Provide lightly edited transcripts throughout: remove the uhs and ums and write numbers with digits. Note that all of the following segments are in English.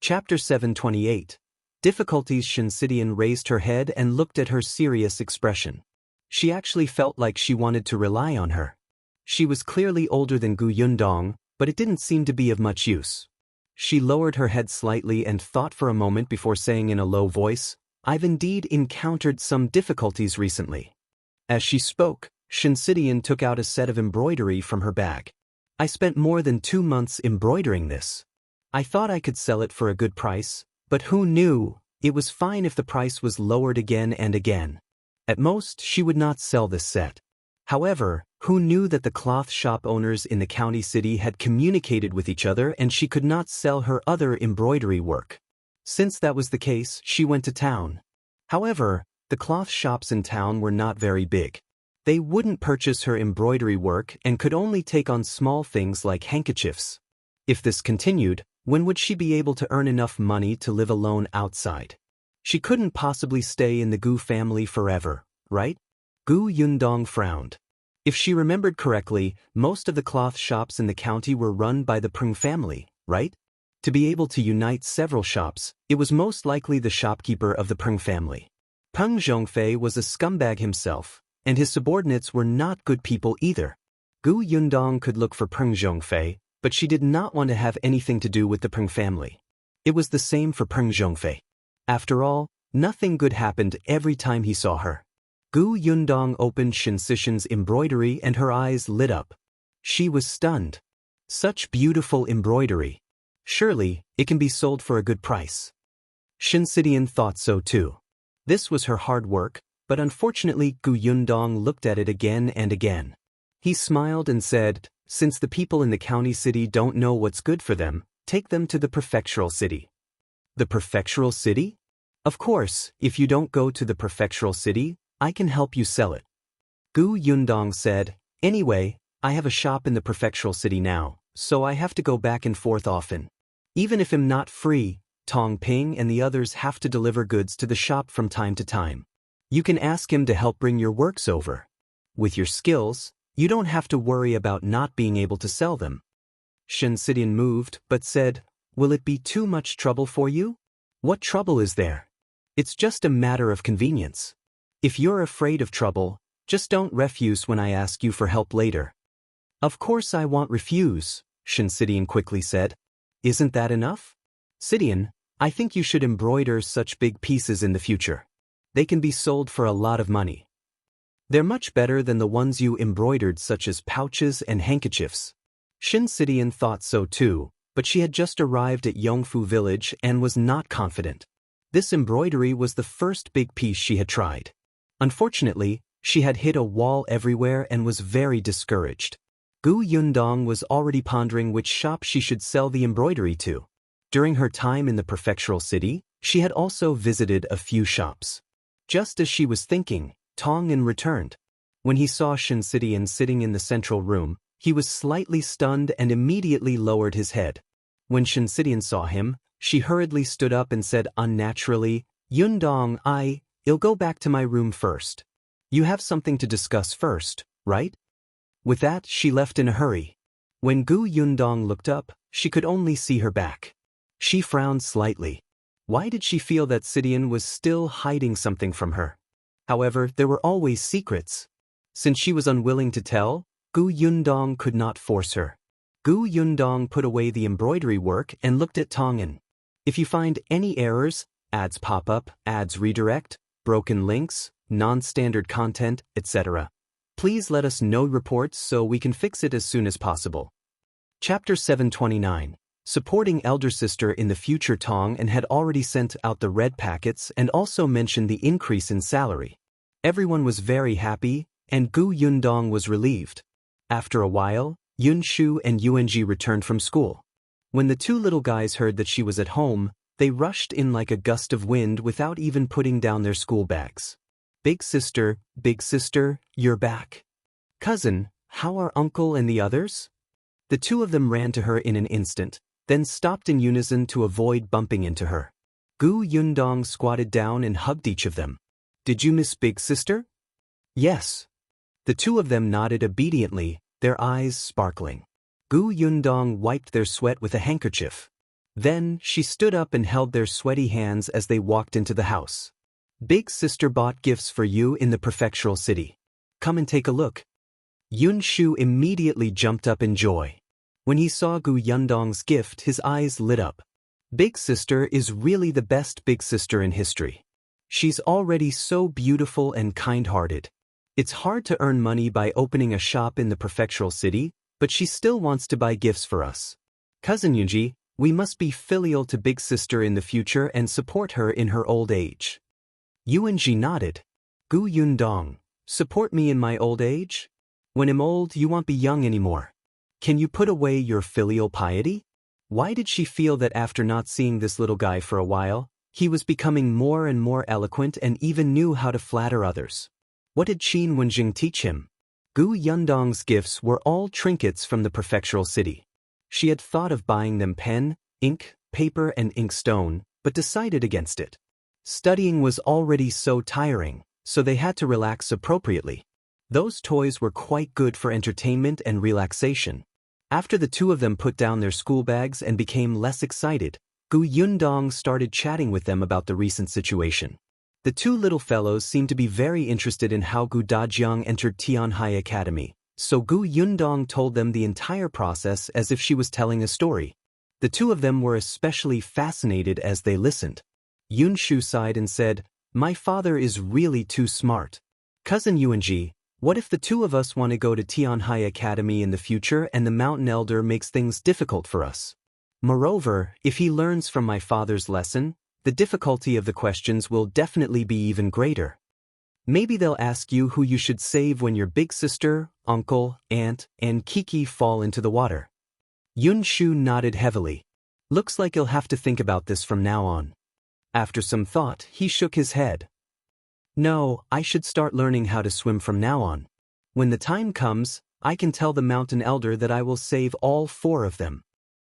Chapter 728. Difficulties. Xianxia raised her head and looked at her serious expression. She actually felt like she wanted to rely on her. She was clearly older than Yundong, but it didn't seem to be of much use. She lowered her head slightly and thought for a moment before saying in a low voice, "I've indeed encountered some difficulties recently." As she spoke, Xianxia took out a set of embroidery from her bag. "I spent more than 2 months embroidering this. I thought I could sell it for a good price, but who knew, it was fine if the price was lowered again and again. At most, she would not sell this set. However, who knew that the cloth shop owners in the county city had communicated with each other and she could not sell her other embroidery work? Since that was the case, she went to town. However, the cloth shops in town were not very big. They wouldn't purchase her embroidery work and could only take on small things like handkerchiefs. If this continued, when would she be able to earn enough money to live alone outside? She couldn't possibly stay in the Gu family forever, right? Gu Yundong frowned. If she remembered correctly, most of the cloth shops in the county were run by the Peng family, right? To be able to unite several shops, it was most likely the shopkeeper of the Peng family. Peng Zhongfei was a scumbag himself, and his subordinates were not good people either. Gu Yundong could look for Peng Zhongfei, but she did not want to have anything to do with the Peng family. It was the same for Peng Zhongfei. After all, nothing good happened every time he saw her. Gu Yundong opened Xianxia's embroidery and her eyes lit up. She was stunned. Such beautiful embroidery. Surely, it can be sold for a good price. Xianxia thought so too. This was her hard work, but unfortunately Gu Yundong looked at it again and again. He smiled and said, "Since the people in the county city don't know what's good for them, take them to the prefectural city." The prefectural city? Of course, if you don't go to the prefectural city, I can help you sell it. Gu Yundong said, "Anyway, I have a shop in the prefectural city now, so I have to go back and forth often. Even if I'm not free, Tong Ping and the others have to deliver goods to the shop from time to time. You can ask him to help bring your works over. With your skills, you don't have to worry about not being able to sell them." Xianxia moved, but said, "Will it be too much trouble for you?" "What trouble is there? It's just a matter of convenience. If you're afraid of trouble, just don't refuse when I ask you for help later." "Of course I won't refuse," Xianxia quickly said. "Isn't that enough? Sidian, I think you should embroider such big pieces in the future. They can be sold for a lot of money. They're much better than the ones you embroidered, such as pouches and handkerchiefs." Xianxia thought so too, but she had just arrived at Yongfu village and was not confident. This embroidery was the first big piece she had tried. Unfortunately, she had hit a wall everywhere and was very discouraged. Gu Yundong was already pondering which shop she should sell the embroidery to. During her time in the prefectural city, she had also visited a few shops. Just as she was thinking, Tongyin returned. When he saw Xianxia sitting in the central room, he was slightly stunned and immediately lowered his head. When Xianxia saw him, she hurriedly stood up and said unnaturally, "Yundong, I'll go back to my room first. You have something to discuss first, right?" With that, she left in a hurry. When Gu Yundong looked up, she could only see her back. She frowned slightly. Why did she feel that Sidian was still hiding something from her? However, there were always secrets. Since she was unwilling to tell, Gu Yundong could not force her. Gu Yundong put away the embroidery work and looked at Tongyin. "If you find any errors, ads pop up, ads redirect, broken links, non-standard content, etc., please let us know reports so we can fix it as soon as possible." Chapter 729. Supporting elder sister in the future. Tongyin had already sent out the red packets and also mentioned the increase in salary. Everyone was very happy, and Gu Yundong was relieved. After a while, Yunshu and Yuanji returned from school. When the two little guys heard that she was at home, they rushed in like a gust of wind without even putting down their school bags. Big sister, you're back. Cousin, how are uncle and the others?" The two of them ran to her in an instant, then stopped in unison to avoid bumping into her. Gu Yundong squatted down and hugged each of them. "Did you miss big sister?" "Yes." The two of them nodded obediently, their eyes sparkling. Gu Yundong wiped their sweat with a handkerchief. Then, she stood up and held their sweaty hands as they walked into the house. Big sister bought gifts for you in the prefectural city. Come and take a look. Yunxu immediately jumped up in joy. When he saw Gu Yundong's gift, his eyes lit up. Big sister is really the best big sister in history. She's already so beautiful and kind-hearted. It's hard to earn money by opening a shop in the prefectural city, but she still wants to buy gifts for us. Cousin Yunji, we must be filial to big sister in the future and support her in her old age. Yunji nodded. Gu Yundong, support me in my old age? When I'm old, you won't be young anymore. Can you put away your filial piety? Why did she feel that after not seeing this little guy for a while, he was becoming more and more eloquent and even knew how to flatter others? What did Qin Wenjing teach him? Gu Yundong's gifts were all trinkets from the prefectural city. She had thought of buying them pen, ink, paper and inkstone, but decided against it. Studying was already so tiring, so they had to relax appropriately. Those toys were quite good for entertainment and relaxation. After the two of them put down their school bags and became less excited, Gu Yundong started chatting with them about the recent situation. The two little fellows seemed to be very interested in how Gu Dajiang entered Tianhai Academy, so Gu Yundong told them the entire process as if she was telling a story. The two of them were especially fascinated as they listened. Yunxu sighed and said, "My father is really too smart. Cousin Yuanji, what if the two of us want to go to Tianhai Academy in the future and the mountain elder makes things difficult for us? Moreover, if he learns from my father's lesson, the difficulty of the questions will definitely be even greater. Maybe they'll ask you who you should save when your big sister, uncle, aunt, and Kiki fall into the water." Yunxu nodded heavily. Looks like you'll have to think about this from now on. After some thought, he shook his head. No, I should start learning how to swim from now on. When the time comes, I can tell the mountain elder that I will save all four of them.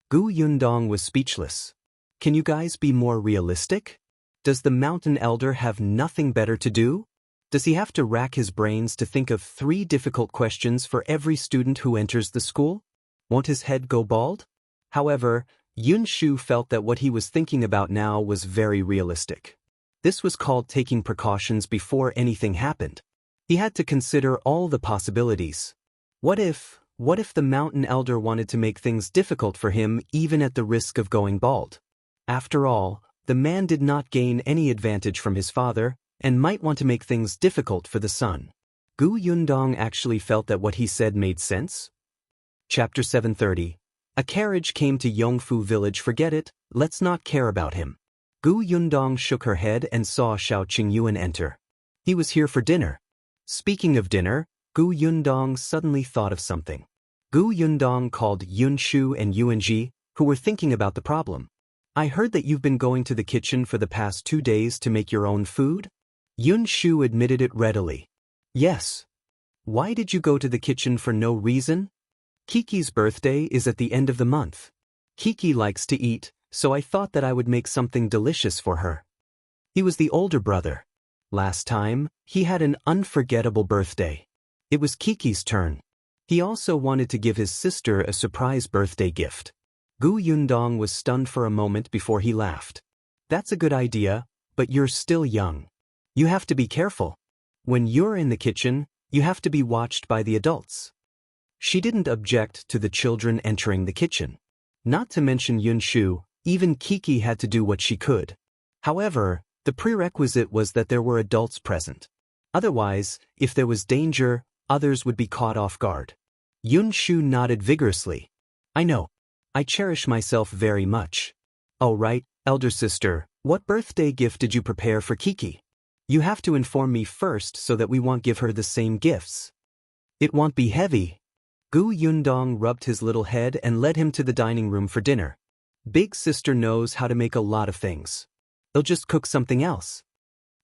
Gu Yundong was speechless. Can you guys be more realistic? Does the mountain elder have nothing better to do? Does he have to rack his brains to think of 3 difficult questions for every student who enters the school? Won't his head go bald? However, Yunxu felt that what he was thinking about now was very realistic. This was called taking precautions before anything happened. He had to consider all the possibilities. What if the mountain elder wanted to make things difficult for him even at the risk of going bald? After all, the man did not gain any advantage from his father and might want to make things difficult for the son. Gu Yundong actually felt that what he said made sense. Chapter 730. A carriage came to Yongfu village. Forget it, let's not care about him. Gu Yundong shook her head and saw Shao Qingyuan enter. He was here for dinner. Speaking of dinner, Gu Yundong suddenly thought of something. Gu Yundong called Yunxu and Yuanji, who were thinking about the problem. I heard that you've been going to the kitchen for the past 2 days to make your own food? Yunxu admitted it readily. Yes. Why did you go to the kitchen for no reason? Kiki's birthday is at the end of the month. Kiki likes to eat, so I thought that I would make something delicious for her. He was the older brother. Last time, he had an unforgettable birthday. It was Kiki's turn. He also wanted to give his sister a surprise birthday gift. Gu Yundong was stunned for a moment before he laughed. That's a good idea, but you're still young. You have to be careful. When you're in the kitchen, you have to be watched by the adults. She didn't object to the children entering the kitchen. Not to mention Yunxu, even Kiki had to do what she could. However, the prerequisite was that there were adults present. Otherwise, if there was danger, others would be caught off guard. Yunxu nodded vigorously. I know. I cherish myself very much. All right, elder sister, what birthday gift did you prepare for Kiki? You have to inform me first so that we won't give her the same gifts. It won't be heavy. Gu Yundong rubbed his little head and led him to the dining room for dinner. Big sister knows how to make a lot of things. They'll just cook something else.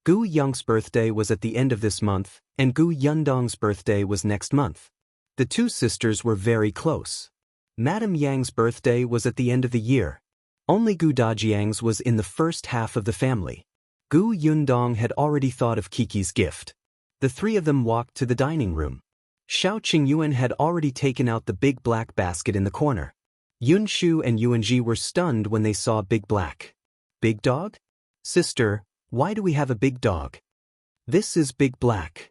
Gu Yong's birthday was at the end of this month, and Gu Yundong's birthday was next month. The two sisters were very close. Madame Yang's birthday was at the end of the year. Only Gu Dajiang's was in the first half of the family. Gu Yundong had already thought of Kiki's gift. The three of them walked to the dining room. Shao Qingyuan had already taken out the big black basket in the corner. Yunshu and Yuanji were stunned when they saw Big Black. Big Dog? Sister, why do we have a big dog? This is Big Black.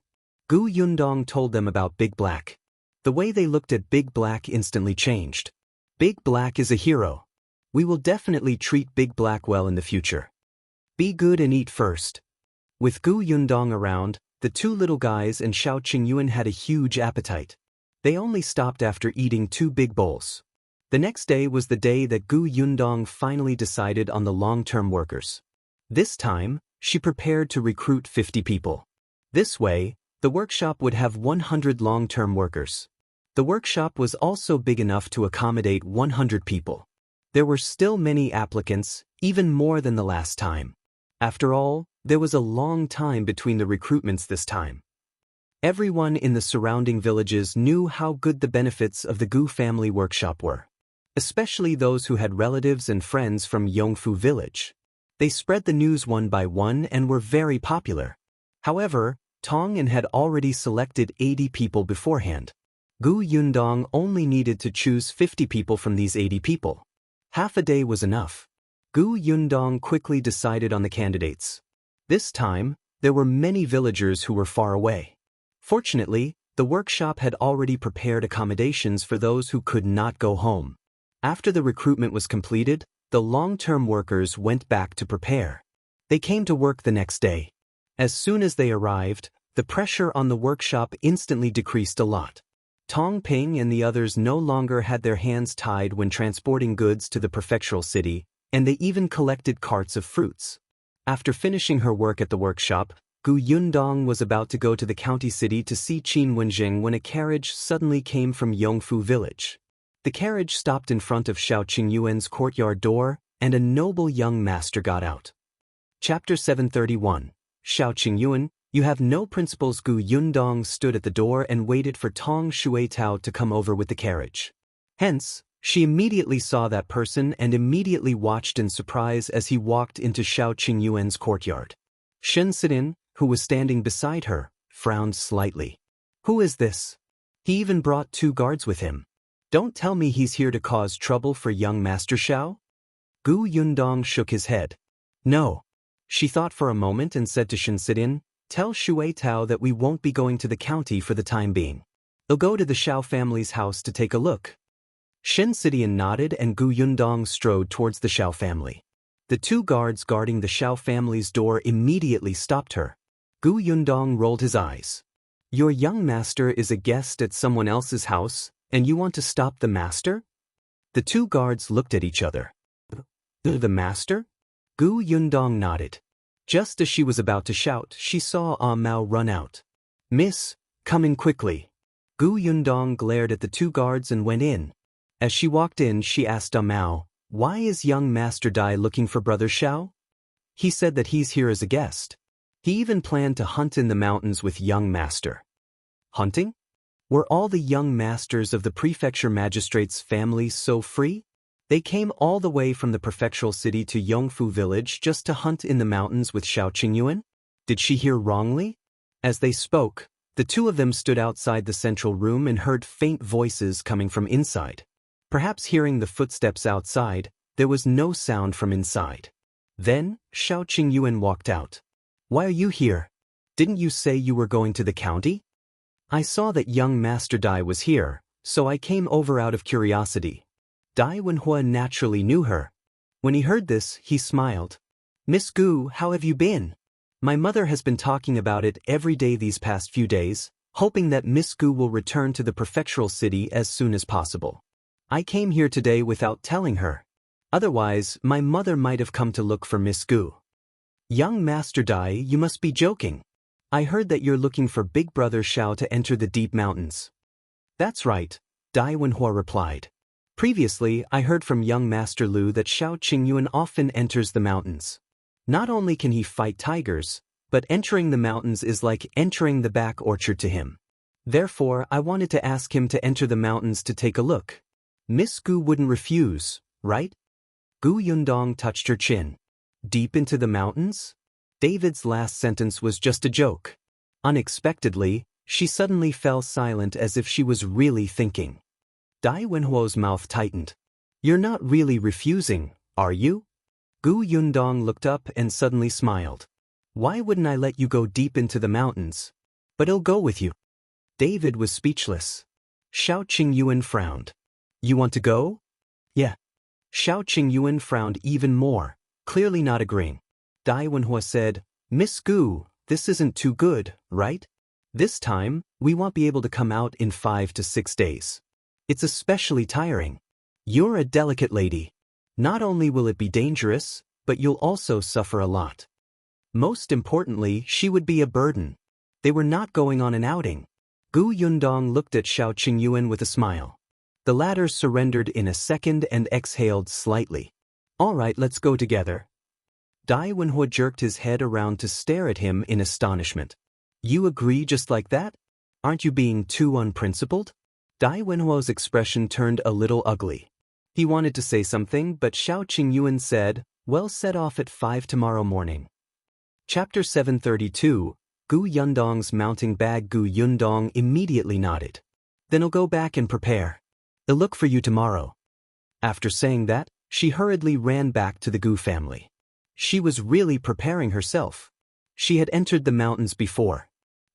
Gu Yundong told them about Big Black. The way they looked at Big Black instantly changed. Big Black is a hero. We will definitely treat Big Black well in the future. Be good and eat first. With Gu Yundong around, the two little guys and Shao Qingyuan had a huge appetite. They only stopped after eating 2 big bowls. The next day was the day that Gu Yundong finally decided on the long-term workers. This time, she prepared to recruit 50 people. This way, the workshop would have 100 long-term workers. The workshop was also big enough to accommodate 100 people. There were still many applicants, even more than the last time. After all, there was a long time between the recruitments this time. Everyone in the surrounding villages knew how good the benefits of the Gu family workshop were. Especially those who had relatives and friends from Yongfu village. They spread the news one by one and were very popular. However, Tongyan had already selected 80 people beforehand. Gu Yundong only needed to choose 50 people from these 80 people. Half a day was enough. Gu Yundong quickly decided on the candidates. This time, there were many villagers who were far away. Fortunately, the workshop had already prepared accommodations for those who could not go home. After the recruitment was completed, the long-term workers went back to prepare. They came to work the next day. As soon as they arrived, the pressure on the workshop instantly decreased a lot. Tong Ping and the others no longer had their hands tied when transporting goods to the prefectural city, and they even collected carts of fruits. After finishing her work at the workshop, Gu Yundong was about to go to the county city to see Qin Wenjing when a carriage suddenly came from Yongfu village. The carriage stopped in front of Shao Qingyuan's courtyard door, and a noble young master got out. Chapter 731. Shao Qingyuan, you have no principles. Gu Yundong stood at the door and waited for Tong Shuitao to come over with the carriage. Hence, she immediately saw that person and immediately watched in surprise as he walked into Shao Qingyuan's courtyard. Shen Sidin, who was standing beside her, frowned slightly. Who is this? He even brought 2 guards with him. Don't tell me he's here to cause trouble for young Master Shao? Gu Yundong shook his head. No. She thought for a moment and said to Shen Sidin, tell Shuitao that we won't be going to the county for the time being. They'll go to the Shao family's house to take a look. Shen Sidin nodded and Gu Yundong strode towards the Shao family. The 2 guards guarding the Shao family's door immediately stopped her. Gu Yundong rolled his eyes. Your young master is a guest at someone else's house, and you want to stop the master? The 2 guards looked at each other. The master? Gu Yundong nodded. Just as she was about to shout, she saw Ah Mao run out. Miss, come in quickly. Gu Yundong glared at the 2 guards and went in. As she walked in, she asked Ah Mao, why is young Master Dai looking for Brother Shao? He said that he's here as a guest. He even planned to hunt in the mountains with young master. Hunting? Were all the young masters of the prefecture magistrates' families so free? They came all the way from the prefectural city to Yongfu village just to hunt in the mountains with Shao Qingyuan? Did she hear wrongly? As they spoke, the 2 of them stood outside the central room and heard faint voices coming from inside. Perhaps hearing the footsteps outside, there was no sound from inside. Then, Shao Qingyuan walked out. Why are you here? Didn't you say you were going to the county? I saw that young Master Dai was here, so I came over out of curiosity. Dai Wenhuo naturally knew her. When he heard this, he smiled. Miss Gu, how have you been? My mother has been talking about it every day these past few days, hoping that Miss Gu will return to the prefectural city as soon as possible. I came here today without telling her. Otherwise, my mother might have come to look for Miss Gu. Young Master Dai, you must be joking. I heard that you're looking for Big Brother Shao to enter the deep mountains. That's right, Dai Wenhuo replied. Previously, I heard from young Master Liu that Shao Qingyuan often enters the mountains. Not only can he fight tigers, but entering the mountains is like entering the back orchard to him. Therefore, I wanted to ask him to enter the mountains to take a look. Miss Gu wouldn't refuse, right? Gu Yundong touched her chin. Deep into the mountains? David's last sentence was just a joke. Unexpectedly, she suddenly fell silent as if she was really thinking. Dai Wenhuo's mouth tightened. You're not really refusing, are you? Gu Yundong looked up and suddenly smiled. Why wouldn't I let you go deep into the mountains? But I'll go with you. David was speechless. Shao Qingyuan frowned. You want to go? Yeah. Shao Qingyuan frowned even more, clearly not agreeing. Wenhuo said, Miss Gu, this isn't too good, right? This time, we won't be able to come out in 5 to 6 days. It's especially tiring. You're a delicate lady. Not only will it be dangerous, but you'll also suffer a lot. Most importantly, she would be a burden. They were not going on an outing. Gu Yundong looked at Shao Qingyuan with a smile. The latter surrendered in a second and exhaled slightly. All right, let's go together. Wenhuo jerked his head around to stare at him in astonishment. You agree just like that? Aren't you being too unprincipled? Wenhuo's expression turned a little ugly. He wanted to say something, but Shao Qingyuan said, well, set off at 5 tomorrow morning. Chapter 732, Gu Yundong's mounting bag. Gu Yundong immediately nodded. Then I'll go back and prepare. I'll look for you tomorrow. After saying that, she hurriedly ran back to the Gu family. She was really preparing herself. She had entered the mountains before.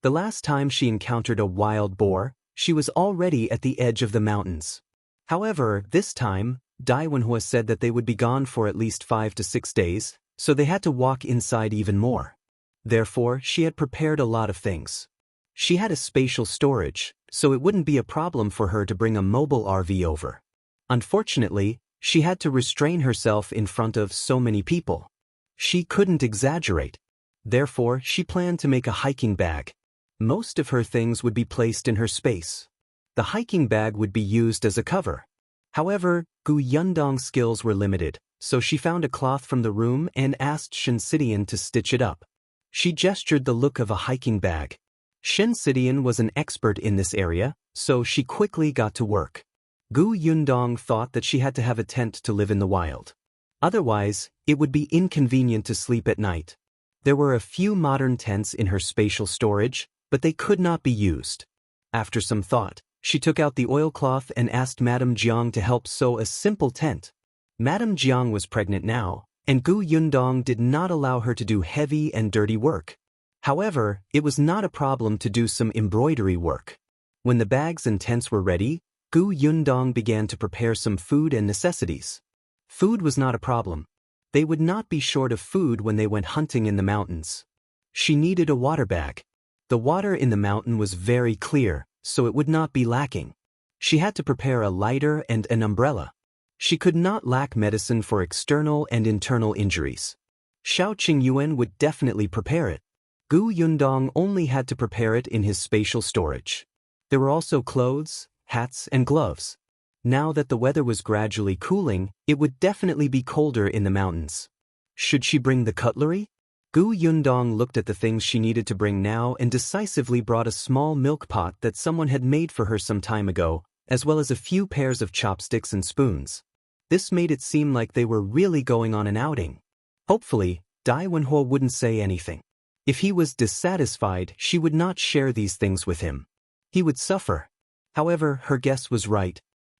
The last time she encountered a wild boar, she was already at the edge of the mountains. However, this time, Wenhuo said that they would be gone for at least 5 to 6 days, so they had to walk inside even more. Therefore, she had prepared a lot of things. She had a spatial storage, so it wouldn't be a problem for her to bring a mobile RV over. Unfortunately, she had to restrain herself in front of so many people. She couldn't exaggerate. Therefore, she planned to make a hiking bag. Most of her things would be placed in her space. The hiking bag would be used as a cover. However, Gu Yundong's skills were limited, so she found a cloth from the room and asked Xianxia to stitch it up. She gestured the look of a hiking bag. Xianxia was an expert in this area, so she quickly got to work. Gu Yundong thought that she had to have a tent to live in the wild. Otherwise, it would be inconvenient to sleep at night. There were a few modern tents in her spatial storage, but they could not be used. After some thought, she took out the oilcloth and asked Madame Jiang to help sew a simple tent. Madame Jiang was pregnant now, and Gu Yundong did not allow her to do heavy and dirty work. However, it was not a problem to do some embroidery work. When the bags and tents were ready, Gu Yundong began to prepare some food and necessities. Food was not a problem. They would not be short of food when they went hunting in the mountains. She needed a water bag. The water in the mountain was very clear, so it would not be lacking. She had to prepare a lighter and an umbrella. She could not lack medicine for external and internal injuries. Shao Qingyuan would definitely prepare it. Gu Yundong only had to prepare it in his spatial storage. There were also clothes, hats, and gloves. Now that the weather was gradually cooling, it would definitely be colder in the mountains. Should she bring the cutlery? Gu Yundong looked at the things she needed to bring now and decisively brought a small milk pot that someone had made for her some time ago, as well as a few pairs of chopsticks and spoons. This made it seem like they were really going on an outing. Hopefully, Wenhuo wouldn't say anything. If he was dissatisfied, she would not share these things with him. He would suffer. However, her guess was right.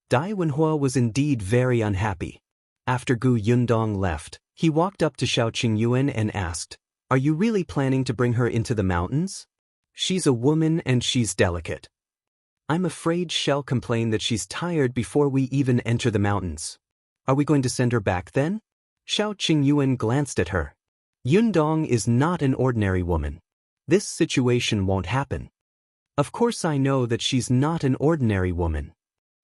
Wenhuo was indeed very unhappy. After Gu Yundong left, he walked up to Shao Qingyuan and asked, Are you really planning to bring her into the mountains? She's a woman and she's delicate. I'm afraid she'll complain that she's tired before we even enter the mountains. Are we going to send her back then? Shao Qingyuan glanced at her. Yundong is not an ordinary woman. This situation won't happen. Of course I know that she's not an ordinary woman.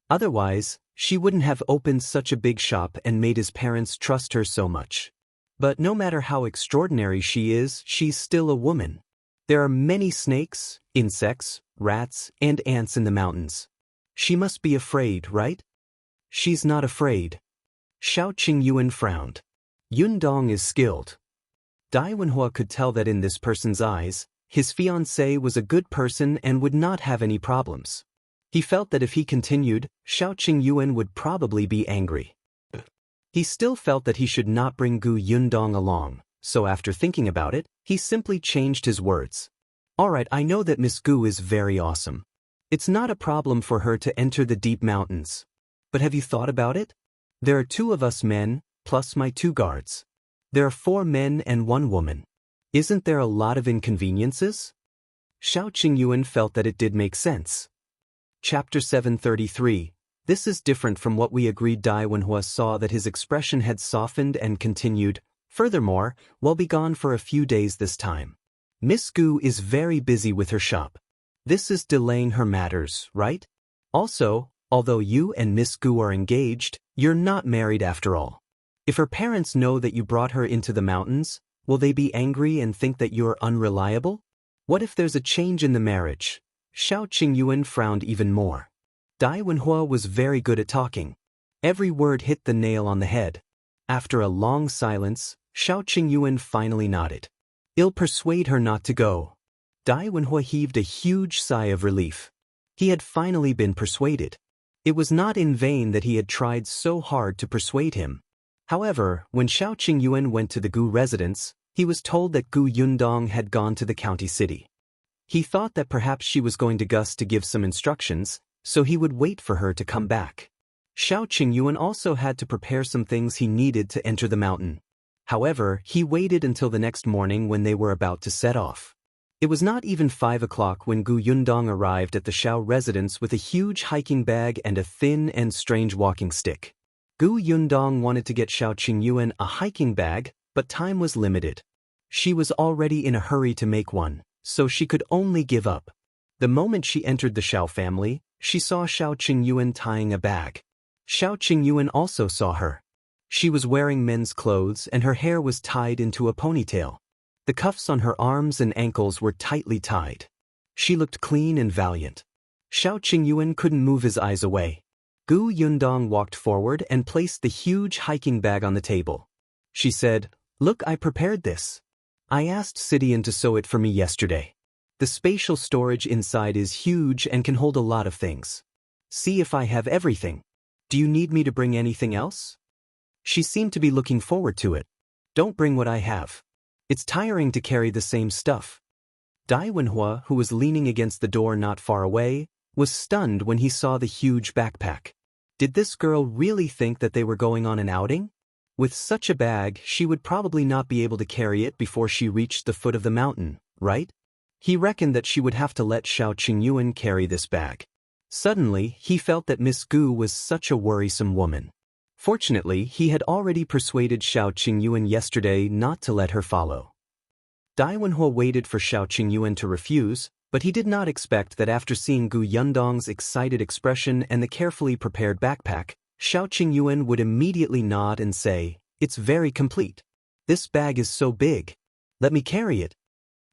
Otherwise, she wouldn't have opened such a big shop and made his parents trust her so much. But no matter how extraordinary she is, she's still a woman. There are many snakes, insects, rats, and ants in the mountains. She must be afraid, right? She's not afraid. Shao Qingyuan frowned. Yundong is skilled. Wenhuo could tell that in this person's eyes, his fiancée was a good person and would not have any problems. He felt that if he continued, Shao Qingyuan would probably be angry. He still felt that he should not bring Gu Yundong along, so after thinking about it, he simply changed his words. Alright, I know that Miss Gu is very awesome. It's not a problem for her to enter the deep mountains. But have you thought about it? There are 2 of us men, plus my 2 guards. There are 4 men and 1 woman. Isn't there a lot of inconveniences? Shao Qingyuan felt that it did make sense. Chapter 733. This is different from what we agreed. Wenhuo saw that his expression had softened and continued. Furthermore, we'll be gone for a few days this time. Miss Gu is very busy with her shop. This is delaying her matters, right? Also, although you and Miss Gu are engaged, you're not married after all. If her parents know that you brought her into the mountains, will they be angry and think that you're unreliable? What if there's a change in the marriage? Shao Qingyuan frowned even more. Wenhuo was very good at talking. Every word hit the nail on the head. After a long silence, Shao Qingyuan finally nodded. I'll persuade her not to go. Wenhuo heaved a huge sigh of relief. He had finally been persuaded. It was not in vain that he had tried so hard to persuade him. However, when Shao Qingyuan went to the Gu residence, he was told that Gu Yundong had gone to the county city. He thought that perhaps she was going to Gus to give some instructions, so he would wait for her to come back. Shao Qingyuan also had to prepare some things he needed to enter the mountain. However, he waited until the next morning when they were about to set off. It was not even 5 o'clock when Gu Yundong arrived at the Shao residence with a huge hiking bag and a thin and strange walking stick. Gu Yundong wanted to get Shao Qingyuan a hiking bag, but time was limited. She was already in a hurry to make one, so she could only give up. The moment she entered the Shao family, she saw Shao Qingyuan tying a bag. Shao Qingyuan also saw her. She was wearing men's clothes and her hair was tied into a ponytail. The cuffs on her arms and ankles were tightly tied. She looked clean and valiant. Shao Qingyuan couldn't move his eyes away. Gu Yundong walked forward and placed the huge hiking bag on the table. She said, "Look, I prepared this. I asked Sidian to sew it for me yesterday. The spatial storage inside is huge and can hold a lot of things. See if I have everything. Do you need me to bring anything else?" She seemed to be looking forward to it. "Don't bring what I have. It's tiring to carry the same stuff." Wenhuo, who was leaning against the door not far away, was stunned when he saw the huge backpack. Did this girl really think that they were going on an outing? With such a bag, she would probably not be able to carry it before she reached the foot of the mountain, right? He reckoned that she would have to let Shao Qingyuan carry this bag. Suddenly, he felt that Miss Gu was such a worrisome woman. Fortunately, he had already persuaded Shao Qingyuan yesterday not to let her follow. Wenhuo waited for Shao Qingyuan to refuse, but he did not expect that after seeing Gu Yundong's excited expression and the carefully prepared backpack, Shao Qingyuan would immediately nod and say, "It's very complete. This bag is so big. Let me carry it."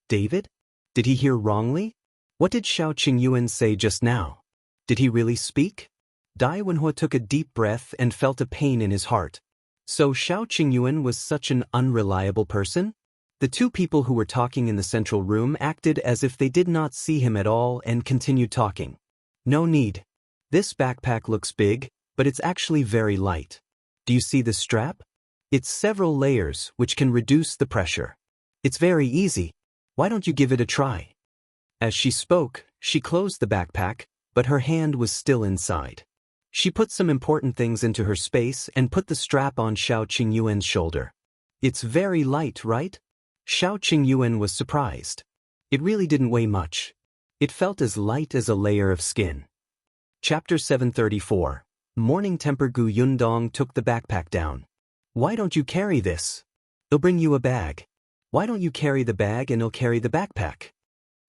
David? Did he hear wrongly? What did Shao Qingyuan say just now? Did he really speak? Wenhuo took a deep breath and felt a pain in his heart. So Shao Qingyuan was such an unreliable person? The 2 people who were talking in the central room acted as if they did not see him at all and continued talking. "No need. This backpack looks big, but it's actually very light. Do you see the strap? It's several layers, which can reduce the pressure. It's very easy. Why don't you give it a try?" As she spoke, she closed the backpack, but her hand was still inside. She put some important things into her space and put the strap on Shao Qingyuan's shoulder. "It's very light, right?" Shao Qingyuan was surprised. It really didn't weigh much. It felt as light as a layer of skin. Chapter 734. Morning Temper. Gu Yundong took the backpack down. "Why don't you carry this? I'll bring you a bag. Why don't you carry the bag and I'll carry the backpack?"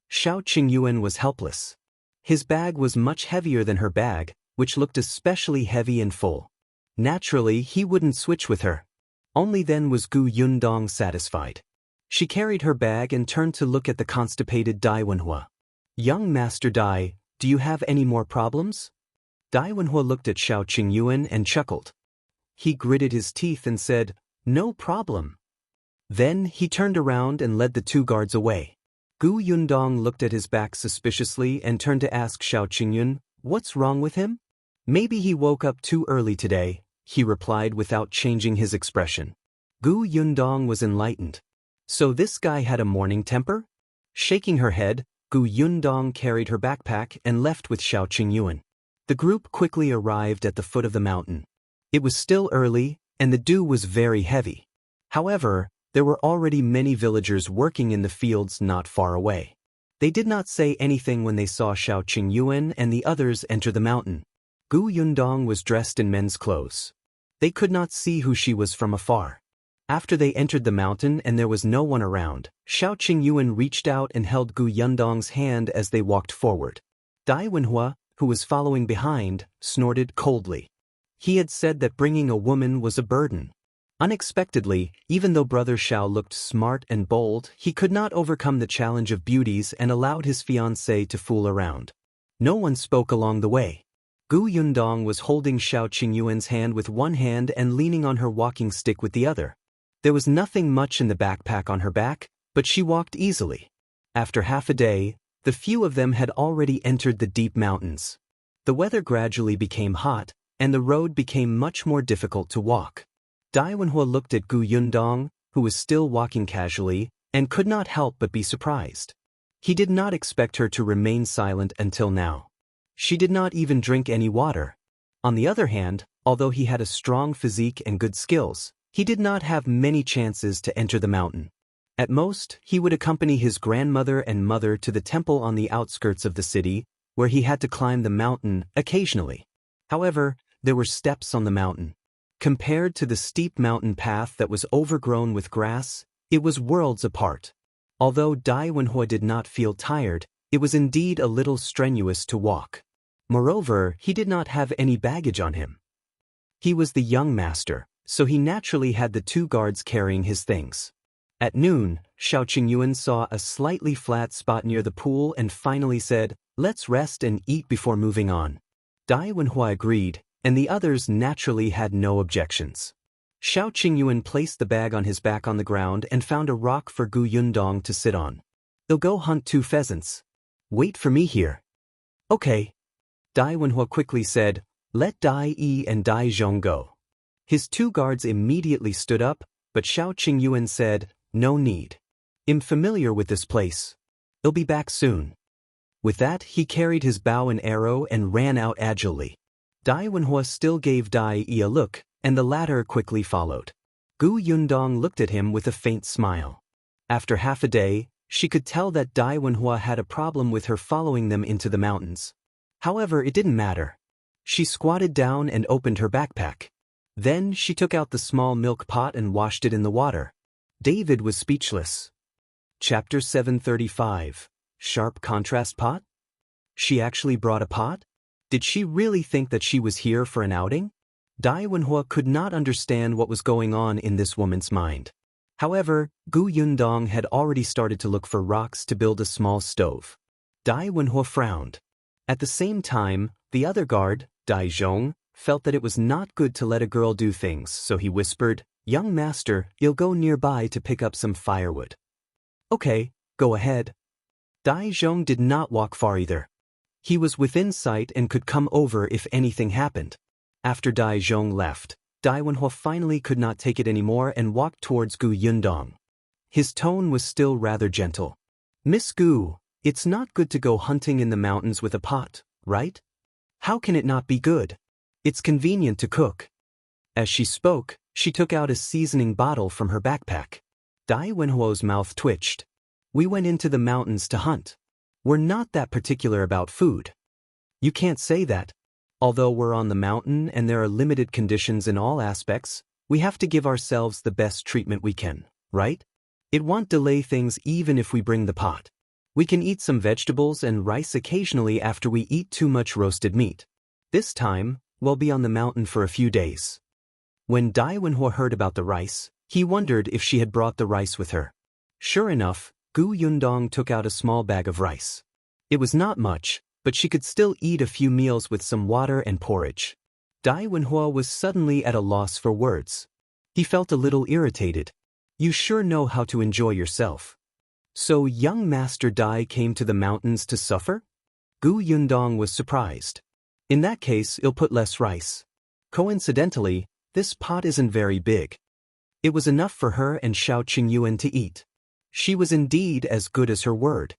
Shao Qingyuan was helpless. His bag was much heavier than her bag, which looked especially heavy and full. Naturally, he wouldn't switch with her. Only then was Gu Yundong satisfied. She carried her bag and turned to look at the constipated Wenhuo. "Young Master Dai, do you have any more problems?" Wenhuo looked at Shao Qingyuan and chuckled. He gritted his teeth and said, "No problem." Then he turned around and led the 2 guards away. Gu Yundong looked at his back suspiciously and turned to ask Shao Qingyuan, "What's wrong with him?" "Maybe he woke up too early today," he replied without changing his expression. Gu Yundong was enlightened. So this guy had a morning temper? Shaking her head, Gu Yundong carried her backpack and left with Shao Qingyuan. The group quickly arrived at the foot of the mountain. It was still early, and the dew was very heavy. However, there were already many villagers working in the fields not far away. They did not say anything when they saw Shao Qingyuan and the others enter the mountain. Gu Yundong was dressed in men's clothes. They could not see who she was from afar. After they entered the mountain and there was no one around, Shao Qingyuan reached out and held Gu Yundong's hand as they walked forward. Wenhuo, who was following behind, snorted coldly. He had said that bringing a woman was a burden. Unexpectedly, even though Brother Shao looked smart and bold, he could not overcome the challenge of beauties and allowed his fiancée to fool around. No one spoke along the way. Gu Yundong was holding Shao Qingyuan's hand with one hand and leaning on her walking stick with the other. There was nothing much in the backpack on her back, but she walked easily. After half a day, the few of them had already entered the deep mountains. The weather gradually became hot, and the road became much more difficult to walk. Wenhuo looked at Gu Yundong, who was still walking casually, and could not help but be surprised. He did not expect her to remain silent until now. She did not even drink any water. On the other hand, although he had a strong physique and good skills, he did not have many chances to enter the mountain. At most, he would accompany his grandmother and mother to the temple on the outskirts of the city, where he had to climb the mountain occasionally. However, there were steps on the mountain. Compared to the steep mountain path that was overgrown with grass, it was worlds apart. Although Wenhuo did not feel tired, it was indeed a little strenuous to walk. Moreover, he did not have any baggage on him. He was the young master, so he naturally had the two guards carrying his things. At noon, Shao Qingyuan saw a slightly flat spot near the pool and finally said, "Let's rest and eat before moving on." Wenhuo agreed, and the others naturally had no objections. Shao Qingyuan placed the bag on his back on the ground and found a rock for Gu Yundong to sit on. "They'll go hunt 2 pheasants. Wait for me here." "Okay." Wenhuo quickly said, "Let Yi and Dajiang go." His 2 guards immediately stood up, but Shao Qingyuan said, "No need. I'm familiar with this place. They'll be back soon." With that, he carried his bow and arrow and ran out agilely. Wenhuo still gave Yi a look, and the latter quickly followed. Gu Yundong looked at him with a faint smile. After half a day, she could tell that Wenhuo had a problem with her following them into the mountains. However, it didn't matter. She squatted down and opened her backpack. Then she took out the small milk pot and washed it in the water. David was speechless. Chapter 735. Sharp Contrast Pot? She actually brought a pot? Did she really think that she was here for an outing? Wenhuo could not understand what was going on in this woman's mind. However, Gu Yundong had already started to look for rocks to build a small stove. Wenhuo frowned. At the same time, the other guard, Dajiang, felt that it was not good to let a girl do things, so he whispered, "Young master, you'll go nearby to pick up some firewood." "Okay, go ahead." Dajiang did not walk far either. He was within sight and could come over if anything happened. After Dajiang left, Wenhuo finally could not take it anymore and walked towards Gu Yundong. His tone was still rather gentle. "Miss Gu, it's not good to go hunting in the mountains with a pot, right? How can it not be good? It's convenient to cook." As she spoke, she took out a seasoning bottle from her backpack. Wenhuo's mouth twitched. "We went into the mountains to hunt. We're not that particular about food." "You can't say that. Although we're on the mountain and there are limited conditions in all aspects, we have to give ourselves the best treatment we can, right? It won't delay things even if we bring the pot. We can eat some vegetables and rice occasionally after we eat too much roasted meat. This time, we'll be on the mountain for a few days." When Wenhuo heard about the rice, he wondered if she had brought the rice with her. Sure enough, Gu Yundong took out a small bag of rice. It was not much, but she could still eat a few meals with some water and porridge. Wenhuo was suddenly at a loss for words. He felt a little irritated. "You sure know how to enjoy yourself. So young Master Dai came to the mountains to suffer?" Gu Yundong was surprised. "In that case, you'll put less rice. Coincidentally, this pot isn't very big." It was enough for her and Shao Qingyuan to eat. She was indeed as good as her word.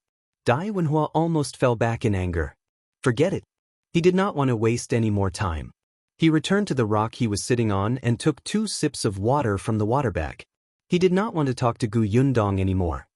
Wenhuo almost fell back in anger. Forget it. He did not want to waste any more time. He returned to the rock he was sitting on and took 2 sips of water from the water bag. He did not want to talk to Gu Yundong anymore.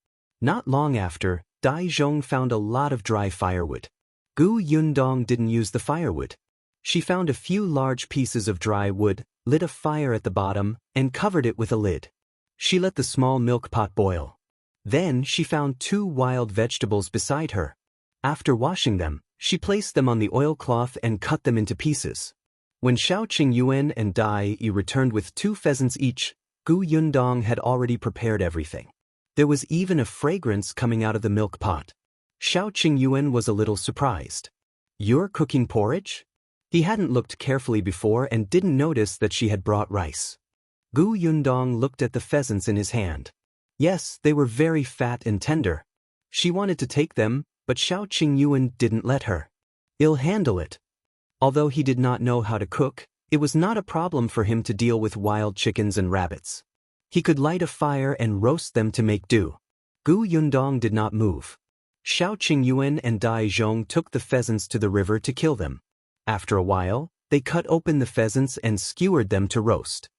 Not long after, Dajiang found a lot of dry firewood. Gu Yundong didn't use the firewood. She found a few large pieces of dry wood, lit a fire at the bottom, and covered it with a lid. She let the small milk pot boil. Then she found 2 wild vegetables beside her. After washing them, she placed them on the oilcloth and cut them into pieces. When Shao Qingyuan and Daoist returned with 2 pheasants each, Gu Yundong had already prepared everything. There was even a fragrance coming out of the milk pot. Shao Qingyuan was a little surprised. "You're cooking porridge?" He hadn't looked carefully before and didn't notice that she had brought rice. Gu Yundong looked at the pheasants in his hand. Yes, they were very fat and tender. She wanted to take them, but Shao Qingyuan didn't let her. "I'll handle it." Although he did not know how to cook, it was not a problem for him to deal with wild chickens and rabbits. He could light a fire and roast them to make do. Gu Yundong did not move. Shao Qingyuan and Dajiang took the pheasants to the river to kill them. After a while, they cut open the pheasants and skewered them to roast.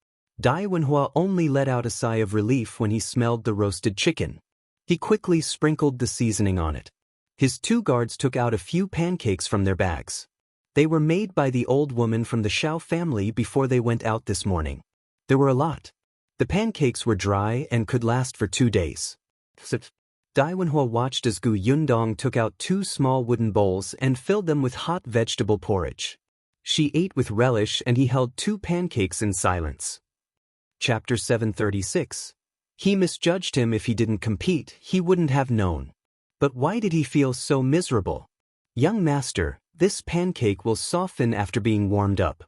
Wenhuo only let out a sigh of relief when he smelled the roasted chicken. He quickly sprinkled the seasoning on it. His 2 guards took out a few pancakes from their bags. They were made by the old woman from the Shao family before they went out this morning. There were a lot. The pancakes were dry and could last for 2 days. Wenhuo watched as Gu Yundong took out 2 small wooden bowls and filled them with hot vegetable porridge. She ate with relish and he held 2 pancakes in silence. Chapter 736. He misjudged him. If he didn't compete, he wouldn't have known. But why did he feel so miserable? "Young master, this pancake will soften after being warmed up."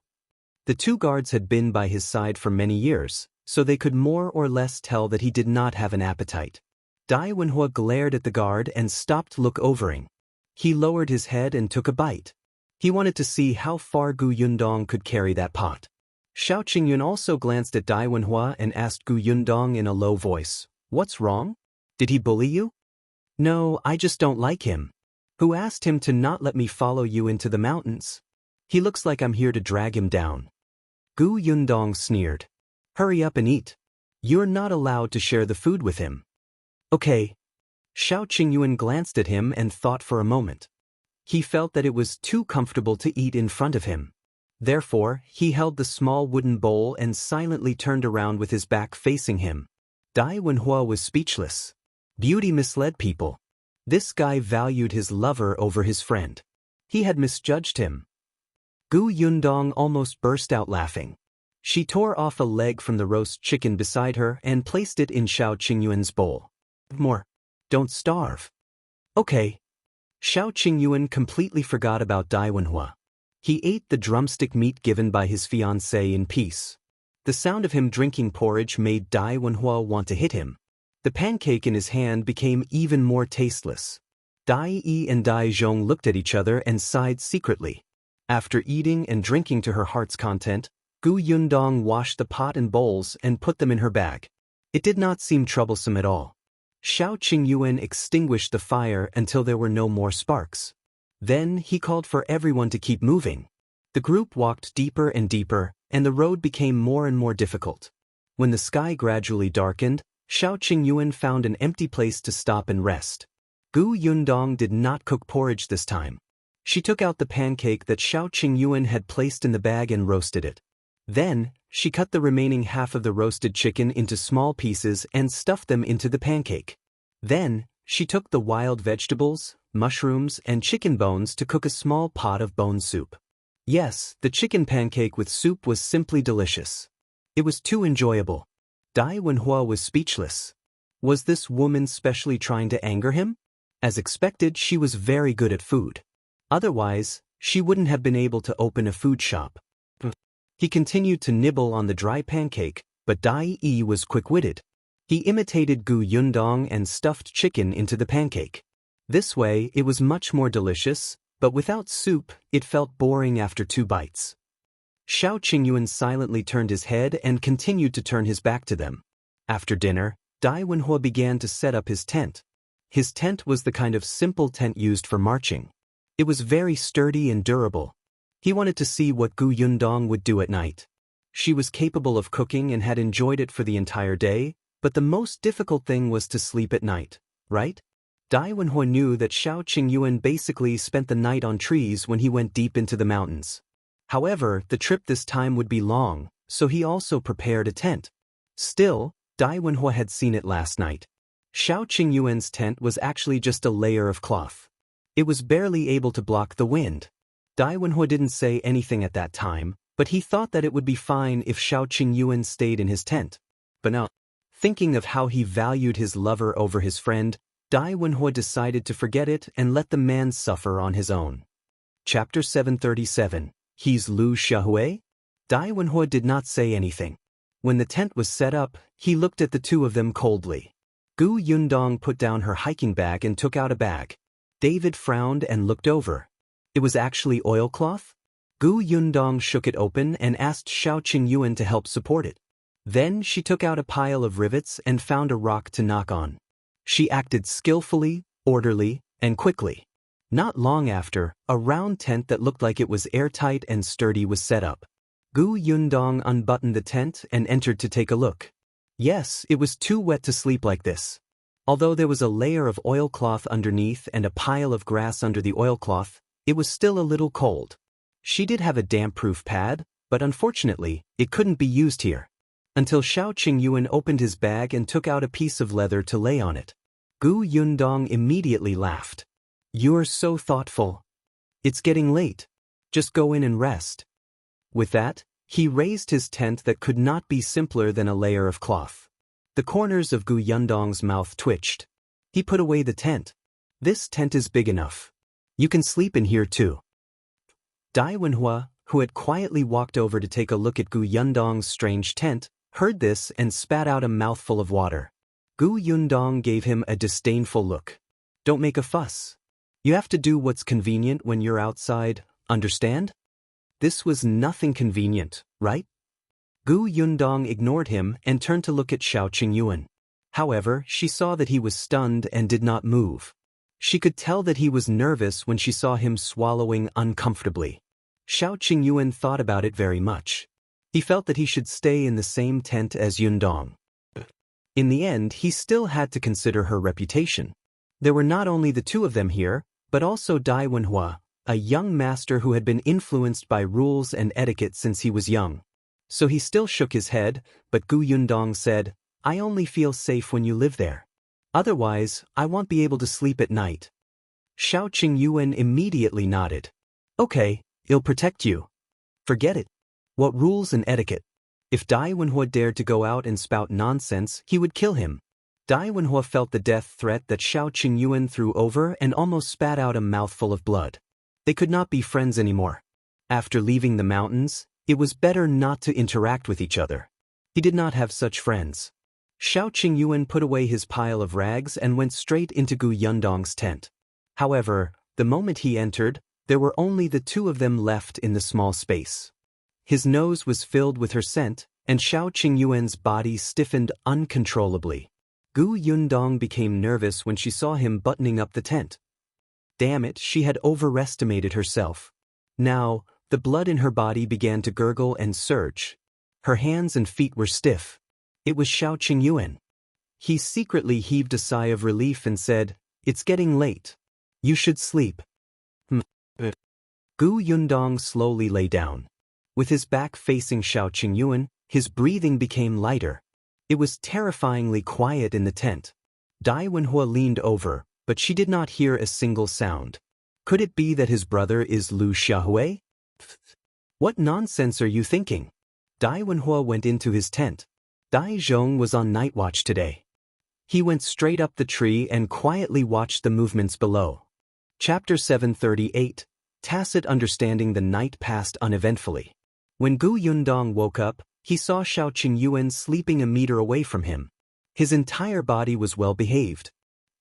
The 2 guards had been by his side for many years, so they could more or less tell that he did not have an appetite. Wenhuo glared at the guard and stopped overing. He lowered his head and took a bite. He wanted to see how far Gu Yundong could carry that pot. Shao Qingyuan also glanced at Wenhuo and asked Gu Yundong in a low voice, "What's wrong? Did he bully you?" "No, I just don't like him." "Who asked him to not let me follow you into the mountains? He looks like I'm here to drag him down." Gu Yundong sneered. "Hurry up and eat. You're not allowed to share the food with him." "Okay." Shao Qingyuan glanced at him and thought for a moment. He felt that it was too comfortable to eat in front of him. Therefore, he held the small wooden bowl and silently turned around with his back facing him. Wenhuo was speechless. Beauty misled people. This guy valued his lover over his friend. He had misjudged him. Gu Yundong almost burst out laughing. She tore off a leg from the roast chicken beside her and placed it in Shao Qingyuan's bowl. "More. Don't starve." "Okay." Shao Qingyuan completely forgot about Wenhuo. He ate the drumstick meat given by his fiancée in peace. The sound of him drinking porridge made Wenhuo want to hit him. The pancake in his hand became even more tasteless. Daoist and Dajiang looked at each other and sighed secretly. After eating and drinking to her heart's content, Gu Yundong washed the pot and bowls and put them in her bag. It did not seem troublesome at all. Shao Qingyuan extinguished the fire until there were no more sparks. Then he called for everyone to keep moving. The group walked deeper and deeper, and the road became more and more difficult. When the sky gradually darkened, Shao Qingyuan found an empty place to stop and rest. Gu Yundong did not cook porridge this time. She took out the pancake that Shao Qingyuan had placed in the bag and roasted it. Then, she cut the remaining half of the roasted chicken into small pieces and stuffed them into the pancake. Then, she took the wild vegetables, mushrooms, and chicken bones to cook a small pot of bone soup. Yes, the chicken pancake with soup was simply delicious. It was too enjoyable. Wenhuo was speechless. Was this woman specially trying to anger him? As expected, she was very good at food. Otherwise, she wouldn't have been able to open a food shop. He continued to nibble on the dry pancake, but Daoist was quick-witted. He imitated Gu Yundong and stuffed chicken into the pancake. This way, it was much more delicious, but without soup, it felt boring after 2 bites. Shao Qingyuan silently turned his head and continued to turn his back to them. After dinner, Wenhuo began to set up his tent. His tent was the kind of simple tent used for marching. It was very sturdy and durable. He wanted to see what Gu Yundong would do at night. She was capable of cooking and had enjoyed it for the entire day, but the most difficult thing was to sleep at night, right? Wenhuo knew that Shao Qingyuan basically spent the night on trees when he went deep into the mountains. However, the trip this time would be long, so he also prepared a tent. Still, Wenhuo had seen it last night. Shao Qingyuan's tent was actually just a layer of cloth. It was barely able to block the wind. Wenhuo didn't say anything at that time, but he thought that it would be fine if Shao Qingyuan stayed in his tent. But now, thinking of how he valued his lover over his friend, Wenhuo decided to forget it and let the man suffer on his own. Chapter 737. He's Liu Xiahui? Wenhuo did not say anything. When the tent was set up, he looked at the two of them coldly. Gu Yundong put down her hiking bag and took out a bag. David frowned and looked over. It was actually oilcloth? Gu Yundong shook it open and asked Shao Qingyuan to help support it. Then she took out a pile of rivets and found a rock to knock on. She acted skillfully, orderly, and quickly. Not long after, a round tent that looked like it was airtight and sturdy was set up. Gu Yundong unbuttoned the tent and entered to take a look. Yes, it was too wet to sleep like this. Although there was a layer of oilcloth underneath and a pile of grass under the oilcloth, it was still a little cold. She did have a damp-proof pad, but unfortunately, it couldn't be used here. Until Shao Qingyuan opened his bag and took out a piece of leather to lay on it. Gu Yundong immediately laughed. "You're so thoughtful. It's getting late. Just go in and rest." With that, he raised his tent that could not be simpler than a layer of cloth. The corners of Gu Yundong's mouth twitched. He put away the tent. "This tent is big enough. You can sleep in here too." Wenhuo, who had quietly walked over to take a look at Gu Yundong's strange tent, heard this and spat out a mouthful of water. Gu Yundong gave him a disdainful look. "Don't make a fuss. You have to do what's convenient when you're outside, understand? This was nothing convenient, right?" Gu Yundong ignored him and turned to look at Shao Qingyuan. However, she saw that he was stunned and did not move. She could tell that he was nervous when she saw him swallowing uncomfortably. Shao Qingyuan thought about it very much. He felt that he should stay in the same tent as Yundong. In the end, he still had to consider her reputation. There were not only the two of them here, but also Wenhuo, a young master who had been influenced by rules and etiquette since he was young. So he still shook his head, but Gu Yundong said, "I only feel safe when you live there. Otherwise, I won't be able to sleep at night." Shao Qingyuan immediately nodded. "Okay, I'll protect you." "Forget it. What rules and etiquette? If Wenhuo dared to go out and spout nonsense, he would kill him." Wenhuo felt the death threat that Shao Qingyuan threw over and almost spat out a mouthful of blood. They could not be friends anymore. After leaving the mountains, it was better not to interact with each other. He did not have such friends. Shao Qingyuan put away his pile of rags and went straight into Gu Yundong's tent. However, the moment he entered, there were only the two of them left in the small space. His nose was filled with her scent, and Shao Qingyuan's body stiffened uncontrollably. Gu Yundong became nervous when she saw him buttoning up the tent. Damn it, she had overestimated herself. Now, the blood in her body began to gurgle and surge. Her hands and feet were stiff. It was Shao Qingyuan. He secretly heaved a sigh of relief and said, "It's getting late. You should sleep." Gu Yundong slowly lay down. With his back facing Shao Qingyuan, his breathing became lighter. It was terrifyingly quiet in the tent. Wenhuo leaned over, but she did not hear a single sound. Could it be that his brother is Liu Xiahui? "What nonsense are you thinking?" Wenhuo went into his tent. Dajiang was on night watch today. He went straight up the tree and quietly watched the movements below. Chapter 738. Tacit Understanding. The night passed uneventfully. When Gu Yundong woke up, he saw Shao Qingyuan sleeping a meter away from him. His entire body was well behaved.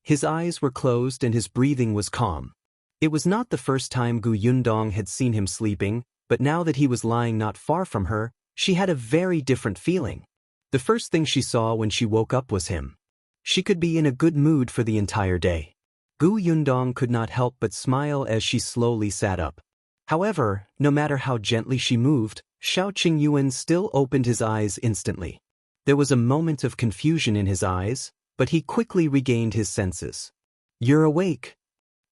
His eyes were closed and his breathing was calm. It was not the first time Gu Yundong had seen him sleeping, but now that he was lying not far from her, she had a very different feeling. The first thing she saw when she woke up was him. She could be in a good mood for the entire day. Gu Yundong could not help but smile as she slowly sat up. However, no matter how gently she moved, Shao Qingyuan still opened his eyes instantly. There was a moment of confusion in his eyes, but he quickly regained his senses. "You're awake."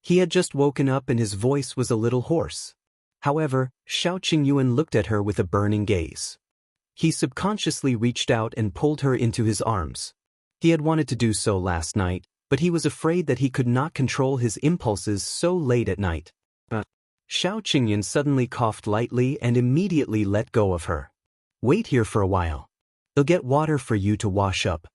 He had just woken up and his voice was a little hoarse. However, Shao Qingyuan looked at her with a burning gaze. He subconsciously reached out and pulled her into his arms. He had wanted to do so last night, but he was afraid that he could not control his impulses so late at night. Shao Qingyuan suddenly coughed lightly and immediately let go of her. "Wait here for a while. I'll get water for you to wash up."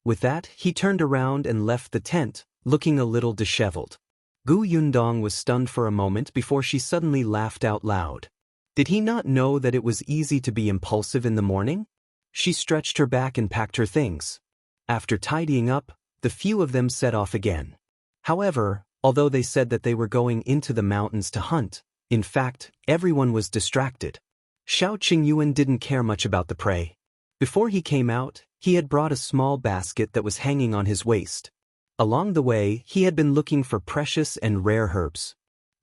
With that, he turned around and left the tent, looking a little disheveled. Yundong was stunned for a moment before she suddenly laughed out loud. Did he not know that it was easy to be impulsive in the morning? She stretched her back and packed her things. After tidying up, the few of them set off again. However, although they said that they were going into the mountains to hunt, in fact, everyone was distracted. Shao Qingyuan didn't care much about the prey. Before he came out, he had brought a small basket that was hanging on his waist. Along the way, he had been looking for precious and rare herbs.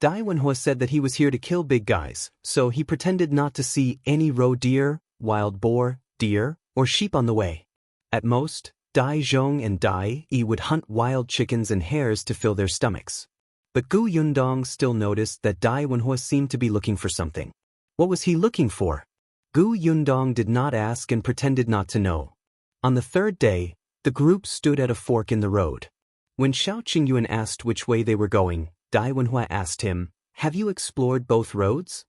Wenhuo said that he was here to kill big guys, so he pretended not to see any roe deer, wild boar, deer, or sheep on the way. At most, Dajiang and Dai would hunt wild chickens and hares to fill their stomachs. But Yundong still noticed that Wenhuo seemed to be looking for something. What was he looking for? Yundong did not ask and pretended not to know. On the third day, the group stood at a fork in the road. When Shao Qingyuan asked which way they were going, Wenhuo asked him, "Have you explored both roads?"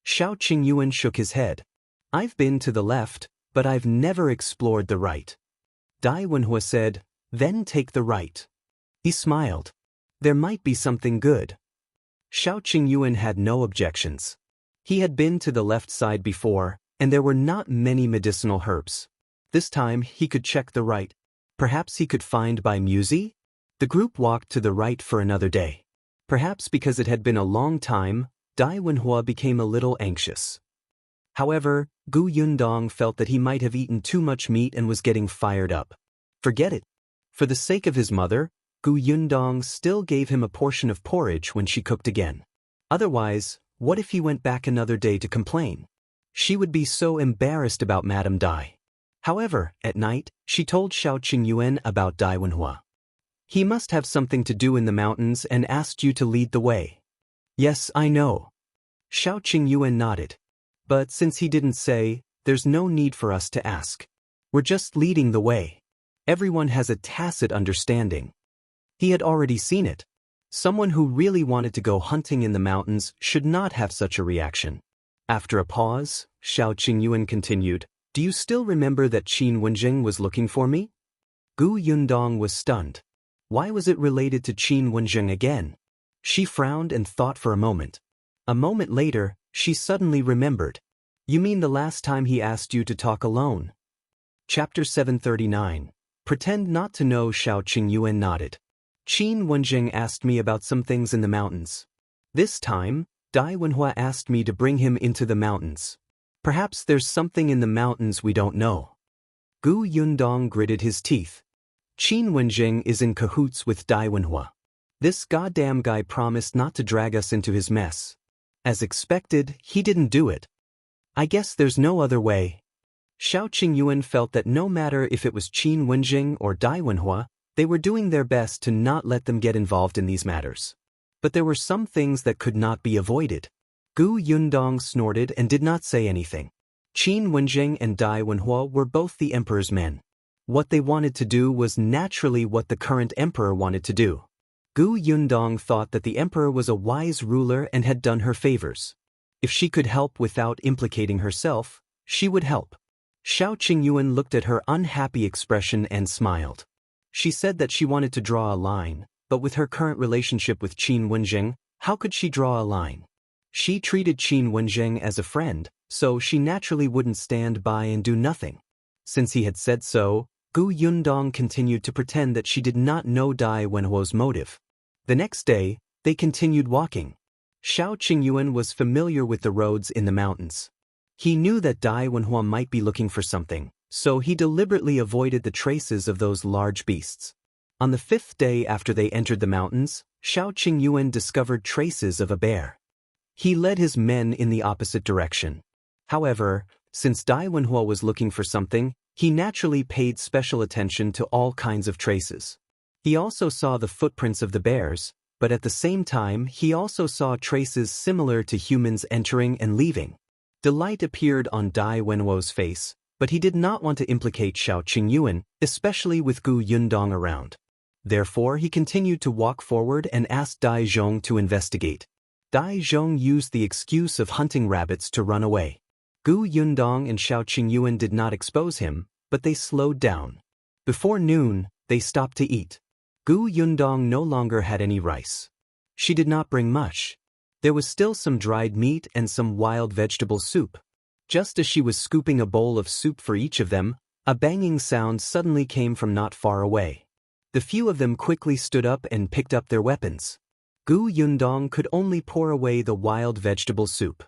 Shao Qingyuan shook his head. "I've been to the left, but I've never explored the right." Wenhuo said, "Then take the right." He smiled. There might be something good. Shao Qingyuan had no objections. He had been to the left side before, and there were not many medicinal herbs. This time he could check the right. Perhaps he could find Bai Musi? The group walked to the right for another day. Perhaps because it had been a long time, Wenhuo became a little anxious. However, Yundong felt that he might have eaten too much meat and was getting fired up. Forget it. For the sake of his mother, Yundong still gave him a portion of porridge when she cooked again. Otherwise, what if he went back another day to complain? She would be so embarrassed about Madame Dai. However, at night, she told Shao Qingyuan about Wenhuo. "He must have something to do in the mountains and asked you to lead the way." "Yes, I know." Shao Qingyuan nodded. "But since he didn't say, there's no need for us to ask. We're just leading the way. Everyone has a tacit understanding." He had already seen it. Someone who really wanted to go hunting in the mountains should not have such a reaction. After a pause, Shao Qingyuan continued, "Do you still remember that Qin Wenjing was looking for me?" Yundong was stunned. Why was it related to Qin Wenjing again? She frowned and thought for a moment. A moment later, she suddenly remembered. "You mean the last time he asked you to talk alone?" Chapter 739. Pretend not to know. Shao Qingyuan nodded. "Qin Wenjing asked me about some things in the mountains. This time, Wenhuo asked me to bring him into the mountains. Perhaps there's something in the mountains we don't know." Yundong gritted his teeth. "Qin Wenjing is in cahoots with Wenhuo. This goddamn guy promised not to drag us into his mess. As expected, he didn't do it. I guess there's no other way." Shao Qingyuan felt that no matter if it was Qin Wenjing or Wenhuo, they were doing their best to not let them get involved in these matters. But there were some things that could not be avoided. Yundong snorted and did not say anything. Qin Wenjing and Wenhuo were both the emperor's men. What they wanted to do was naturally what the current emperor wanted to do. Yundong thought that the emperor was a wise ruler and had done her favors. If she could help without implicating herself, she would help. Shao Qingyuan looked at her unhappy expression and smiled. She said that she wanted to draw a line, but with her current relationship with Qin Wenjing, how could she draw a line? She treated Qin Wenjing as a friend, so she naturally wouldn't stand by and do nothing. Since he had said so, Yundong continued to pretend that she did not know Wenhuo's motive. The next day, they continued walking. Shao Qingyuan was familiar with the roads in the mountains. He knew that Wenhuo might be looking for something, so he deliberately avoided the traces of those large beasts. On the fifth day after they entered the mountains, Shao Qingyuan discovered traces of a bear. He led his men in the opposite direction. However, since Wenhuo was looking for something, he naturally paid special attention to all kinds of traces. He also saw the footprints of the bears, but at the same time he also saw traces similar to humans entering and leaving. Delight appeared on Wenhuo's face, but he did not want to implicate Shao Qingyuan, especially with Yundong around. Therefore he continued to walk forward and asked Dajiang to investigate. Dajiang used the excuse of hunting rabbits to run away. Yundong and Shao Qingyuan did not expose him, but they slowed down. Before noon, they stopped to eat. Yundong no longer had any rice. She did not bring much. There was still some dried meat and some wild vegetable soup. Just as she was scooping a bowl of soup for each of them, a banging sound suddenly came from not far away. The few of them quickly stood up and picked up their weapons. Yundong could only pour away the wild vegetable soup.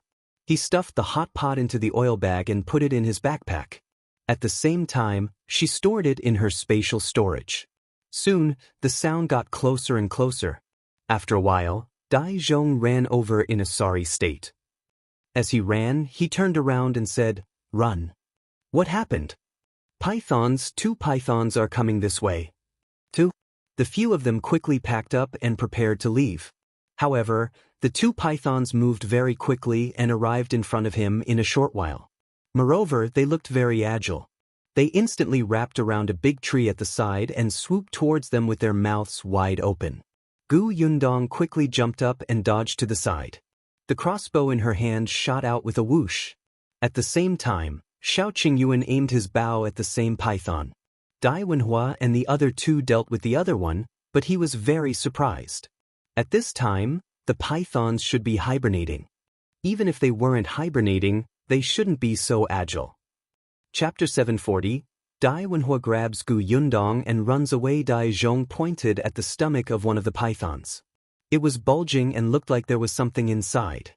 He stuffed the hot pot into the oil bag and put it in his backpack. At the same time, she stored it in her spatial storage. Soon, the sound got closer and closer. After a while, Dajiang ran over in a sorry state. As he ran, he turned around and said, "Run." "What happened?" "Pythons, 2 pythons are coming this way." 2. The few of them quickly packed up and prepared to leave. However, the 2 pythons moved very quickly and arrived in front of him in a short while. Moreover, they looked very agile. They instantly wrapped around a big tree at the side and swooped towards them with their mouths wide open. Yundong quickly jumped up and dodged to the side. The crossbow in her hand shot out with a whoosh. At the same time, Shao Qingyuan aimed his bow at the same python. Wenhuo and the other 2 dealt with the other one, but he was very surprised. At this time, the pythons should be hibernating. Even if they weren't hibernating, they shouldn't be so agile. Chapter 740, Wenhuo grabs Yundong and runs away. Dajiang pointed at the stomach of one of the pythons. It was bulging and looked like there was something inside.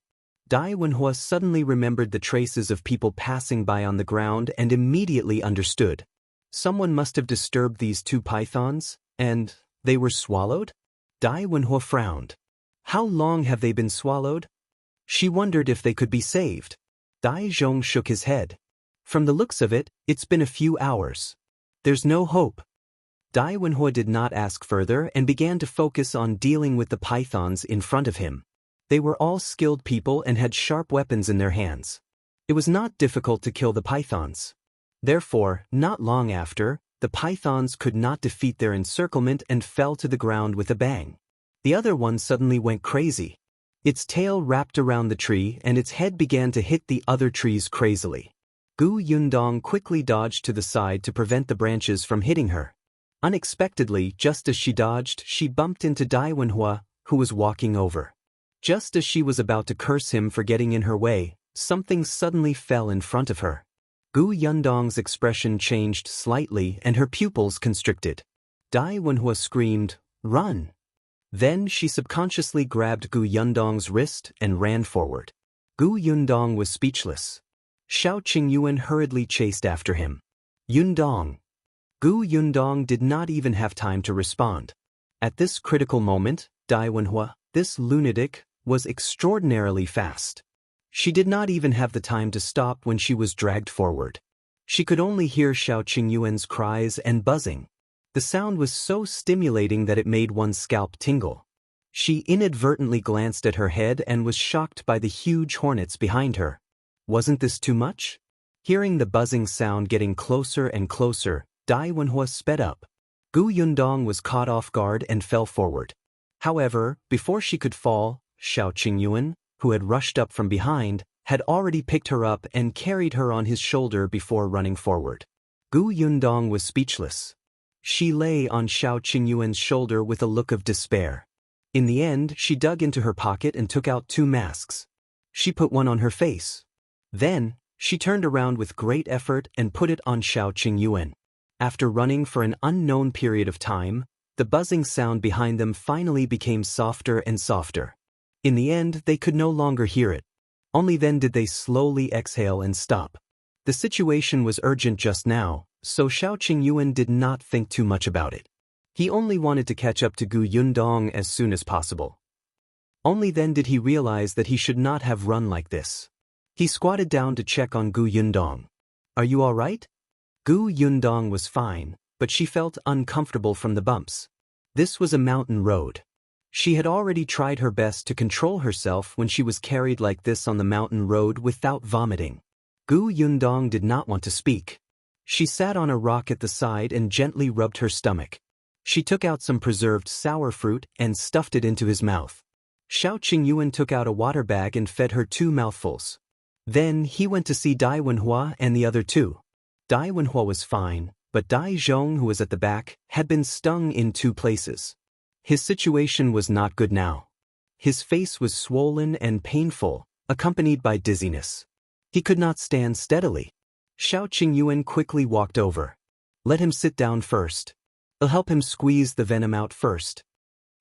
Wenhuo suddenly remembered the traces of people passing by on the ground and immediately understood. Someone must have disturbed these 2 pythons, and they were swallowed? Wenhuo frowned. How long have they been swallowed? She wondered if they could be saved. Dajiang shook his head. From the looks of it, it's been a few hours. There's no hope. Wenhuo did not ask further and began to focus on dealing with the pythons in front of him. They were all skilled people and had sharp weapons in their hands. It was not difficult to kill the pythons. Therefore, not long after, the pythons could not defeat their encirclement and fell to the ground with a bang. The other one suddenly went crazy. Its tail wrapped around the tree and its head began to hit the other trees crazily. Yundong quickly dodged to the side to prevent the branches from hitting her. Unexpectedly, just as she dodged, she bumped into Wenhuo, who was walking over. Just as she was about to curse him for getting in her way, something suddenly fell in front of her. Yundong's expression changed slightly and her pupils constricted. Wenhuo screamed, "Run!" Then she subconsciously grabbed Yundong's wrist and ran forward. Yundong was speechless. Shao Qingyuan hurriedly chased after him. "Yundong!" Yundong did not even have time to respond. At this critical moment, Wenhuo, this lunatic, was extraordinarily fast. She did not even have the time to stop when she was dragged forward. She could only hear Shao Qingyuan's cries and buzzing. The sound was so stimulating that it made one's scalp tingle. She inadvertently glanced at her head and was shocked by the huge hornets behind her. Wasn't this too much? Hearing the buzzing sound getting closer and closer, Wenhuo sped up. Yundong was caught off guard and fell forward. However, before she could fall, Shao Qingyuan, who had rushed up from behind, had already picked her up and carried her on his shoulder before running forward. Yundong was speechless. She lay on Shao Qingyuan's shoulder with a look of despair. In the end, she dug into her pocket and took out 2 masks. She put one on her face. Then, she turned around with great effort and put it on Shao Qingyuan. After running for an unknown period of time, the buzzing sound behind them finally became softer and softer. In the end, they could no longer hear it. Only then did they slowly exhale and stop. The situation was urgent just now, so Shao Qingyuan did not think too much about it. He only wanted to catch up to Yundong as soon as possible. Only then did he realize that he should not have run like this. He squatted down to check on Gu Yundong. "Are you all right?" Gu Yundong was fine, but she felt uncomfortable from the bumps. This was a mountain road. She had already tried her best to control herself when she was carried like this on the mountain road without vomiting. Gu Yundong did not want to speak. She sat on a rock at the side and gently rubbed her stomach. She took out some preserved sour fruit and stuffed it into his mouth. Shao Qingyuan took out a water bag and fed her 2 mouthfuls. Then he went to see Wenhuo and the other 2. Wenhuo was fine, but Dajiang, who was at the back, had been stung in 2 places. His situation was not good now. His face was swollen and painful, accompanied by dizziness. He could not stand steadily. Shao Qingyuan quickly walked over. "Let him sit down first. I'll help him squeeze the venom out first."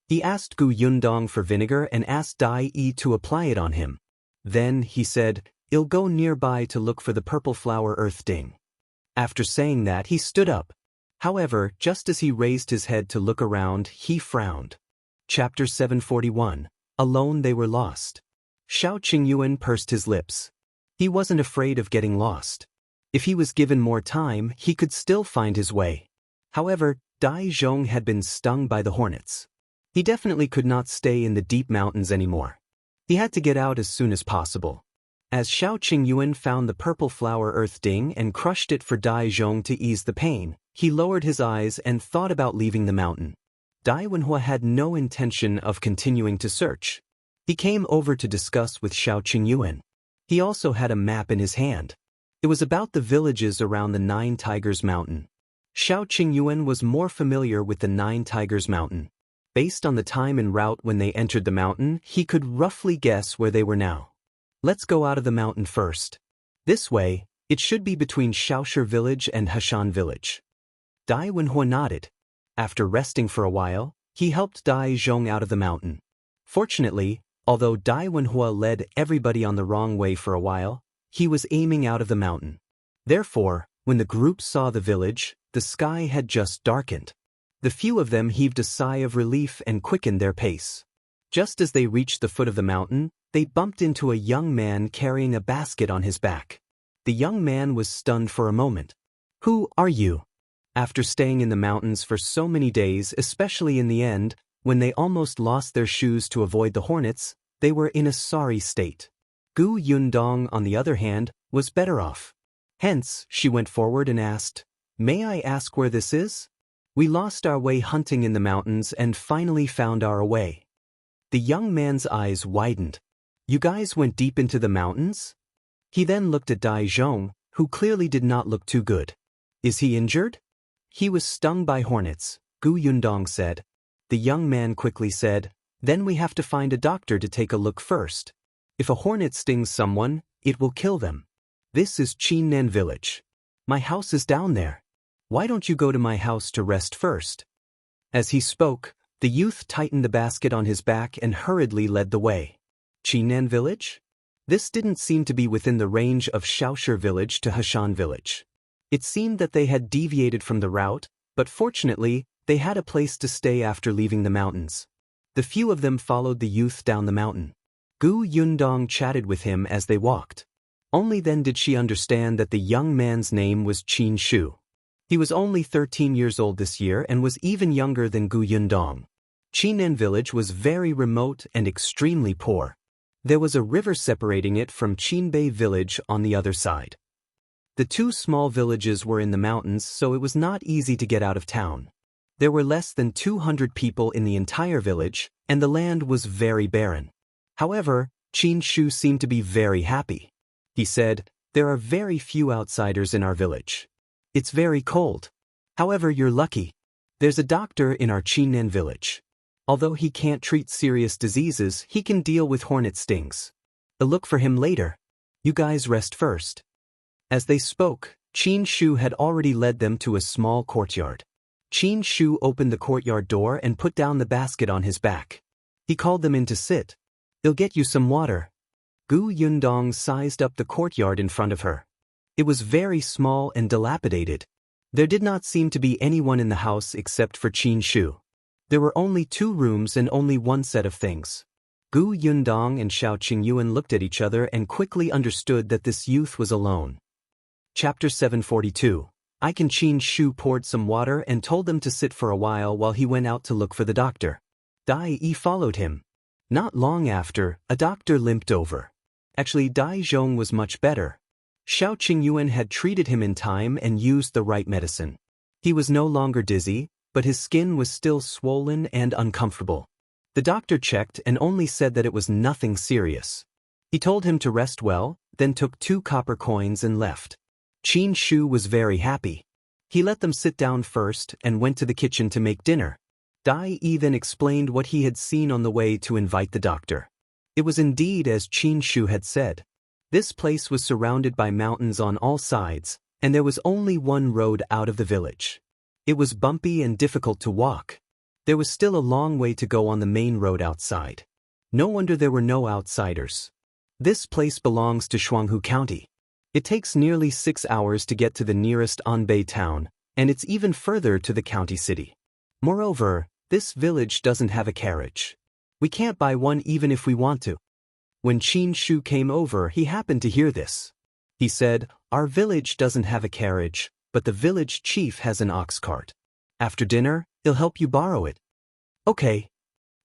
He asked Gu Yundong for vinegar and asked Dai to apply it on him. Then, he said, "I'll go nearby to look for the purple flower earth ding." After saying that, he stood up. However, just as he raised his head to look around, he frowned. Chapter 741. Alone they were lost. Shao Qingyuan pursed his lips. He wasn't afraid of getting lost. If he was given more time, he could still find his way. However, Dajiang had been stung by the hornets. He definitely could not stay in the deep mountains anymore. He had to get out as soon as possible. As Shao Qingyuan found the purple flower earth ding and crushed it for Dajiang to ease the pain, he lowered his eyes and thought about leaving the mountain. Wenhuo had no intention of continuing to search. He came over to discuss with Shao Qingyuan. He also had a map in his hand. It was about the villages around the 9 Tigers Mountain. Shao Qingyuan was more familiar with the 9 Tigers Mountain. Based on the time and route when they entered the mountain, he could roughly guess where they were now. "Let's go out of the mountain first. This way, it should be between Xiaoshi village and Hashan village." Wenhuo nodded. After resting for a while, he helped Dajiang out of the mountain. Fortunately, although Wenhuo led everybody on the wrong way for a while, he was aiming out of the mountain. Therefore, when the group saw the village, the sky had just darkened. The few of them heaved a sigh of relief and quickened their pace. Just as they reached the foot of the mountain, they bumped into a young man carrying a basket on his back. The young man was stunned for a moment. "Who are you?" After staying in the mountains for so many days, especially in the end, when they almost lost their shoes to avoid the hornets, they were in a sorry state. Gu Yundong, on the other hand, was better off. Hence, she went forward and asked, "May I ask where this is? We lost our way hunting in the mountains and finally found our way." The young man's eyes widened. "You guys went deep into the mountains?" He then looked at Dajiang, who clearly did not look too good. "Is he injured?" "He was stung by hornets," Gu Yundong said. The young man quickly said, "Then we have to find a doctor to take a look first. If a hornet stings someone, it will kill them. This is Qingyuan village. My house is down there. Why don't you go to my house to rest first?" As he spoke, the youth tightened the basket on his back and hurriedly led the way. Qingyuan village? This didn't seem to be within the range of Xiaoshi village to Hashan village. It seemed that they had deviated from the route, but fortunately, they had a place to stay after leaving the mountains. The few of them followed the youth down the mountain. Gu Yundong chatted with him as they walked. Only then did she understand that the young man's name was Qin Shu. He was only 13 years old this year and was even younger than Gu Yundong. Qingyuan village was very remote and extremely poor. There was a river separating it from Qinbei village on the other side. The 2 small villages were in the mountains, so it was not easy to get out of town. There were less than 200 people in the entire village, and the land was very barren. However, Qin Shu seemed to be very happy. He said, "There are very few outsiders in our village. It's very cold. However, you're lucky. There's a doctor in our Qingyuan village. Although he can't treat serious diseases, he can deal with hornet stings. I'll look for him later. You guys rest first." As they spoke, Qin Shu had already led them to a small courtyard. Qin Shu opened the courtyard door and put down the basket on his back. He called them in to sit. "I'll get you some water." Gu Yundong sized up the courtyard in front of her. It was very small and dilapidated. There did not seem to be anyone in the house except for Qin Shu. There were only 2 rooms and only 1 set of things. Gu Yundong and Shao Qingyuan looked at each other and quickly understood that this youth was alone. Chapter 742. Qin Shu poured some water and told them to sit for a while he went out to look for the doctor. Dai followed him. Not long after, a doctor limped over. Actually, Dajiang was much better. Shao Qingyuan had treated him in time and used the right medicine. He was no longer dizzy, but his skin was still swollen and uncomfortable. The doctor checked and only said that it was nothing serious. He told him to rest well, then took 2 copper coins and left. Qin Shu was very happy. He let them sit down first and went to the kitchen to make dinner. Dai then explained what he had seen on the way to invite the doctor. It was indeed as Qin Shu had said. This place was surrounded by mountains on all sides, and there was only one road out of the village. It was bumpy and difficult to walk. There was still a long way to go on the main road outside. No wonder there were no outsiders. This place belongs to Shuanghu County. It takes nearly 6 hours to get to the nearest Anbei town, and it's even further to the county city. Moreover, this village doesn't have a carriage. We can't buy one even if we want to. When Qin Shu came over, he happened to hear this. He said, "Our village doesn't have a carriage, but the village chief has an ox cart. After dinner, he'll help you borrow it." Okay.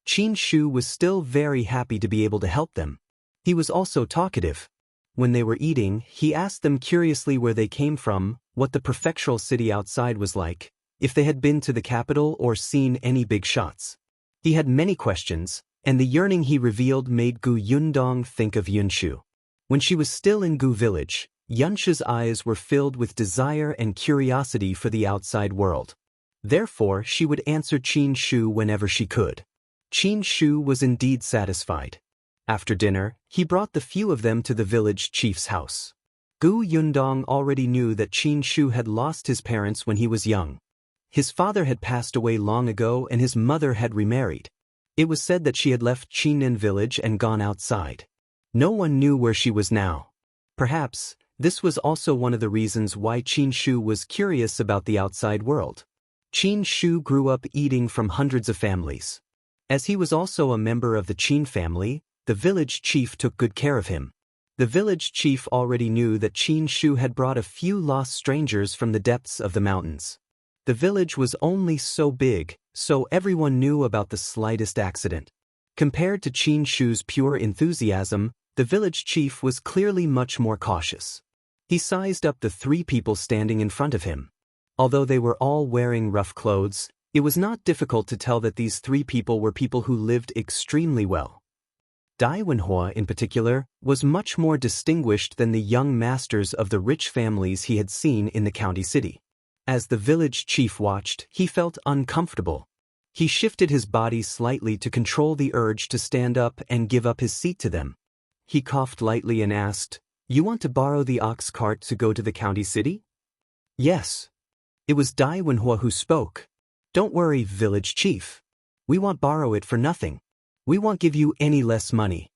Qin Shu was still very happy to be able to help them. He was also talkative. When they were eating, he asked them curiously where they came from, what the prefectural city outside was like, if they had been to the capital or seen any big shots. He had many questions, and the yearning he revealed made Gu Yundong think of Yunxu. When she was still in Gu village, Yunxia's eyes were filled with desire and curiosity for the outside world. Therefore, she would answer Qin Shu whenever she could. Qin Shu was indeed satisfied. After dinner, he brought the few of them to the village chief's house. Gu Yundong already knew that Qin Shu had lost his parents when he was young. His father had passed away long ago and his mother had remarried. It was said that she had left Qingyuan village and gone outside. No one knew where she was now. Perhaps, this was also one of the reasons why Qin Shu was curious about the outside world. Qin Shu grew up eating from hundreds of families. As he was also a member of the Qin family, the village chief took good care of him. The village chief already knew that Qin Shu had brought a few lost strangers from the depths of the mountains. The village was only so big, so everyone knew about the slightest accident. Compared to Qin Shu's pure enthusiasm, the village chief was clearly much more cautious. He sized up the 3 people standing in front of him. Although they were all wearing rough clothes, it was not difficult to tell that these 3 people were people who lived extremely well. Wenhuo, in particular, was much more distinguished than the young masters of the rich families he had seen in the county city. As the village chief watched, he felt uncomfortable. He shifted his body slightly to control the urge to stand up and give up his seat to them. He coughed lightly and asked, "You want to borrow the ox cart to go to the county city?" "Yes." It was Wenhuo who spoke. "Don't worry, village chief. We won't borrow it for nothing. We won't give you any less money."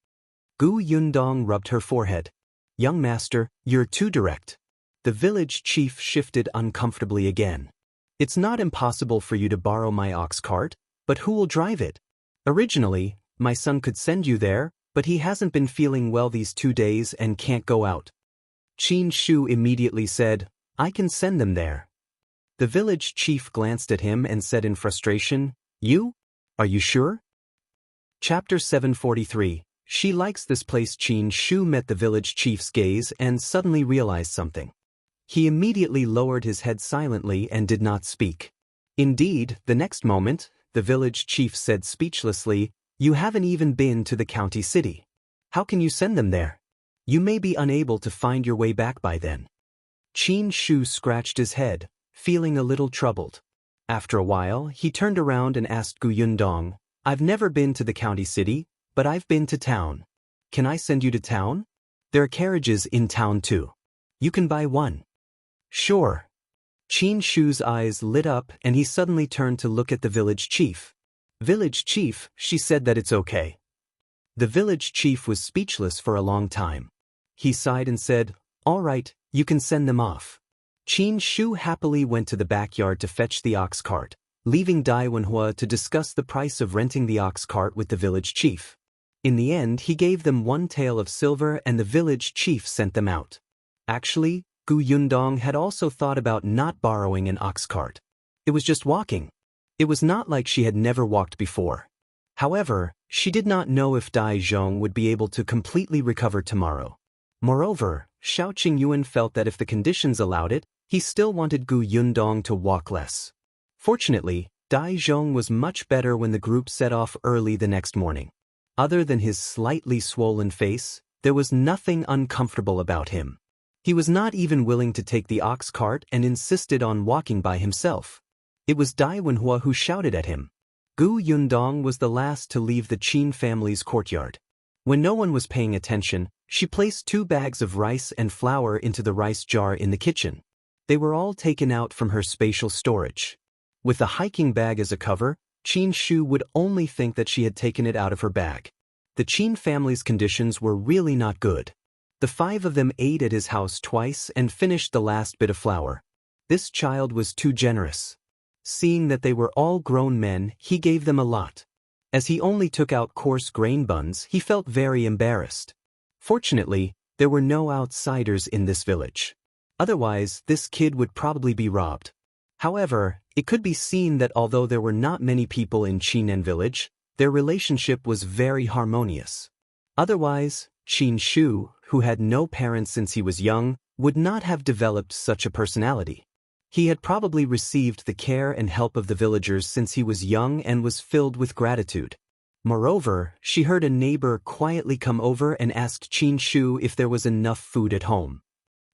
Gu Yundong rubbed her forehead. "Young master, you're too direct." The village chief shifted uncomfortably again. "It's not impossible for you to borrow my ox cart, but who will drive it? Originally, my son could send you there, but he hasn't been feeling well these 2 days and can't go out." Qin Shu immediately said, "I can send them there." The village chief glanced at him and said in frustration, "You? Are you sure?" Chapter 743. She likes this place. Qin Shu met the village chief's gaze and suddenly realized something. He immediately lowered his head silently and did not speak. Indeed, the next moment, the village chief said speechlessly, "You haven't even been to the county city. How can you send them there? You may be unable to find your way back by then." Qin Shu scratched his head, feeling a little troubled. After a while, he turned around and asked Gu Yundong, "I've never been to the county city, but I've been to town. Can I send you to town? There are carriages in town too. You can buy one." "Sure." Qin Shu's eyes lit up and he suddenly turned to look at the village chief. "Village chief, she said that it's okay." The village chief was speechless for a long time. He sighed and said, "All right, you can send them off." Qin Shu happily went to the backyard to fetch the ox cart, leaving Wenhuo to discuss the price of renting the ox cart with the village chief. In the end, he gave them 1 tael of silver and the village chief sent them out. Actually, Yundong had also thought about not borrowing an ox cart. It was just walking. It was not like she had never walked before. However, she did not know if Dajiang would be able to completely recover tomorrow. Moreover, Qingyuan felt that if the conditions allowed it, he still wanted Yundong to walk less. Fortunately, Dajiang was much better when the group set off early the next morning. Other than his slightly swollen face, there was nothing uncomfortable about him. He was not even willing to take the ox cart and insisted on walking by himself. It was Wenhuo who shouted at him. Yundong was the last to leave the Qin family's courtyard. When no one was paying attention, she placed 2 bags of rice and flour into the rice jar in the kitchen. They were all taken out from her spatial storage. With the hiking bag as a cover, Qin Shu would only think that she had taken it out of her bag. The Qin family's conditions were really not good. The 5 of them ate at his house twice and finished the last bit of flour. This child was too generous. Seeing that they were all grown men, he gave them a lot. As he only took out coarse grain buns, he felt very embarrassed. Fortunately, there were no outsiders in this village. Otherwise, this kid would probably be robbed. However, it could be seen that although there were not many people in Qingyuan village, their relationship was very harmonious. Otherwise, Qin Shu, who had no parents since he was young, would not have developed such a personality. He had probably received the care and help of the villagers since he was young and was filled with gratitude. Moreover, she heard a neighbor quietly come over and asked Qin Shu if there was enough food at home.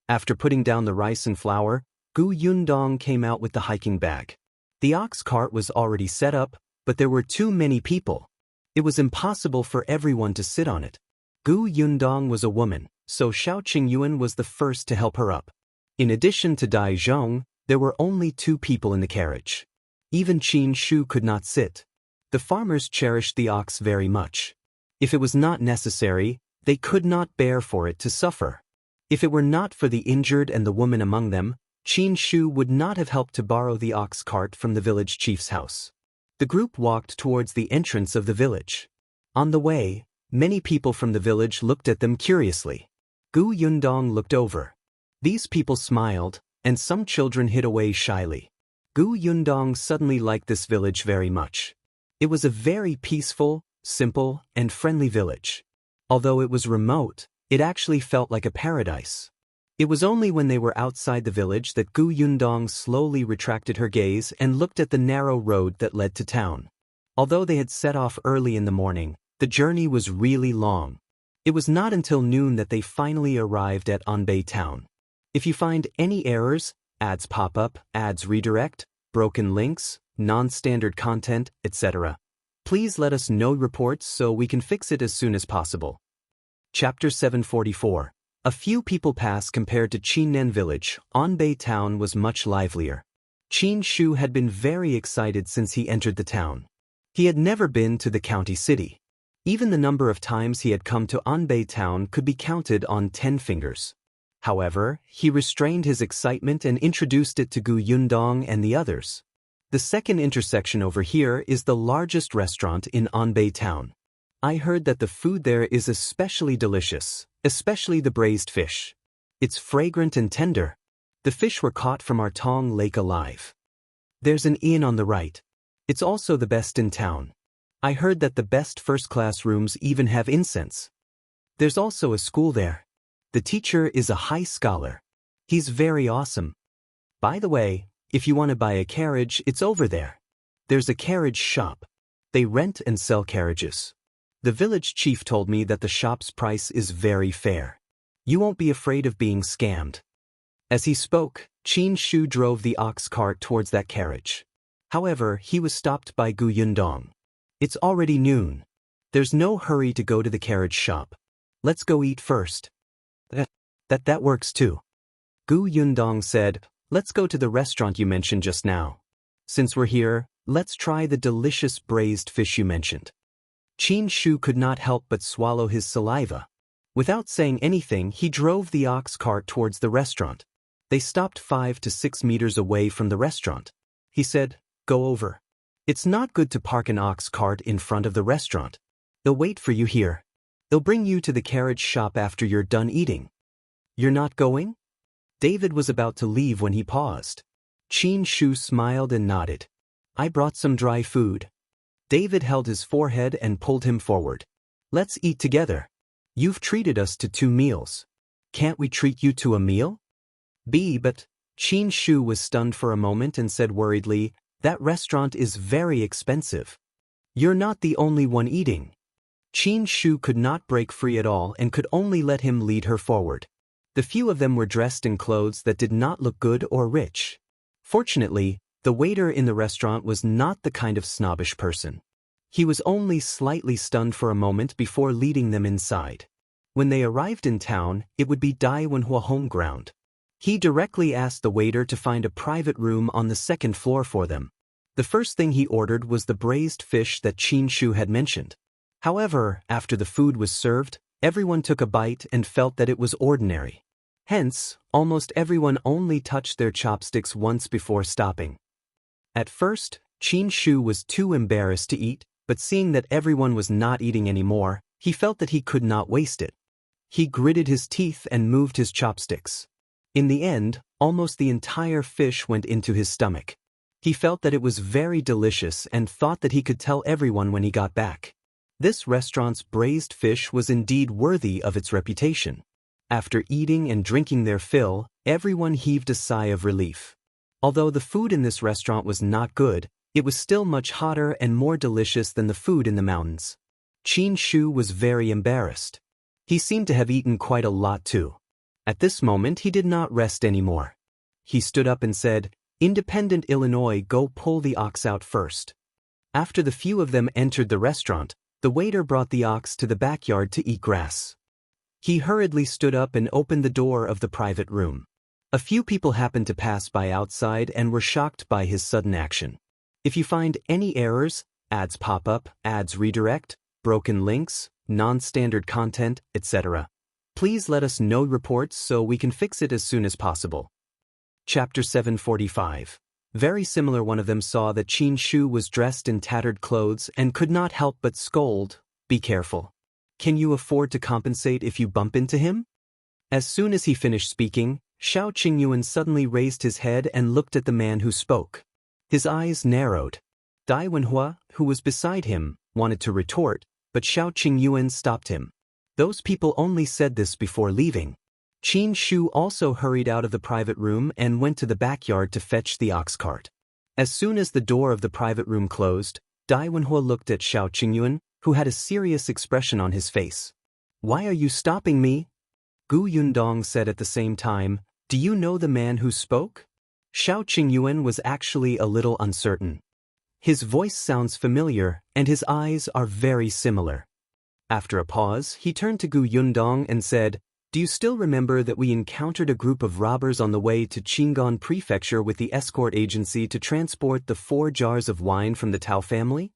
After putting down the rice and flour, Yundong came out with the hiking bag. The ox cart was already set up, but there were too many people. It was impossible for everyone to sit on it. Yundong was a woman, so Qingyuan was the first to help her up. In addition to Dajiang, there were only 2 people in the carriage. Even Qin Shu could not sit. The farmers cherished the ox very much. If it was not necessary, they could not bear for it to suffer. If it were not for the injured and the woman among them, Qin Shu would not have helped to borrow the ox cart from the village chief's house. The group walked towards the entrance of the village. On the way, many people from the village looked at them curiously. Yundong looked over. These people smiled, and some children hid away shyly. Yundong suddenly liked this village very much. It was a very peaceful, simple, and friendly village. Although it was remote, it actually felt like a paradise. It was only when they were outside the village that Yundong slowly retracted her gaze and looked at the narrow road that led to town. Although they had set off early in the morning, the journey was really long. It was not until noon that they finally arrived at Anbei town. If you find any errors, ads pop up, ads redirect, broken links, non-standard content, etc., please let us know reports so we can fix it as soon as possible. Chapter 744. A few people pass compared to Qingyuan village. Anbei town was much livelier. Qin Shu had been very excited since he entered the town. He had never been to the county city. Even the number of times he had come to Anbei town could be counted on 10 fingers. However, he restrained his excitement and introduced it to Yundong and the others. The second intersection over here is the largest restaurant in Anbei town. I heard that the food there is especially delicious, especially the braised fish. It's fragrant and tender. The fish were caught from our Tong Lake alive. There's an inn on the right. It's also the best in town. I heard that the best first-class rooms even have incense. There's also a school there. The teacher is a high scholar. He's very awesome. By the way, if you want to buy a carriage, it's over there. There's a carriage shop. They rent and sell carriages. The village chief told me that the shop's price is very fair. You won't be afraid of being scammed. As he spoke, Qin Shu drove the ox cart towards that carriage. However, he was stopped by Yundong. It's already noon. There's no hurry to go to the carriage shop. Let's go eat first. That works too. Yundong said, let's go to the restaurant you mentioned just now. Since we're here, let's try the delicious braised fish you mentioned. Qin Shu could not help but swallow his saliva. Without saying anything, he drove the ox cart towards the restaurant. They stopped 5 to 6 meters away from the restaurant. He said, go over. It's not good to park an ox cart in front of the restaurant. They'll wait for you here. They'll bring you to the carriage shop after you're done eating. You're not going? David was about to leave when he paused. Qin Shu smiled and nodded. I brought some dry food. David held his forehead and pulled him forward. Let's eat together. You've treated us to 2 meals. Can't we treat you to a meal? But Qin Shu was stunned for a moment and said worriedly, that restaurant is very expensive. You're not the only one eating. Qin Shu could not break free at all and could only let him lead her forward. The few of them were dressed in clothes that did not look good or rich. Fortunately, the waiter in the restaurant was not the kind of snobbish person. He was only slightly stunned for a moment before leading them inside. When they arrived in town, it would be Wenhuo home ground. He directly asked the waiter to find a private room on the 2nd floor for them. The first thing he ordered was the braised fish that Qin Shu had mentioned. However, after the food was served, everyone took a bite and felt that it was ordinary. Hence, almost everyone only touched their chopsticks once before stopping. At first, Qin Shu was too embarrassed to eat, but seeing that everyone was not eating anymore, he felt that he could not waste it. He gritted his teeth and moved his chopsticks. In the end, almost the entire fish went into his stomach. He felt that it was very delicious and thought that he could tell everyone when he got back. This restaurant's braised fish was indeed worthy of its reputation. After eating and drinking their fill, everyone heaved a sigh of relief. Although the food in this restaurant was not good, it was still much hotter and more delicious than the food in the mountains. Qin Shu was very embarrassed. He seemed to have eaten quite a lot too. At this moment he did not rest anymore. He stood up and said, Independent Illinois, go pull the ox out first. After the few of them entered the restaurant, the waiter brought the ox to the backyard to eat grass. He hurriedly stood up and opened the door of the private room. A few people happened to pass by outside and were shocked by his sudden action. If you find any errors, ads pop up, ads redirect, broken links, non-standard content, etc., please let us know reports so we can fix it as soon as possible. Chapter 745. Very similar. One of them saw that Qin Shu was dressed in tattered clothes and could not help but scold, Be careful. Can you afford to compensate if you bump into him? As soon as he finished speaking, Shao Qingyuan suddenly raised his head and looked at the man who spoke. His eyes narrowed. Wenhuo, who was beside him, wanted to retort, but Shao Qingyuan stopped him. Those people only said this before leaving. Qin Shu also hurried out of the private room and went to the backyard to fetch the ox cart. As soon as the door of the private room closed, Wenhuo looked at Shao Qingyuan, who had a serious expression on his face. Why are you stopping me? Yundong said at the same time, Do you know the man who spoke? Shao Qingyuan was actually a little uncertain. His voice sounds familiar, and his eyes are very similar. After a pause, he turned to Yundong and said, Do you still remember that we encountered a group of robbers on the way to Qingyuan Prefecture with the escort agency to transport the 4 jars of wine from the Tao family?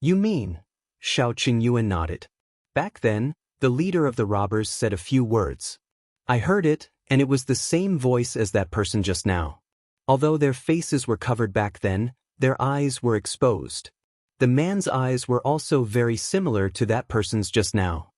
You mean? Shao Qingyuan nodded. Back then, the leader of the robbers said a few words. I heard it, and it was the same voice as that person just now. Although their faces were covered back then, their eyes were exposed. The man's eyes were also very similar to that person's just now.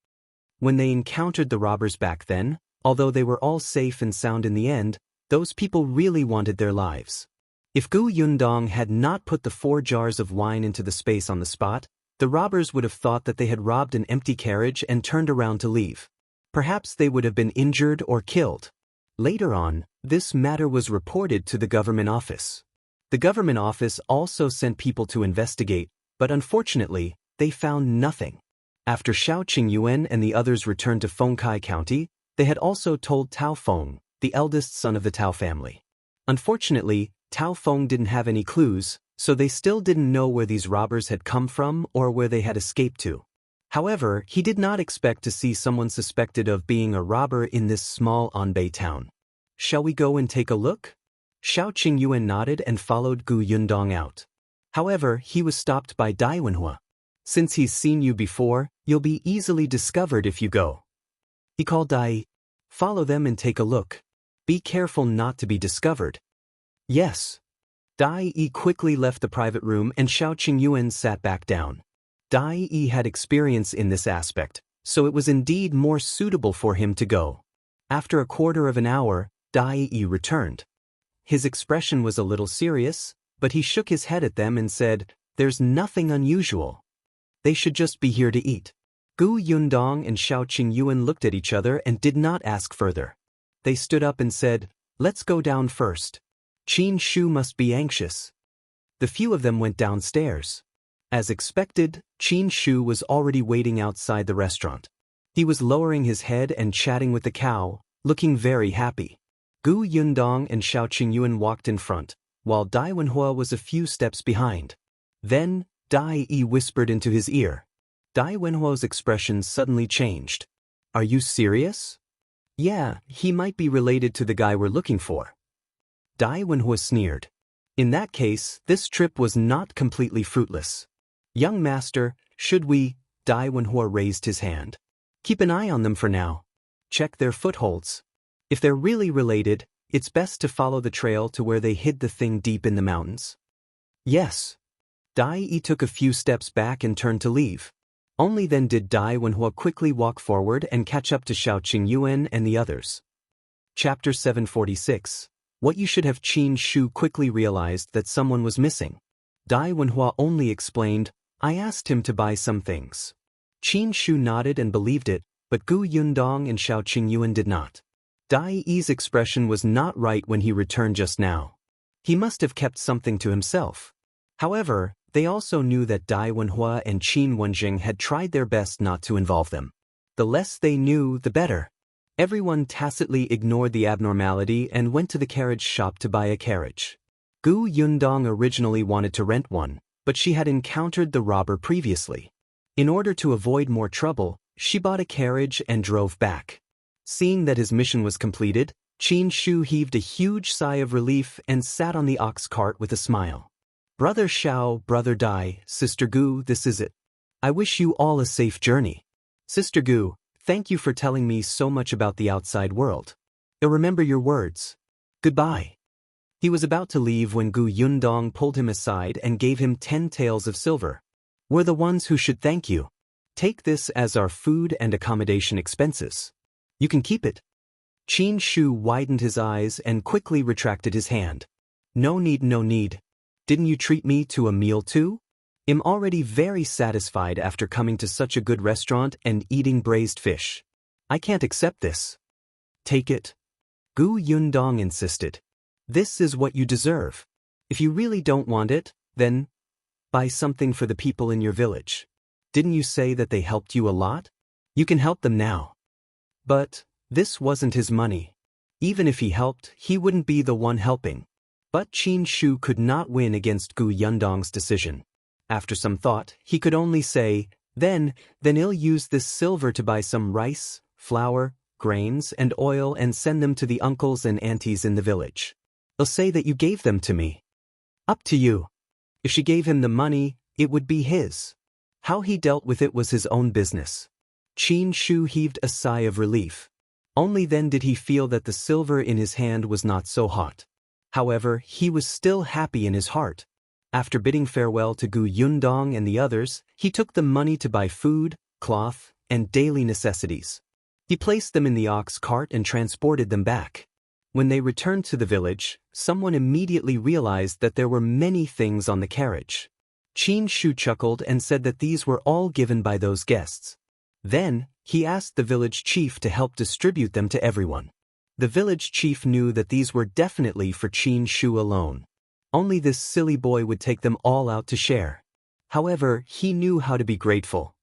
When they encountered the robbers back then, although they were all safe and sound in the end, those people really wanted their lives. If Yundong had not put the 4 jars of wine into the space on the spot, the robbers would have thought that they had robbed an empty carriage and turned around to leave. Perhaps they would have been injured or killed. Later on, this matter was reported to the government office. The government office also sent people to investigate, but unfortunately, they found nothing. After Shao Qingyuan and the others returned to Fengkai County, they had also told Tao Feng, the eldest son of the Tao family. Unfortunately, Tao Feng didn't have any clues, so they still didn't know where these robbers had come from or where they had escaped to. However, he did not expect to see someone suspected of being a robber in this small Anbei town. Shall we go and take a look? Shao Qingyuan nodded and followed Yundong out. However, he was stopped by Wenhuo. Since he's seen you before, you'll be easily discovered if you go. He called Dai. Follow them and take a look. Be careful not to be discovered. Yes. Dai quickly left the private room and Shao Qingyuan sat back down. Dai had experience in this aspect, so it was indeed more suitable for him to go. After a quarter of an hour, Dai returned. His expression was a little serious, but he shook his head at them and said, "There's nothing unusual. They should just be here to eat." Gu Yundong and Shao Qingyuan looked at each other and did not ask further. They stood up and said, "Let's go down first. Qin Shu must be anxious." The few of them went downstairs. As expected, Qin Shu was already waiting outside the restaurant. He was lowering his head and chatting with the cow, looking very happy. Gu Yundong and Shao Qingyuan walked in front, while Wenhuo was a few steps behind. Then, Dai whispered into his ear. Wenhuo's expression suddenly changed. "Are you serious?" "Yeah, he might be related to the guy we're looking for." Wenhuo sneered. "In that case, this trip was not completely fruitless. Young master, should we?" Wenhuo raised his hand. "Keep an eye on them for now. Check their footholds. If they're really related, it's best to follow the trail to where they hid the thing deep in the mountains." "Yes." Dai took a few steps back and turned to leave. Only then did Wenhuo quickly walk forward and catch up to Shao Qingyuan and the others. Chapter 746. What you should have. Qin Shu quickly realized that someone was missing. Wenhuo only explained, "I asked him to buy some things." Qin Shu nodded and believed it, but Gu Yundong and Shao Qingyuan did not. Dai's expression was not right when he returned just now. He must have kept something to himself. However, they also knew that Wenhuo and Qin Wenjing had tried their best not to involve them. The less they knew, the better. Everyone tacitly ignored the abnormality and went to the carriage shop to buy a carriage. Gu Yundong originally wanted to rent one, but she had encountered the robber previously. In order to avoid more trouble, she bought a carriage and drove back. Seeing that his mission was completed, Qin Shu heaved a huge sigh of relief and sat on the ox cart with a smile. "Brother Shao, Brother Dai, Sister Gu, this is it. I wish you all a safe journey. Sister Gu, thank you for telling me so much about the outside world. I'll remember your words. Goodbye." He was about to leave when Gu Yundong pulled him aside and gave him 10 taels of silver. "We're the ones who should thank you. Take this as our food and accommodation expenses. You can keep it." Qin Shu widened his eyes and quickly retracted his hand. No need, no need. Didn't you treat me to a meal too? I'm already very satisfied after coming to such a good restaurant and eating braised fish. I can't accept this." "Take it." Gu Yundong insisted. "This is what you deserve. If you really don't want it, then buy something for the people in your village. Didn't you say that they helped you a lot? You can help them now." But this wasn't his money. Even if he helped, he wouldn't be the one helping. But Qin Shu could not win against Gu Yundong's decision. After some thought, he could only say, Then I'll use this silver to buy some rice, flour, grains, and oil and send them to the uncles and aunties in the village. I'll say that you gave them to me. Up to you." If she gave him the money, it would be his. How he dealt with it was his own business. Qin Shu heaved a sigh of relief. Only then did he feel that the silver in his hand was not so hot. However, he was still happy in his heart. After bidding farewell to Gu Yundong and the others, he took the money to buy food, cloth, and daily necessities. He placed them in the ox cart and transported them back. When they returned to the village, someone immediately realized that there were many things on the carriage. Qin Shu chuckled and said that these were all given by those guests. Then, he asked the village chief to help distribute them to everyone. The village chief knew that these were definitely for Qin Shu alone. Only this silly boy would take them all out to share. However, he knew how to be grateful.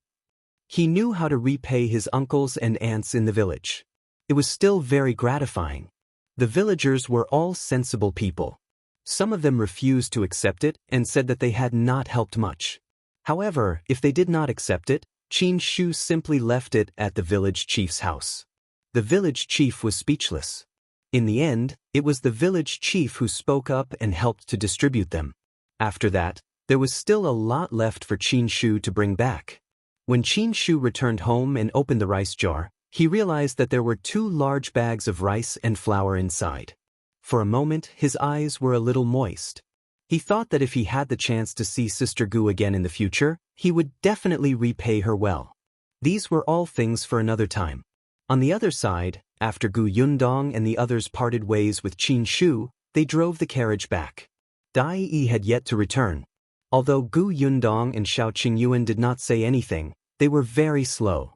He knew how to repay his uncles and aunts in the village. It was still very gratifying. The villagers were all sensible people. Some of them refused to accept it and said that they had not helped much. However, if they did not accept it, Qin Shu simply left it at the village chief's house. The village chief was speechless. In the end, it was the village chief who spoke up and helped to distribute them. After that, there was still a lot left for Qin Shu to bring back. When Qin Shu returned home and opened the rice jar, he realized that there were 2 large bags of rice and flour inside. For a moment, his eyes were a little moist. He thought that if he had the chance to see Sister Gu again in the future, he would definitely repay her well. These were all things for another time. On the other side, after Gu Yundong and the others parted ways with Qin Shu, they drove the carriage back. Dai Yi had yet to return. Although Gu Yundong and Shao Qingyuan did not say anything, they were very slow.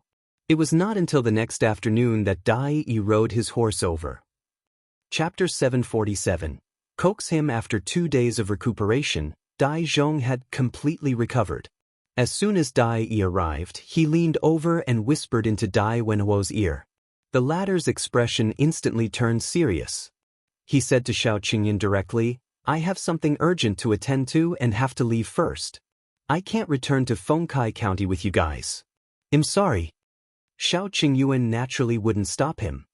It was not until the next afternoon that Dai Yi rode his horse over. Chapter 747. Coax Him. After 2 days of recuperation, Dajiang had completely recovered. As soon as Dai Yi arrived, he leaned over and whispered into Dai Wenhuo's ear. The latter's expression instantly turned serious. He said to Shao Qingyuan directly, "I have something urgent to attend to and have to leave first. I can't return to Fengkai County with you guys. I'm sorry." Shao Qingyuan naturally wouldn't stop him.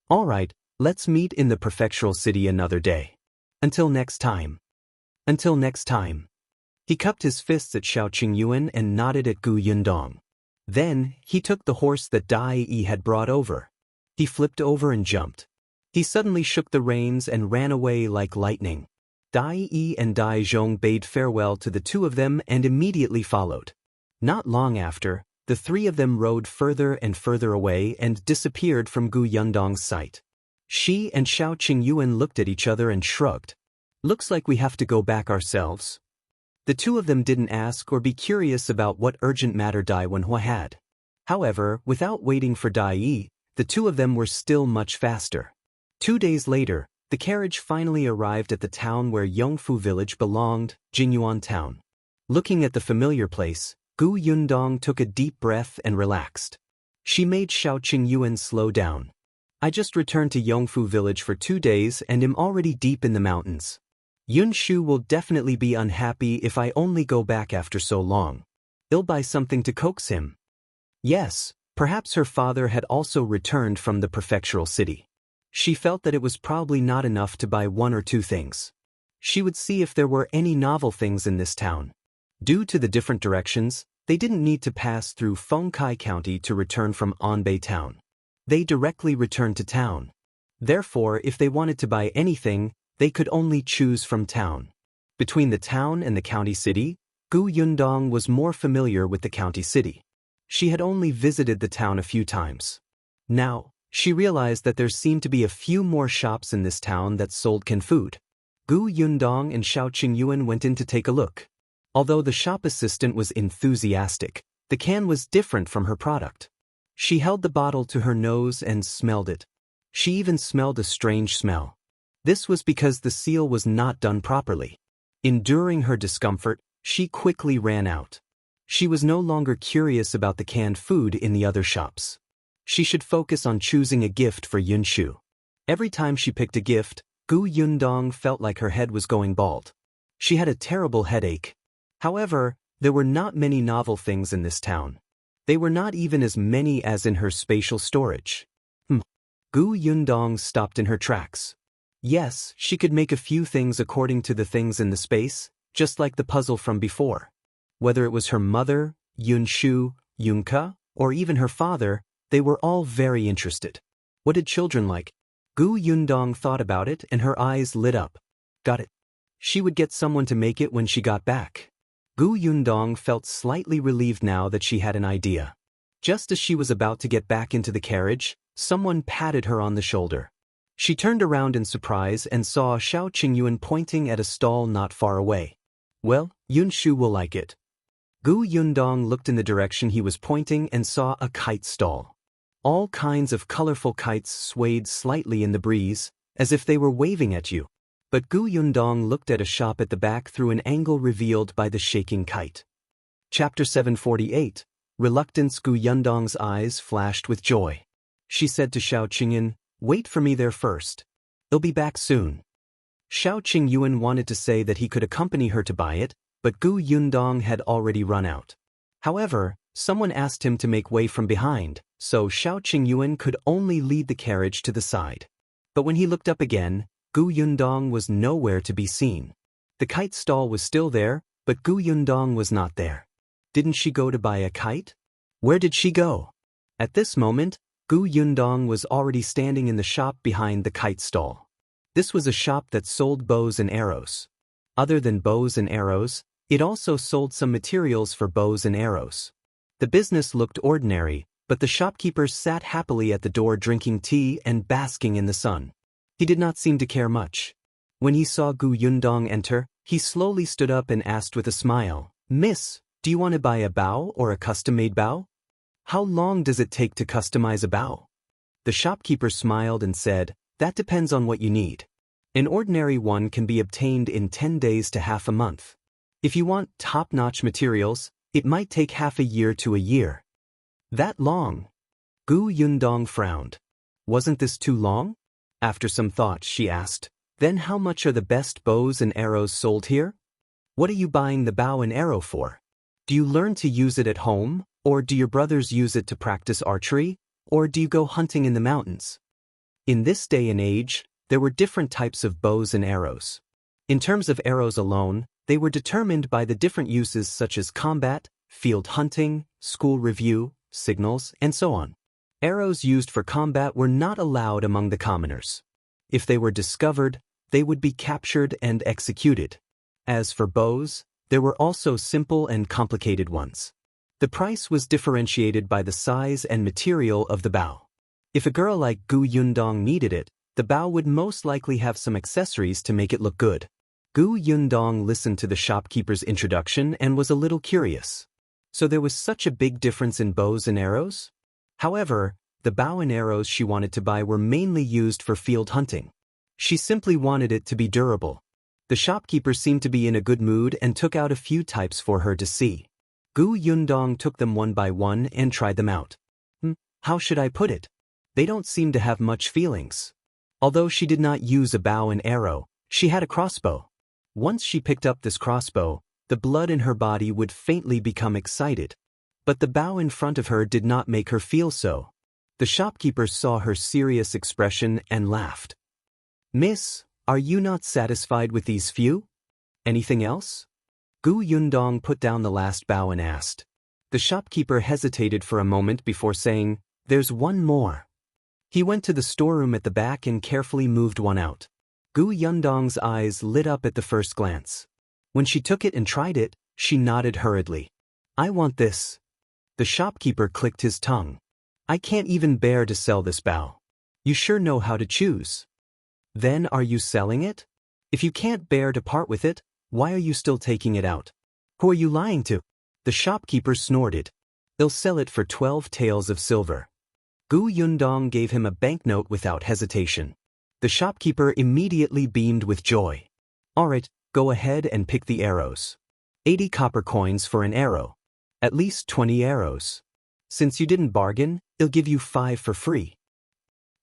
"All right, let's meet in the prefectural city another day. Until next time." Until next time. He cupped his fists at Shao Qingyuan and nodded at Gu Yundong. Then, he took the horse that Dai Yi had brought over. He flipped over and jumped. He suddenly shook the reins and ran away like lightning. Dai Yi and Dajiang bade farewell to the two of them and immediately followed. Not long after, the three of them rode further and further away and disappeared from Gu Yundong's sight. She and Shao Qingyuan looked at each other and shrugged. "Looks like we have to go back ourselves." The two of them didn't ask or be curious about what urgent matter Dai Wenhuo had. However, without waiting for Dai Yi, the two of them were still much faster. 2 days later, the carriage finally arrived at the town where Yongfu village belonged, Qingyuan town. Looking at the familiar place, Gu Yundong took a deep breath and relaxed. She made Shao Qingyuan slow down. "I just returned to Yongfu village for 2 days and am already deep in the mountains. Yunshu will definitely be unhappy if I only go back after so long. I'll buy something to coax him." Yes, perhaps her father had also returned from the prefectural city. She felt that it was probably not enough to buy 1 or 2 things. She would see if there were any novel things in this town. Due to the different directions, they didn't need to pass through Fengkai County to return from Anbei town. They directly returned to town. Therefore, if they wanted to buy anything, they could only choose from town. Between the town and the county city, Gu Yundong was more familiar with the county city. She had only visited the town a few times. Now, she realized that there seemed to be a few more shops in this town that sold canned food. Gu Yundong and Shao Qingyuan went in to take a look. Although the shop assistant was enthusiastic, the can was different from her product. She held the bottle to her nose and smelled it. She even smelled a strange smell. This was because the seal was not done properly. Enduring her discomfort, she quickly ran out. She was no longer curious about the canned food in the other shops. She should focus on choosing a gift for Yunshu. Every time she picked a gift, Gu Yundong felt like her head was going bald. She had a terrible headache. However, there were not many novel things in this town. They were not even as many as in her spatial storage. Gu Yundong stopped in her tracks. Yes, she could make a few things according to the things in the space, just like the puzzle from before. Whether it was her mother, Yunshu, Yunke, or even her father, they were all very interested. What did children like? Gu Yundong thought about it and her eyes lit up. Got it. She would get someone to make it when she got back. Gu Yundong felt slightly relieved now that she had an idea. Just as she was about to get back into the carriage, someone patted her on the shoulder. She turned around in surprise and saw Shao Qingyuan pointing at a stall not far away. "Well, Yunshu will like it." Gu Yundong looked in the direction he was pointing and saw a kite stall. All kinds of colorful kites swayed slightly in the breeze, as if they were waving at you. But Gu Yundong looked at a shop at the back through an angle revealed by the shaking kite. Chapter 748. Reluctance. Gu Yundong's eyes flashed with joy. She said to Shao Qingyuan, "Wait for me there first. I'll be back soon." Shao Qingyuan wanted to say that he could accompany her to buy it, but Gu Yundong had already run out. However, someone asked him to make way from behind, so Shao Qingyuan could only lead the carriage to the side. But when he looked up again, Gu Yundong was nowhere to be seen. The kite stall was still there, but Gu Yundong was not there. Didn't she go to buy a kite? Where did she go? At this moment, Gu Yundong was already standing in the shop behind the kite stall. This was a shop that sold bows and arrows. Other than bows and arrows, it also sold some materials for bows and arrows. The business looked ordinary, but the shopkeeper sat happily at the door drinking tea and basking in the sun. He did not seem to care much. When he saw Gu Yundong enter, he slowly stood up and asked with a smile, "Miss, do you want to buy a bow or a custom-made bow? How long does it take to customize a bow?" The shopkeeper smiled and said, "That depends on what you need. An ordinary one can be obtained in 10 days to half a month. If you want top-notch materials, it might take half a year to a year." "That long?" Gu Yundong frowned. "Wasn't this too long?" After some thought, she asked, "Then how much are the best bows and arrows sold here? What are you buying the bow and arrow for? Do you learn to use it at home, or do your brothers use it to practice archery, or do you go hunting in the mountains?" In this day and age, there were different types of bows and arrows. In terms of arrows alone, they were determined by the different uses such as combat, field hunting, school review, signals, and so on. Arrows used for combat were not allowed among the commoners. If they were discovered, they would be captured and executed. As for bows, there were also simple and complicated ones. The price was differentiated by the size and material of the bow. If a girl like Gu Yundong needed it, the bow would most likely have some accessories to make it look good. Gu Yundong listened to the shopkeeper's introduction and was a little curious. So there was such a big difference in bows and arrows? However, the bow and arrows she wanted to buy were mainly used for field hunting. She simply wanted it to be durable. The shopkeeper seemed to be in a good mood and took out a few types for her to see. Gu Yundong took them one by one and tried them out. How should I put it? They don't seem to have much feelings. Although she did not use a bow and arrow, she had a crossbow. Once she picked up this crossbow, the blood in her body would faintly become excited. But the bow in front of her did not make her feel so. The shopkeeper saw her serious expression and laughed. "Miss, are you not satisfied with these few? Anything else?" Gu Yundong put down the last bow and asked. The shopkeeper hesitated for a moment before saying, "There's one more." He went to the storeroom at the back and carefully moved one out. Gu Yundong's eyes lit up at the first glance. When she took it and tried it, she nodded hurriedly. "I want this." The shopkeeper clicked his tongue. "I can't even bear to sell this bow. You sure know how to choose. Then are you selling it? If you can't bear to part with it, why are you still taking it out? Who are you lying to?" The shopkeeper snorted. "They'll sell it for 12 taels of silver." Gu Yundong gave him a banknote without hesitation. The shopkeeper immediately beamed with joy. "All right, go ahead and pick the arrows. 80 copper coins for an arrow. At least 20 arrows. Since you didn't bargain, I'll give you 5 for free."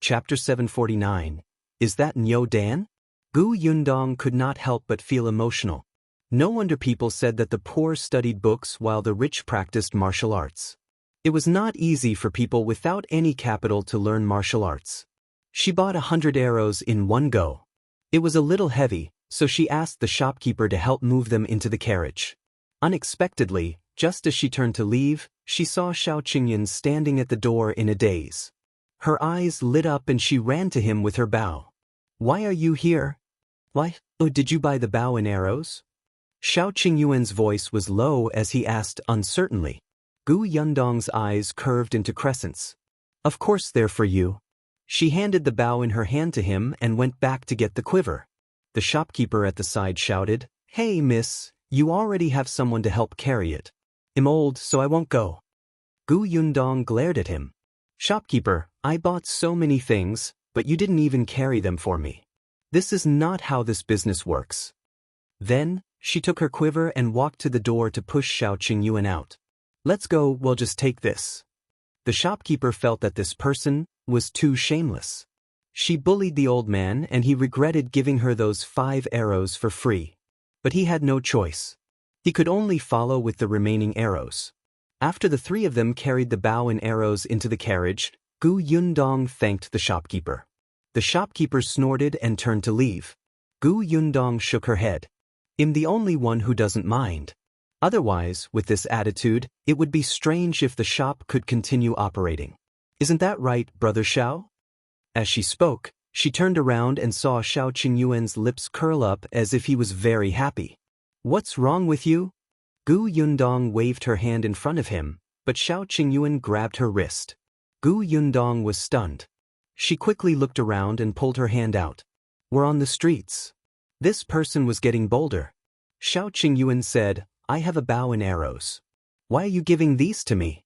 Chapter 749. Is that Niu Dan? Gu Yundong could not help but feel emotional. No wonder people said that the poor studied books while the rich practiced martial arts. It was not easy for people without any capital to learn martial arts. She bought 100 arrows in one go. It was a little heavy, so she asked the shopkeeper to help move them into the carriage. Unexpectedly, just as she turned to leave, she saw Shao Qingyuan standing at the door in a daze. Her eyes lit up and she ran to him with her bow. "Why are you here?" "Why, did you buy the bow and arrows?" Shao Qingyuan's voice was low as he asked uncertainly. Gu Yundong's eyes curved into crescents. "Of course they're for you." She handed the bow in her hand to him and went back to get the quiver. The shopkeeper at the side shouted, "Hey, miss, you already have someone to help carry it. I'm old, so I won't go." Gu Yundong glared at him. "Shopkeeper, I bought so many things, but you didn't even carry them for me. This is not how this business works." Then, she took her quiver and walked to the door to push Shao Qingyuan out. "Let's go, we'll just take this." The shopkeeper felt that this person was too shameless. She bullied the old man and he regretted giving her those 5 arrows for free. But he had no choice. He could only follow with the remaining arrows. After the 3 of them carried the bow and arrows into the carriage, Gu Yundong thanked the shopkeeper. The shopkeeper snorted and turned to leave. Gu Yundong shook her head. "I'm the only one who doesn't mind. Otherwise, with this attitude, it would be strange if the shop could continue operating. Isn't that right, Brother Shao?" As she spoke, She turned around and saw Shao Qingyuan's lips curl up as if he was very happy. "What's wrong with you?" Gu Yundong waved her hand in front of him, but Shao Qingyuan grabbed her wrist. Gu Yundong was stunned. She quickly looked around and pulled her hand out. "We're on the streets." This person was getting bolder. Shao Qingyuan said, "I have a bow and arrows. Why are you giving these to me?"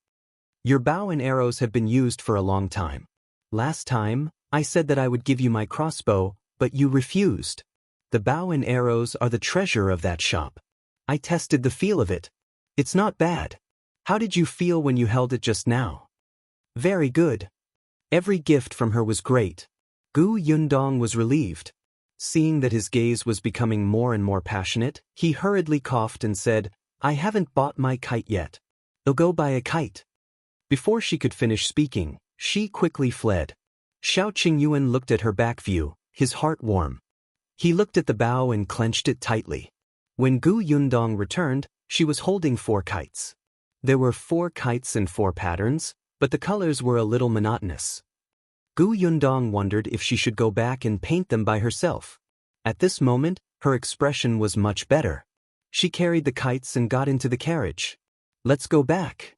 "Your bow and arrows have been used for a long time. Last time, I said that I would give you my crossbow, but you refused. The bow and arrows are the treasure of that shop. I tested the feel of it. It's not bad. How did you feel when you held it just now?" "Very good." Every gift from her was great. Gu Yundong was relieved. Seeing that his gaze was becoming more and more passionate, he hurriedly coughed and said, "I haven't bought my kite yet. I'll go buy a kite." Before she could finish speaking, she quickly fled. Shao Qingyuan looked at her back view, his heart warm. He looked at the bow and clenched it tightly. When Gu Yundong returned, she was holding 4 kites. There were 4 kites and 4 patterns, but the colors were a little monotonous. Gu Yundong wondered if she should go back and paint them by herself. At this moment, her expression was much better. She carried the kites and got into the carriage. "Let's go back."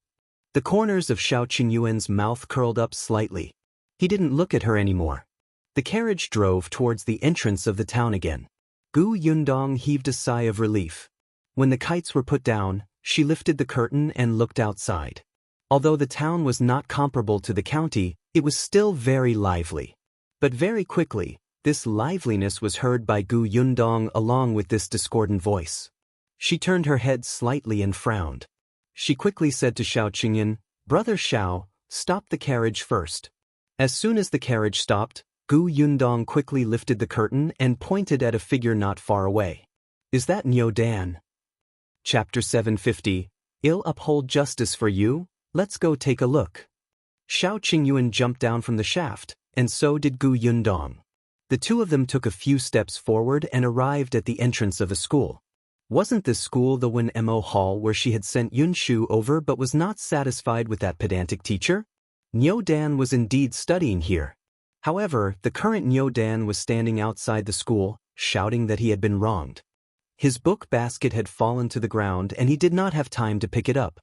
The corners of Shao Qingyuan's mouth curled up slightly. He didn't look at her anymore. The carriage drove towards the entrance of the town again. Gu Yundong heaved a sigh of relief. When the kites were put down, she lifted the curtain and looked outside. Although the town was not comparable to the county, it was still very lively. But very quickly, this liveliness was heard by Gu Yundong along with this discordant voice. She turned her head slightly and frowned. She quickly said to Shao Qingyuan, "Brother Shao, stop the carriage first." As soon as the carriage stopped, Gu Yundong quickly lifted the curtain and pointed at a figure not far away. "Is that Niu Dan?" Chapter 750, "I'll uphold justice for you, let's go take a look." Shao Qingyuan jumped down from the shaft, and so did Gu Yundong. The two of them took a few steps forward and arrived at the entrance of a school. Wasn't this school the Wenhuo hall where she had sent Yunxu over but was not satisfied with that pedantic teacher? Niu Dan was indeed studying here. However, the current Niu Dan was standing outside the school, shouting that he had been wronged. His book basket had fallen to the ground and he did not have time to pick it up.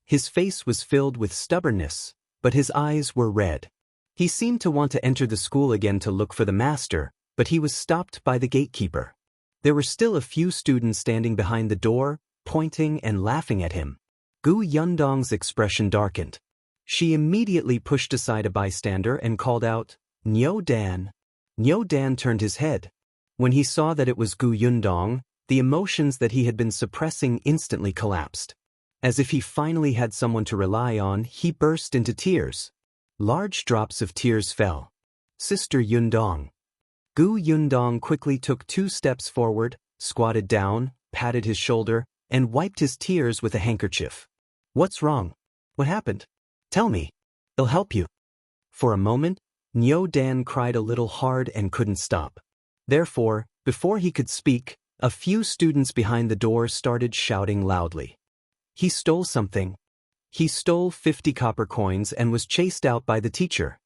His face was filled with stubbornness, but his eyes were red. He seemed to want to enter the school again to look for the master, but he was stopped by the gatekeeper. There were still a few students standing behind the door, pointing and laughing at him. Gu Yundong's expression darkened. She immediately pushed aside a bystander and called out, "Niu Dan." Niu Dan turned his head. When he saw that it was Gu Yundong, the emotions that he had been suppressing instantly collapsed. As if he finally had someone to rely on, he burst into tears. Large drops of tears fell. "Sister Yundong." Gu Yundong quickly took 2 steps forward, squatted down, patted his shoulder, and wiped his tears with a handkerchief. "What's wrong? What happened? Tell me. I'll help you." For a moment, Niu Dan cried a little hard and couldn't stop. Therefore, before he could speak, a few students behind the door started shouting loudly. "He stole something. He stole 50 copper coins and was chased out by the teacher."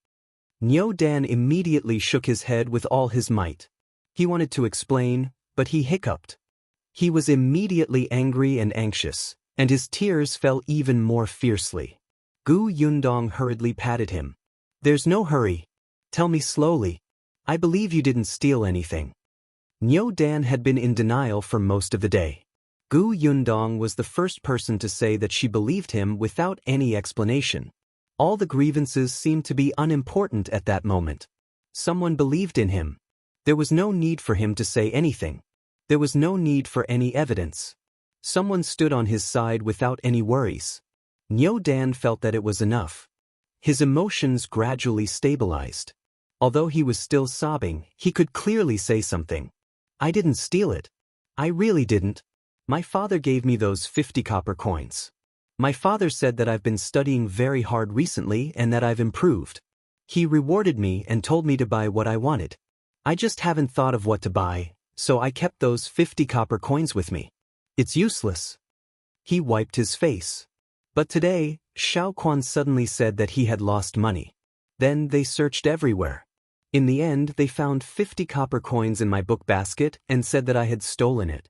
Niu Dan immediately shook his head with all his might. He wanted to explain, but he hiccuped. He was immediately angry and anxious, and his tears fell even more fiercely. Gu Yundong hurriedly patted him. "There's no hurry. Tell me slowly. I believe you didn't steal anything." Niu Dan had been in denial for most of the day. Gu Yundong was the first person to say that she believed him without any explanation. All the grievances seemed to be unimportant at that moment. Someone believed in him. There was no need for him to say anything. There was no need for any evidence. Someone stood on his side without any worries. Niu Dan felt that it was enough. His emotions gradually stabilized. Although he was still sobbing, he could clearly say something. "I didn't steal it. I really didn't. My father gave me those 50 copper coins. My father said that I've been studying very hard recently and that I've improved. He rewarded me and told me to buy what I wanted. I just haven't thought of what to buy, so I kept those 50 copper coins with me. It's useless." He wiped his face. But today, Shao Quan suddenly said that he had lost money. Then they searched everywhere. In the end, they found 50 copper coins in my book basket and said that I had stolen it.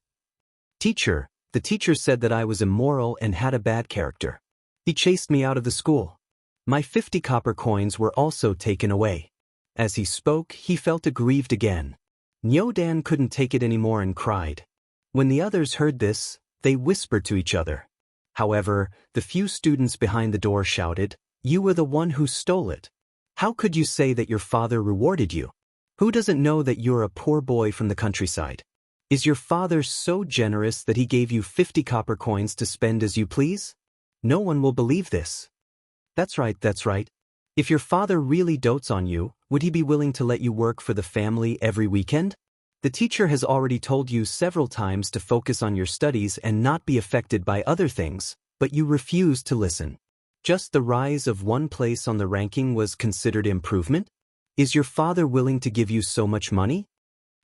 Teacher, the teacher said that I was immoral and had a bad character. He chased me out of the school. My 50 copper coins were also taken away. As he spoke, he felt aggrieved again. Niu Dan couldn't take it anymore and cried. When the others heard this, they whispered to each other. However, the few students behind the door shouted, "You were the one who stole it. How could you say that your father rewarded you? Who doesn't know that you're a poor boy from the countryside? Is your father so generous that he gave you 50 copper coins to spend as you please? No one will believe this." That's right, that's right. If your father really dotes on you, would he be willing to let you work for the family every weekend? The teacher has already told you several times to focus on your studies and not be affected by other things, but you refuse to listen. Just the rise of one place on the ranking was considered improvement? Is your father willing to give you so much money?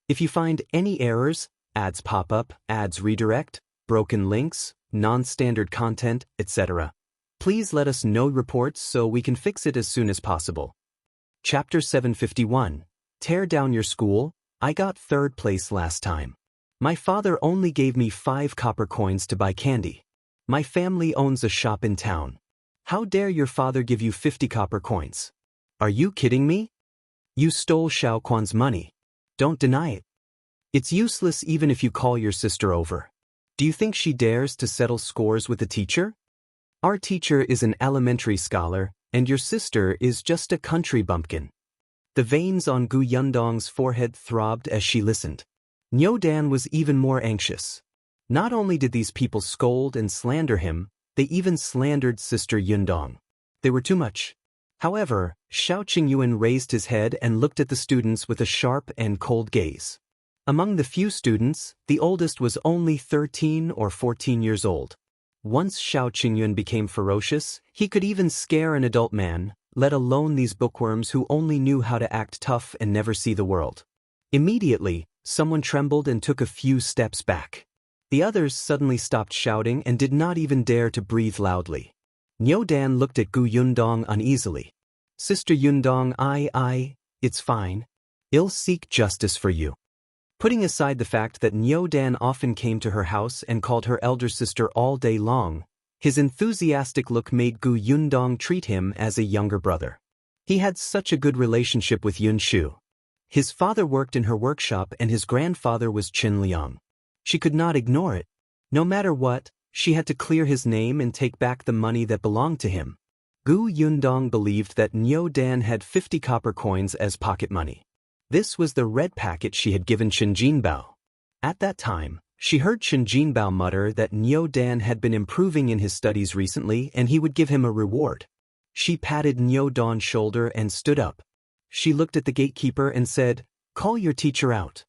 If you find any errors, ads pop up, ads redirect, broken links, non-standard content, etc., please let us know reports so we can fix it as soon as possible. Chapter 751. Tear down your school. I got third place last time. My father only gave me 5 copper coins to buy candy. My family owns a shop in town. How dare your father give you 50 copper coins? Are you kidding me? You stole Xiao Quan's money. Don't deny it. It's useless even if you call your sister over. Do you think she dares to settle scores with the teacher? Our teacher is an elementary scholar, and your sister is just a country bumpkin. The veins on Gu Yundong's forehead throbbed as she listened. Niu Dan was even more anxious. Not only did these people scold and slander him, they even slandered Sister Yundong. They were too much. However, Shao Qingyuan raised his head and looked at the students with a sharp and cold gaze. Among the few students, the oldest was only 13 or 14 years old. Once Shao Qingyuan became ferocious, he could even scare an adult man, let alone these bookworms who only knew how to act tough and never see the world. Immediately, someone trembled and took a few steps back. The others suddenly stopped shouting and did not even dare to breathe loudly. Niu Dan looked at Gu Yundong uneasily. Sister Yundong, it's fine. I'll seek justice for you. Putting aside the fact that Niu Dan often came to her house and called her elder sister all day long, his enthusiastic look made Gu Yundong treat him as a younger brother. He had such a good relationship with Yunxu. His father worked in her workshop and his grandfather was Qin Liang. She could not ignore it. No matter what, she had to clear his name and take back the money that belonged to him. Gu Yundong believed that Niu Dan had 50 copper coins as pocket money. This was the red packet she had given Chen Jinbao. At that time, she heard Chen Jinbao mutter that Niu Dan had been improving in his studies recently and he would give him a reward. She patted Niu Dan's shoulder and stood up. She looked at the gatekeeper and said, "Call your teacher out."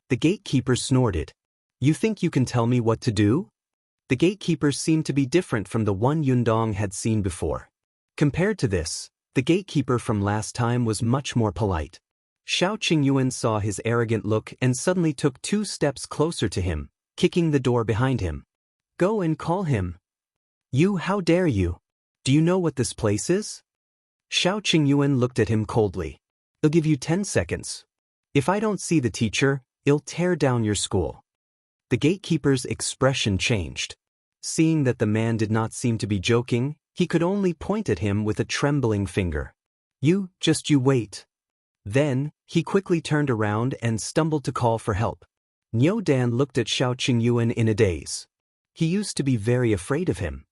The gatekeeper snorted. "You think you can tell me what to do?" The gatekeeper seemed to be different from the one Yundong had seen before. Compared to this, the gatekeeper from last time was much more polite. Shao Qingyuan saw his arrogant look and suddenly took 2 steps closer to him, kicking the door behind him. "Go and call him." "You, how dare you? Do you know what this place is?" Shao Qingyuan looked at him coldly. "I'll give you 10 seconds. If I don't see the teacher, I'll tear down your school." The gatekeeper's expression changed. Seeing that the man did not seem to be joking, he could only point at him with a trembling finger. You wait." Then, he quickly turned around and stumbled to call for help. Niu Dan looked at Shao Qingyuan in a daze. He used to be very afraid of him.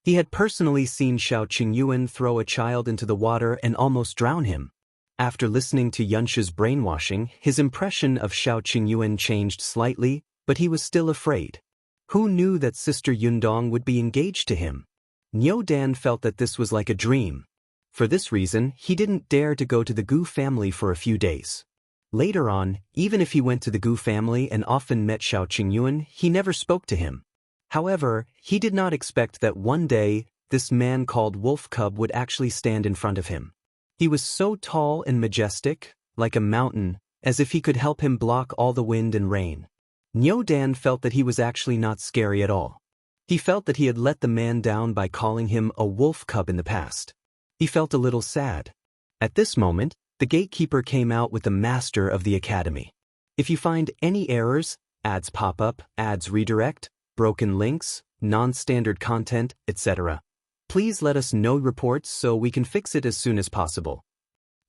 He had personally seen Shao Qingyuan throw a child into the water and almost drown him. After listening to Yunxi's brainwashing, his impression of Shao Qingyuan changed slightly, but he was still afraid. Who knew that Sister Yundong would be engaged to him? Niu Dan felt that this was like a dream. For this reason, he didn't dare to go to the Gu family for a few days. Later on, even if he went to the Gu family and often met Shao Qingyuan, he never spoke to him. However, he did not expect that one day, this man called Wolf Cub would actually stand in front of him. He was so tall and majestic, like a mountain, as if he could help him block all the wind and rain. Niu Dan felt that he was actually not scary at all. He felt that he had let the man down by calling him a wolf cub in the past. He felt a little sad. At this moment, The gatekeeper came out with the master of the academy. If you find any errors, ads pop up, ads redirect, broken links, non-standard content, etc., please let us know reports so we can fix it as soon as possible.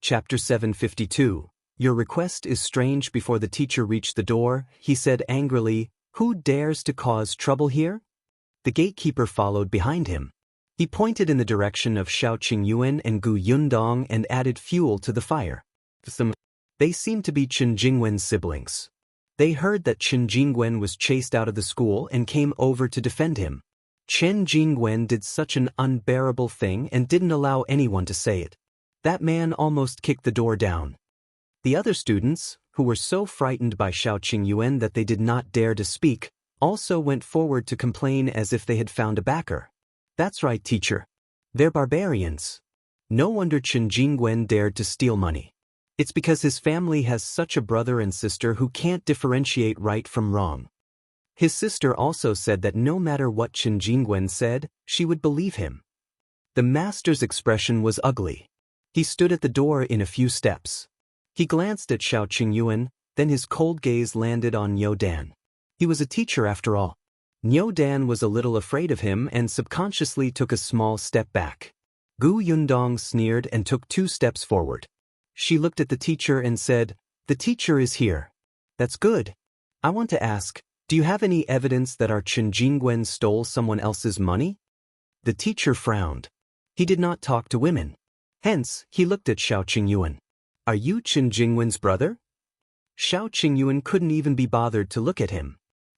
Chapter 752. Your request is strange. Before the teacher reached the door, he said angrily, "Who dares to cause trouble here?" The gatekeeper followed behind him. He pointed in the direction of Shao Qingyuan and Gu Yundong and added fuel to the fire. They seemed to be Qingyuan's siblings. They heard that Qingyuan was chased out of the school and came over to defend him. Qingyuan did such an unbearable thing and didn't allow anyone to say it. That man almost kicked the door down. The other students, who were so frightened by Shao Qingyuan that they did not dare to speak, also went forward to complain as if they had found a backer. "That's right, teacher. They're barbarians. No wonder Qingyuan dared to steal money. It's because his family has such a brother and sister who can't differentiate right from wrong." His sister also said that no matter what Qingyuan said, she would believe him. The master's expression was ugly. He stood at the door in a few steps. He glanced at Shao Qingyuan, then his cold gaze landed on Niu Dan. He was a teacher after all. Niu Dan was a little afraid of him and subconsciously took a small step back. Gu Yundong sneered and took 2 steps forward. She looked at the teacher and said, "The teacher is here. That's good. I want to ask, do you have any evidence that our Qingyuan stole someone else's money?" The teacher frowned. He did not talk to women. Hence, he looked at Shao Qingyuan. "Are you Qingyuan's brother?" Shao Qingyuan couldn't even be bothered to look at him.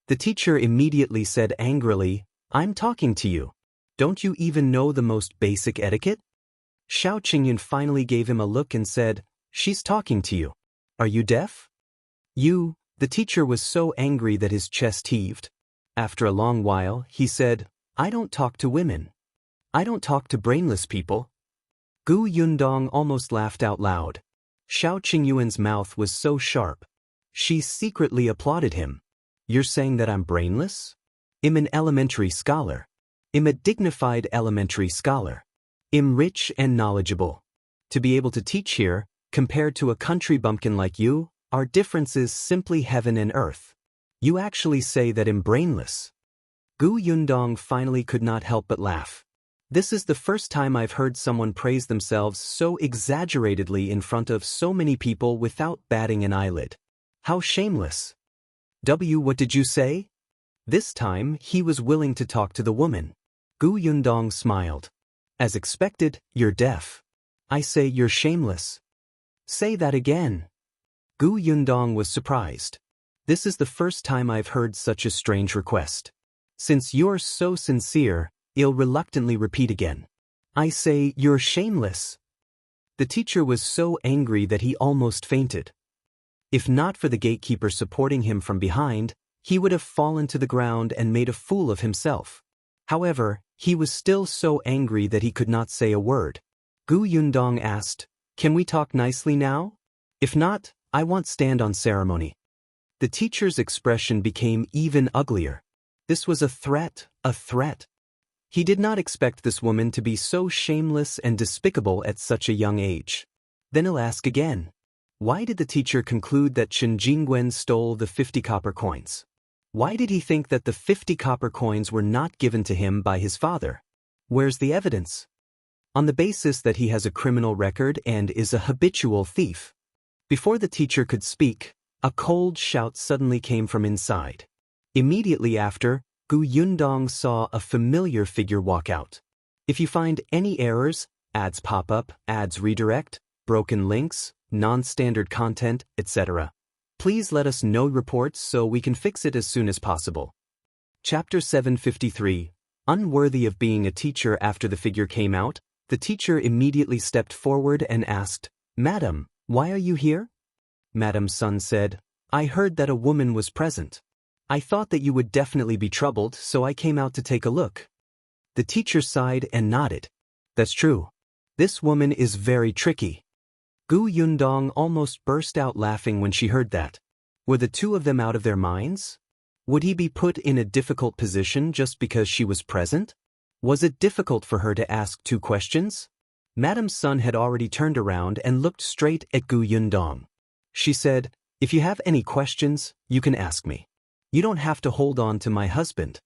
The teacher immediately said angrily, "I'm talking to you. Don't you even know the most basic etiquette?" Shao Qingyuan finally gave him a look and said, "She's talking to you. Are you deaf?" "You." The teacher was so angry that his chest heaved. After a long while, he said, "I don't talk to women. I don't talk to brainless people." Gu Yundong almost laughed out loud. Shao Qingyuan's mouth was so sharp. She secretly applauded him. "You're saying that I'm brainless? I'm an elementary scholar. I'm a dignified elementary scholar. I'm rich and knowledgeable. To be able to teach here, compared to a country bumpkin like you, our difference is simply heaven and earth. You actually say that I'm brainless." Gu Yundong finally could not help but laugh. "This is the first time I've heard someone praise themselves so exaggeratedly in front of so many people without batting an eyelid. How shameless." What did you say?" This time, he was willing to talk to the woman. Gu Yundong smiled. "As expected, you're deaf. I say you're shameless." "Say that again." Gu Yundong was surprised. "This is the first time I've heard such a strange request. Since you're so sincere, I'll reluctantly repeat again. I say you're shameless." The teacher was so angry that he almost fainted. If not for the gatekeeper supporting him from behind, he would have fallen to the ground and made a fool of himself. However, he was still so angry that he could not say a word. Gu Yundong asked, "Can we talk nicely now? If not, I won't stand on ceremony." The teacher's expression became even uglier. This was a threat, a threat. He did not expect this woman to be so shameless and despicable at such a young age. Then he'll ask again. Why did the teacher conclude that Qingyuan stole the 50 copper coins? Why did he think that the 50 copper coins were not given to him by his father? Where's the evidence? On the basis that he has a criminal record and is a habitual thief. Before the teacher could speak, a cold shout suddenly came from inside. Immediately after, Gu Yundong saw a familiar figure walk out. If you find any errors, ads pop up, ads redirect, broken links, non-standard content, etc., please let us know reports so we can fix it as soon as possible. Chapter 753. Unworthy of being a teacher. After the figure came out, the teacher immediately stepped forward and asked, "Madam, why are you here?" Madam's son said, "I heard that a woman was present. I thought that you would definitely be troubled, so I came out to take a look." The teacher sighed and nodded. "That's true. This woman is very tricky." Gu Yundong almost burst out laughing when she heard that. Were the two of them out of their minds? Would he be put in a difficult position just because she was present? Was it difficult for her to ask 2 questions? Madame Sun had already turned around and looked straight at Gu Yundong. She said, "If you have any questions, you can ask me. You don't have to hold on to my husband."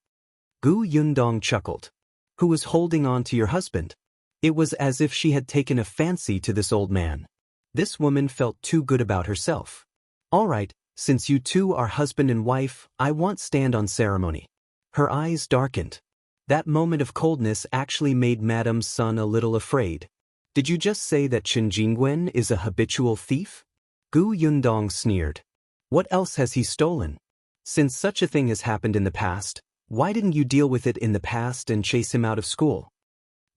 Gu Yundong chuckled. "Who was holding on to your husband?" It was as if she had taken a fancy to this old man. This woman felt too good about herself. "All right, since you two are husband and wife, I won't stand on ceremony." Her eyes darkened. That moment of coldness actually made Madame Sun a little afraid. "Did you just say that Qingyuan is a habitual thief?" Gu Yundong sneered. "What else has he stolen? Since such a thing has happened in the past, why didn't you deal with it in the past and chase him out of school?"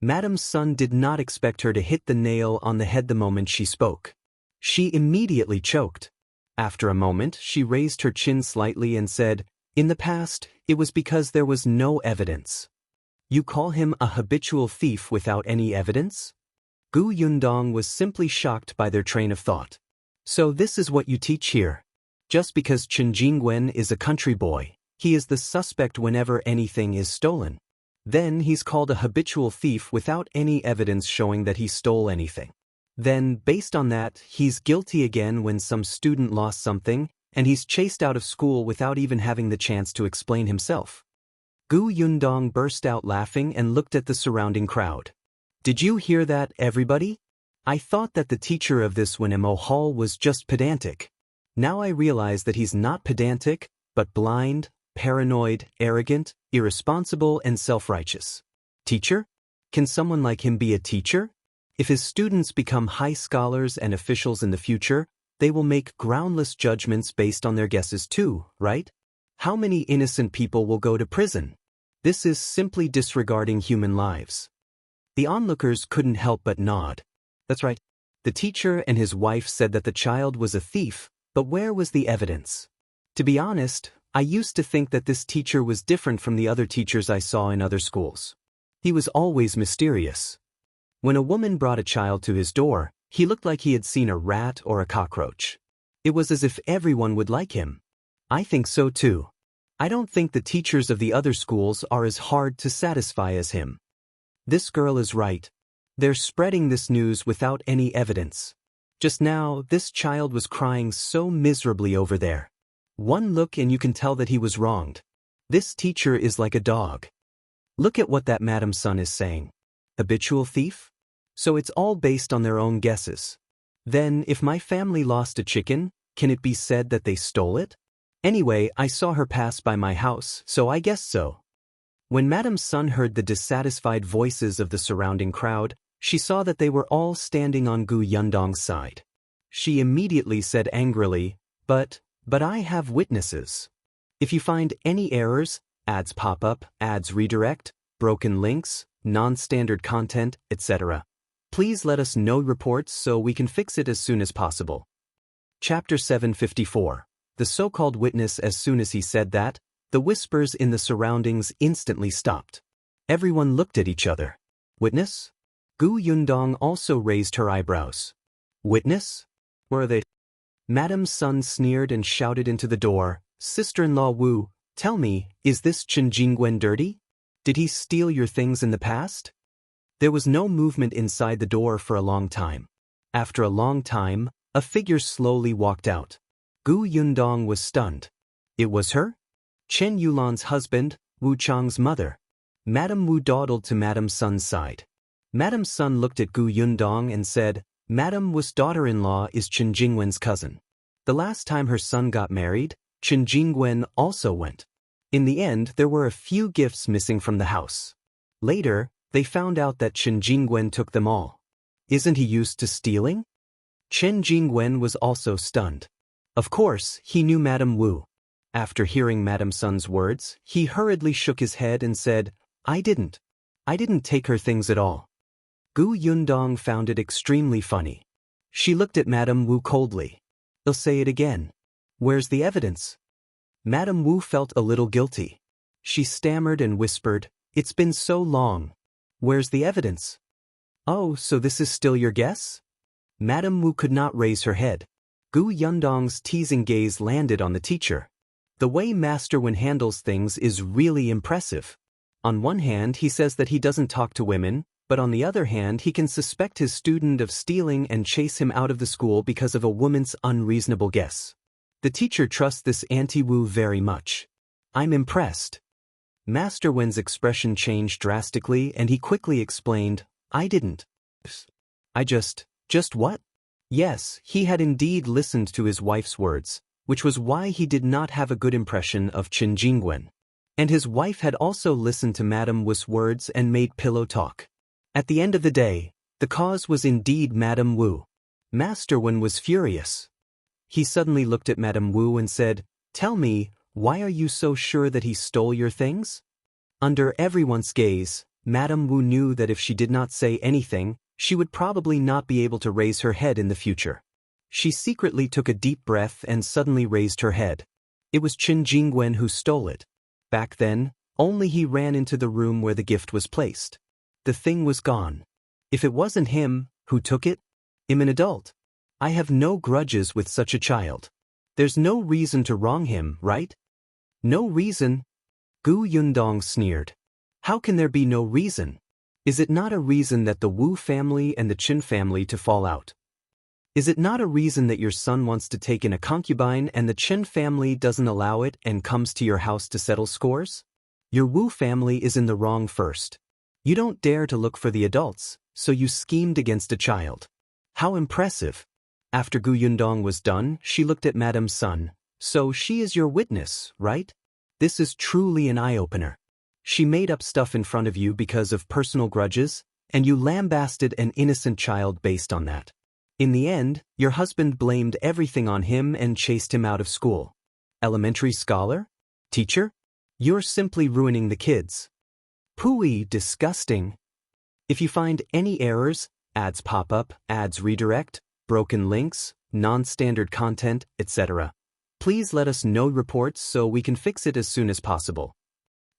Madame Sun did not expect her to hit the nail on the head the moment she spoke. She immediately choked. After a moment, she raised her chin slightly and said, "In the past, it was because there was no evidence." "You call him a habitual thief without any evidence?" Gu Yundong was simply shocked by their train of thought. "So this is what you teach here? Just because Qingyuan is a country boy, he is the suspect whenever anything is stolen. Then he's called a habitual thief without any evidence showing that he stole anything. Then, based on that, he's guilty again when some student lost something, and he's chased out of school without even having the chance to explain himself." Gu Yundong burst out laughing and looked at the surrounding crowd. "Did you hear that, everybody? I thought that the teacher of this Wenhuo Hall was just pedantic. Now I realize that he's not pedantic, but blind, paranoid, arrogant, irresponsible, and self-righteous. Teacher? Can someone like him be a teacher? If his students become high scholars and officials in the future, they will make groundless judgments based on their guesses too, right? How many innocent people will go to prison? This is simply disregarding human lives." The onlookers couldn't help but nod. That's right. The teacher and his wife said that the child was a thief, but where was the evidence? To be honest, I used to think that this teacher was different from the other teachers I saw in other schools. He was always mysterious. When a woman brought a child to his door, he looked like he had seen a rat or a cockroach. It was as if everyone would like him. I think so too. I don't think the teachers of the other schools are as hard to satisfy as him. This girl is right. They're spreading this news without any evidence. Just now, this child was crying so miserably over there. One look and you can tell that he was wronged. This teacher is like a dog. Look at what that Madame Sun is saying. Habitual thief? So it's all based on their own guesses. Then, if my family lost a chicken, can it be said that they stole it? Anyway, I saw her pass by my house, so I guess so. When Madame Sun heard the dissatisfied voices of the surrounding crowd, she saw that they were all standing on Gu Yundong's side. She immediately said angrily, But I have witnesses. If you find any errors, ads pop up, ads redirect, broken links, non-standard content, etc., please let us know reports so we can fix it as soon as possible." Chapter 754. The so-called witness. As soon as he said that, the whispers in the surroundings instantly stopped. Everyone looked at each other. Witness? Gu Yundong also raised her eyebrows. Witness? Where are they? Madame Sun sneered and shouted into the door, "Sister-in-law Wu, tell me, is this Qingyuan dirty? Did he steal your things in the past?" There was no movement inside the door for a long time. After a long time, a figure slowly walked out. Gu Yundong was stunned. It was her? Chen Yulan's husband, Wu Chang's mother. Madame Wu dawdled to Madame Sun's side. Madame Sun looked at Gu Yundong and said, "Madame Wu's daughter-in-law is Qingyuan's cousin. The last time her son got married, Qingyuan also went. In the end, there were a few gifts missing from the house. Later, they found out that Qingyuan took them all. Isn't he used to stealing?" Qingyuan was also stunned. Of course, he knew Madame Wu. After hearing Madame Sun's words, he hurriedly shook his head and said, I didn't take her things at all." Gu Yundong found it extremely funny. She looked at Madame Wu coldly. "I'll say it again. Where's the evidence?" Madame Wu felt a little guilty. She stammered and whispered, "It's been so long. Where's the evidence?" "Oh, so this is still your guess?" Madame Wu could not raise her head. Gu Yundong's teasing gaze landed on the teacher. The way Master Wen handles things is really impressive. On one hand, he says that he doesn't talk to women, but on the other hand he can suspect his student of stealing and chase him out of the school because of a woman's unreasonable guess. The teacher trusts this anti-Wu very much. I'm impressed. Master Wen's expression changed drastically and he quickly explained, I didn't. I just what? Yes, he had indeed listened to his wife's words, which was why he did not have a good impression of Qingyuan. And his wife had also listened to Madame Wu's words and made pillow talk. At the end of the day, the cause was indeed Madame Wu. Master Wen was furious. He suddenly looked at Madame Wu and said, Tell me, why are you so sure that he stole your things? Under everyone's gaze, Madame Wu knew that if she did not say anything, she would probably not be able to raise her head in the future. She secretly took a deep breath and suddenly raised her head. It was Qingyuan who stole it. Back then, only he ran into the room where the gift was placed. The thing was gone. If it wasn't him, who took it? I'm an adult. I have no grudges with such a child. There's no reason to wrong him, right? No reason? Yundong sneered. How can there be no reason? Is it not a reason that the Wu family and the Qin family to fall out? Is it not a reason that your son wants to take in a concubine and the Qin family doesn't allow it and comes to your house to settle scores? Your Wu family is in the wrong first. You don't dare to look for the adults, so you schemed against a child. How impressive. After Yundong was done, she looked at Madame Sun. So she is your witness, right? This is truly an eye-opener. She made up stuff in front of you because of personal grudges, and you lambasted an innocent child based on that. In the end, your husband blamed everything on him and chased him out of school. Elementary scholar? Teacher? You're simply ruining the kids. Pooey, disgusting. If you find any errors, ads pop up, ads redirect, broken links, non-standard content, etc., please let us know reports so we can fix it as soon as possible.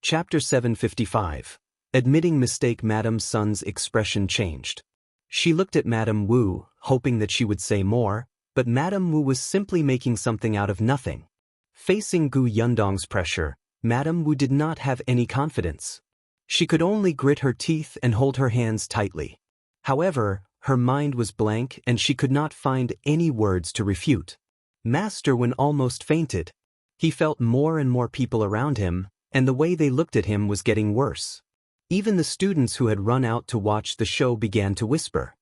Chapter 755. Admitting mistake. Madame Sun's expression changed. She looked at Madame Wu, hoping that she would say more, but Madame Wu was simply making something out of nothing. Facing Yundong's pressure, Madame Wu did not have any confidence. She could only grit her teeth and hold her hands tightly. However, her mind was blank and she could not find any words to refute. Master Wen almost fainted. He felt more and more people around him, and the way they looked at him was getting worse. Even the students who had run out to watch the show began to whisper.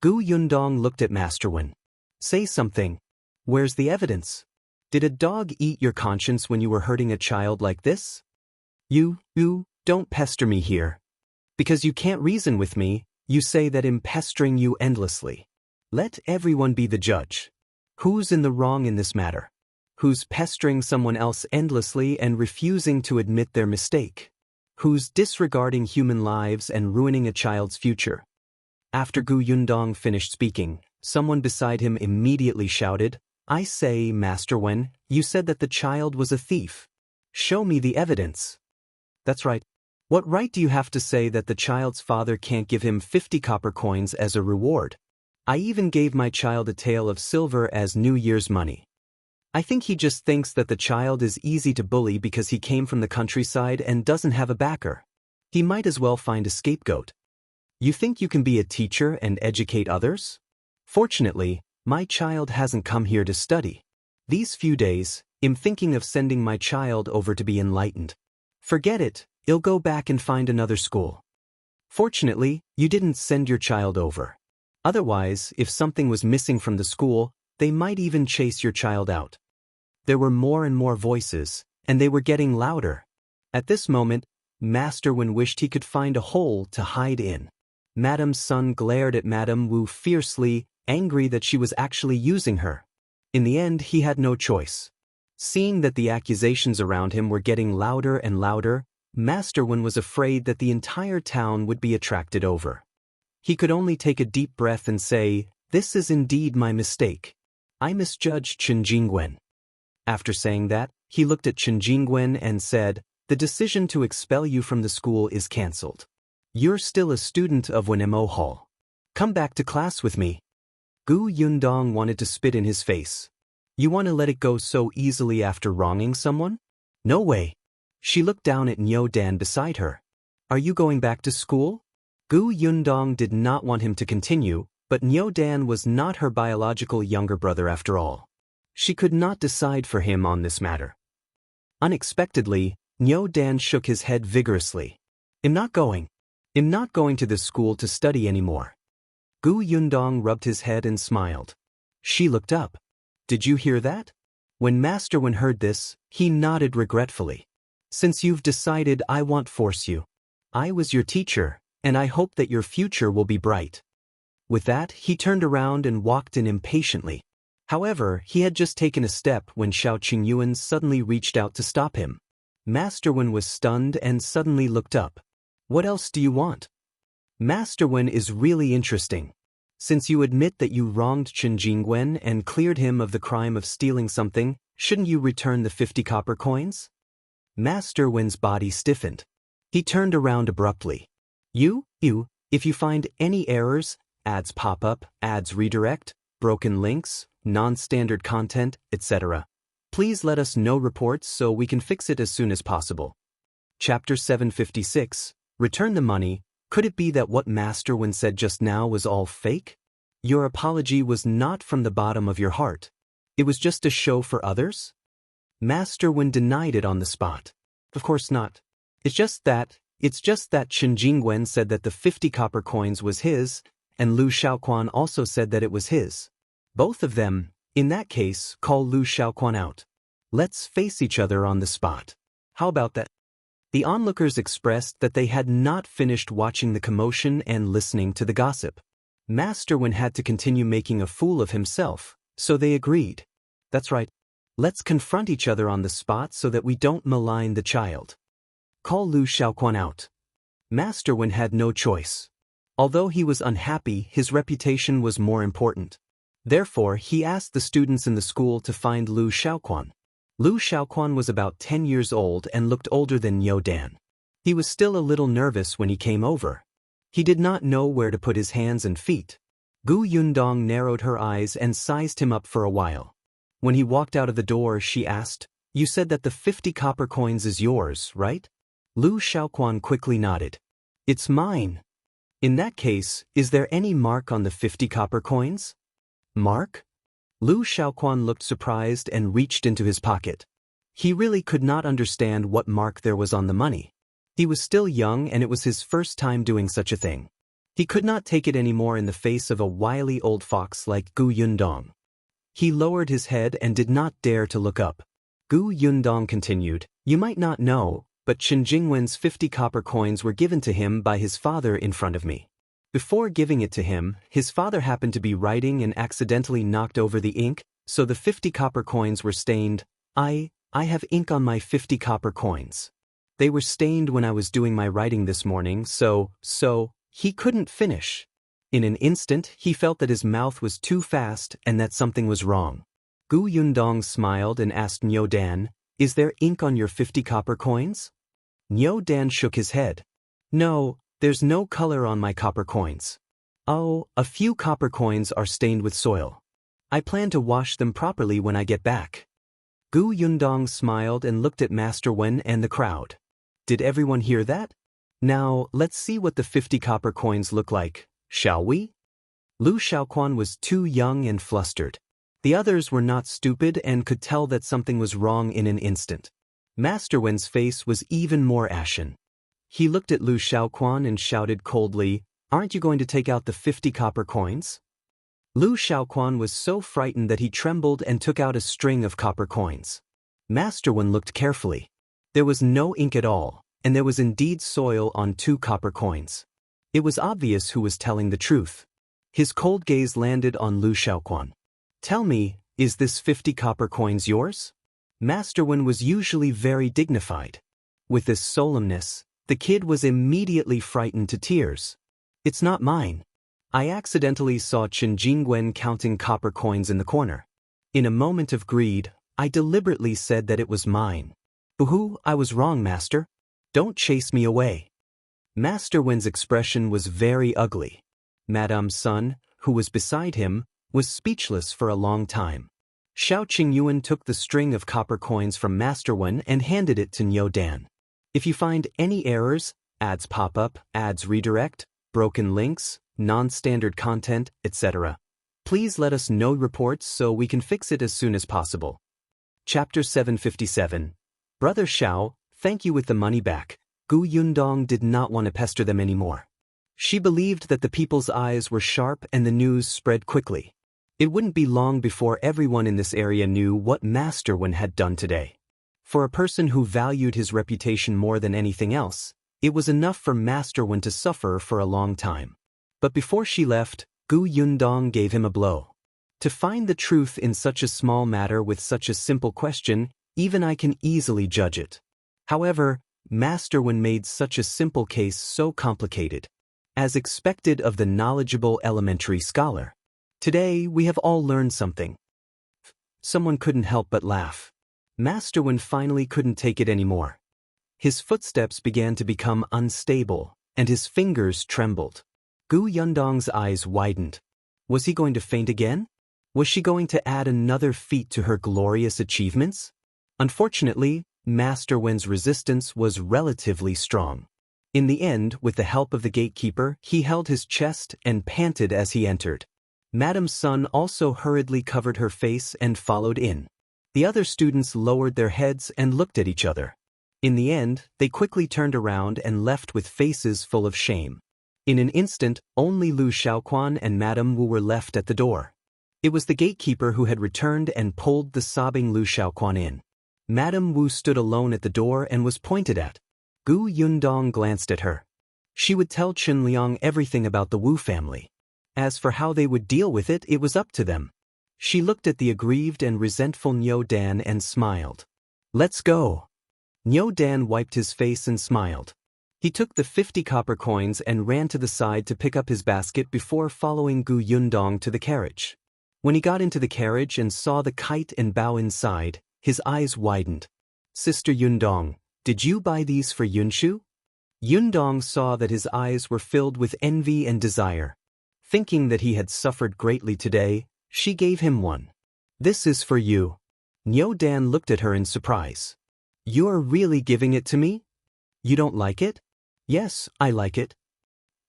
Yundong looked at Master Wen. Say something. Where's the evidence? Did a dog eat your conscience when you were hurting a child like this? You, don't pester me here. Because you can't reason with me, you say that I'm pestering you endlessly. Let everyone be the judge. Who's in the wrong in this matter? Who's pestering someone else endlessly and refusing to admit their mistake? Who's disregarding human lives and ruining a child's future? After Yundong finished speaking, someone beside him immediately shouted, I say, Master Wen, you said that the child was a thief. Show me the evidence. That's right. What right do you have to say that the child's father can't give him 50 copper coins as a reward? I even gave my child a tael of silver as New Year's money. I think he just thinks that the child is easy to bully because he came from the countryside and doesn't have a backer. He might as well find a scapegoat. You think you can be a teacher and educate others? Fortunately, my child hasn't come here to study. These few days, I'm thinking of sending my child over to be enlightened. Forget it, he'll go back and find another school. Fortunately, you didn't send your child over. Otherwise, if something was missing from the school, they might even chase your child out. There were more and more voices, and they were getting louder. At this moment, Master Wen wished he could find a hole to hide in. Madame Sun glared at Madame Wu fiercely, angry that she was actually using her. In the end, he had no choice. Seeing that the accusations around him were getting louder and louder, Master Wen was afraid that the entire town would be attracted over. He could only take a deep breath and say, This is indeed my mistake. I misjudged Qingyuan. After saying that, he looked at Qingyuan and said, The decision to expel you from the school is cancelled. You're still a student of Wenhuo Hall. Come back to class with me. Yundong wanted to spit in his face. You want to let it go so easily after wronging someone? No way. She looked down at Niu Dan beside her. Are you going back to school? Gu Yundong did not want him to continue, but Niu Dan was not her biological younger brother after all. She could not decide for him on this matter. Unexpectedly, Niu Dan shook his head vigorously. I'm not going to this school to study anymore. Gu Yundong rubbed his head and smiled. She looked up. Did you hear that? When Master Wen heard this, he nodded regretfully. Since you've decided, I won't force you. I was your teacher, and I hope that your future will be bright. With that, he turned around and walked in impatiently. However, he had just taken a step when Shao Qingyuan suddenly reached out to stop him. Master Wen was stunned and suddenly looked up. What else do you want? Master Wen is really interesting. Since you admit that you wronged Qingyuan and cleared him of the crime of stealing something, shouldn't you return the 50 copper coins? Master Wen's body stiffened. He turned around abruptly. If you find any errors, ads pop up, ads redirect, broken links, non-standard content, etc., please let us know reports so we can fix it as soon as possible. Chapter 756, Return the Money. Could it be that what Master Wen said just now was all fake? Your apology was not from the bottom of your heart. It was just a show for others? Master Wen denied it on the spot. Of course not. It's just that Qingyuan said that the 50 copper coins was his, and Liu Xiahui also said that it was his. Both of them, in that case, call Liu Xiahui out. Let's face each other on the spot. How about that? The onlookers expressed that they had not finished watching the commotion and listening to the gossip. Master Wen had to continue making a fool of himself, so they agreed. That's right. Let's confront each other on the spot so that we don't malign the child. Call Liu Xiahui out. Master Wen had no choice. Although he was unhappy, his reputation was more important. Therefore, he asked the students in the school to find Liu Xiahui. Liu Xiahui was about 10 years old and looked older than Niu Dan. He was still a little nervous when he came over. He did not know where to put his hands and feet. Gu Yundong narrowed her eyes and sized him up for a while. When he walked out of the door, she asked, You said that the 50 copper coins is yours, right? Liu Xiahui quickly nodded. It's mine. In that case, is there any mark on the 50 copper coins? Mark? Liu Xiahui looked surprised and reached into his pocket. He really could not understand what mark there was on the money. He was still young and it was his first time doing such a thing. He could not take it anymore in the face of a wily old fox like Gu Yundong. He lowered his head and did not dare to look up. Gu Yundong continued, You might not know, but Qingyuan's 50 copper coins were given to him by his father in front of me. Before giving it to him, his father happened to be writing and accidentally knocked over the ink, so the 50 copper coins were stained. I have ink on my 50 copper coins. They were stained when I was doing my writing this morning, so he couldn't finish. In an instant, he felt that his mouth was too fast and that something was wrong. Gu Yundong smiled and asked Niu Dan, Is there ink on your 50 copper coins? Niu Dan shook his head. No. There's no color on my copper coins. Oh, a few copper coins are stained with soil. I plan to wash them properly when I get back. Gu Yundong smiled and looked at Master Wen and the crowd. Did everyone hear that? Now, let's see what the 50 copper coins look like, shall we? Liu Xiahui was too young and flustered. The others were not stupid and could tell that something was wrong in an instant. Master Wen's face was even more ashen. He looked at Liu Xiahui and shouted coldly, Aren't you going to take out the 50 copper coins? Liu Xiahui was so frightened that he trembled and took out a string of copper coins. Master Wen looked carefully. There was no ink at all, and there was indeed soil on 2 copper coins. It was obvious who was telling the truth. His cold gaze landed on Liu Xiahui. Tell me, is this 50 copper coins yours? Master Wen was usually very dignified. With this solemnness, the kid was immediately frightened to tears. It's not mine. I accidentally saw Qingyuan counting copper coins in the corner. In a moment of greed, I deliberately said that it was mine. Boo-hoo, I was wrong, Master. Don't chase me away. Master Wen's expression was very ugly. Madame's son, who was beside him, was speechless for a long time. Shao Qingyuan took the string of copper coins from Master Wen and handed it to Niu Dan. If you find any errors, ads pop up, ads redirect, broken links, non-standard content, etc. Please let us know reports so we can fix it as soon as possible. Chapter 757. Brother Shao, thank you with the money back. Yundong did not want to pester them anymore. She believed that the people's eyes were sharp and the news spread quickly. It wouldn't be long before everyone in this area knew what Master Wen had done today. For a person who valued his reputation more than anything else, it was enough for Master Wen to suffer for a long time. But before she left, Yundong gave him a blow. To find the truth in such a small matter with such a simple question, even I can easily judge it. However, Master Wen made such a simple case so complicated, as expected of the knowledgeable elementary scholar. Today, we have all learned something. Someone couldn't help but laugh. Master Wen finally couldn't take it anymore. His footsteps began to become unstable, and his fingers trembled. Yundong's eyes widened. Was he going to faint again? Was she going to add another feat to her glorious achievements? Unfortunately, Master Wen's resistance was relatively strong. In the end, with the help of the gatekeeper, he held his chest and panted as he entered. Madame Sun also hurriedly covered her face and followed in. The other students lowered their heads and looked at each other. In the end, they quickly turned around and left with faces full of shame. In an instant, only Liu Xiahui and Madame Wu were left at the door. It was the gatekeeper who had returned and pulled the sobbing Liu Xiahui in. Madame Wu stood alone at the door and was pointed at. Yundong glanced at her. She would tell Qingyuan everything about the Wu family. As for how they would deal with it, it was up to them. She looked at the aggrieved and resentful Niu Dan and smiled. Let's go. Niu Dan wiped his face and smiled. He took the 50 copper coins and ran to the side to pick up his basket before following Yundong to the carriage. When he got into the carriage and saw the kite and Bao inside, his eyes widened. Sister Yundong, did you buy these for Yunxu? Yundong saw that his eyes were filled with envy and desire. Thinking that he had suffered greatly today, she gave him one. This is for you. Niu Dan looked at her in surprise. You are really giving it to me? You don't like it? Yes, I like it.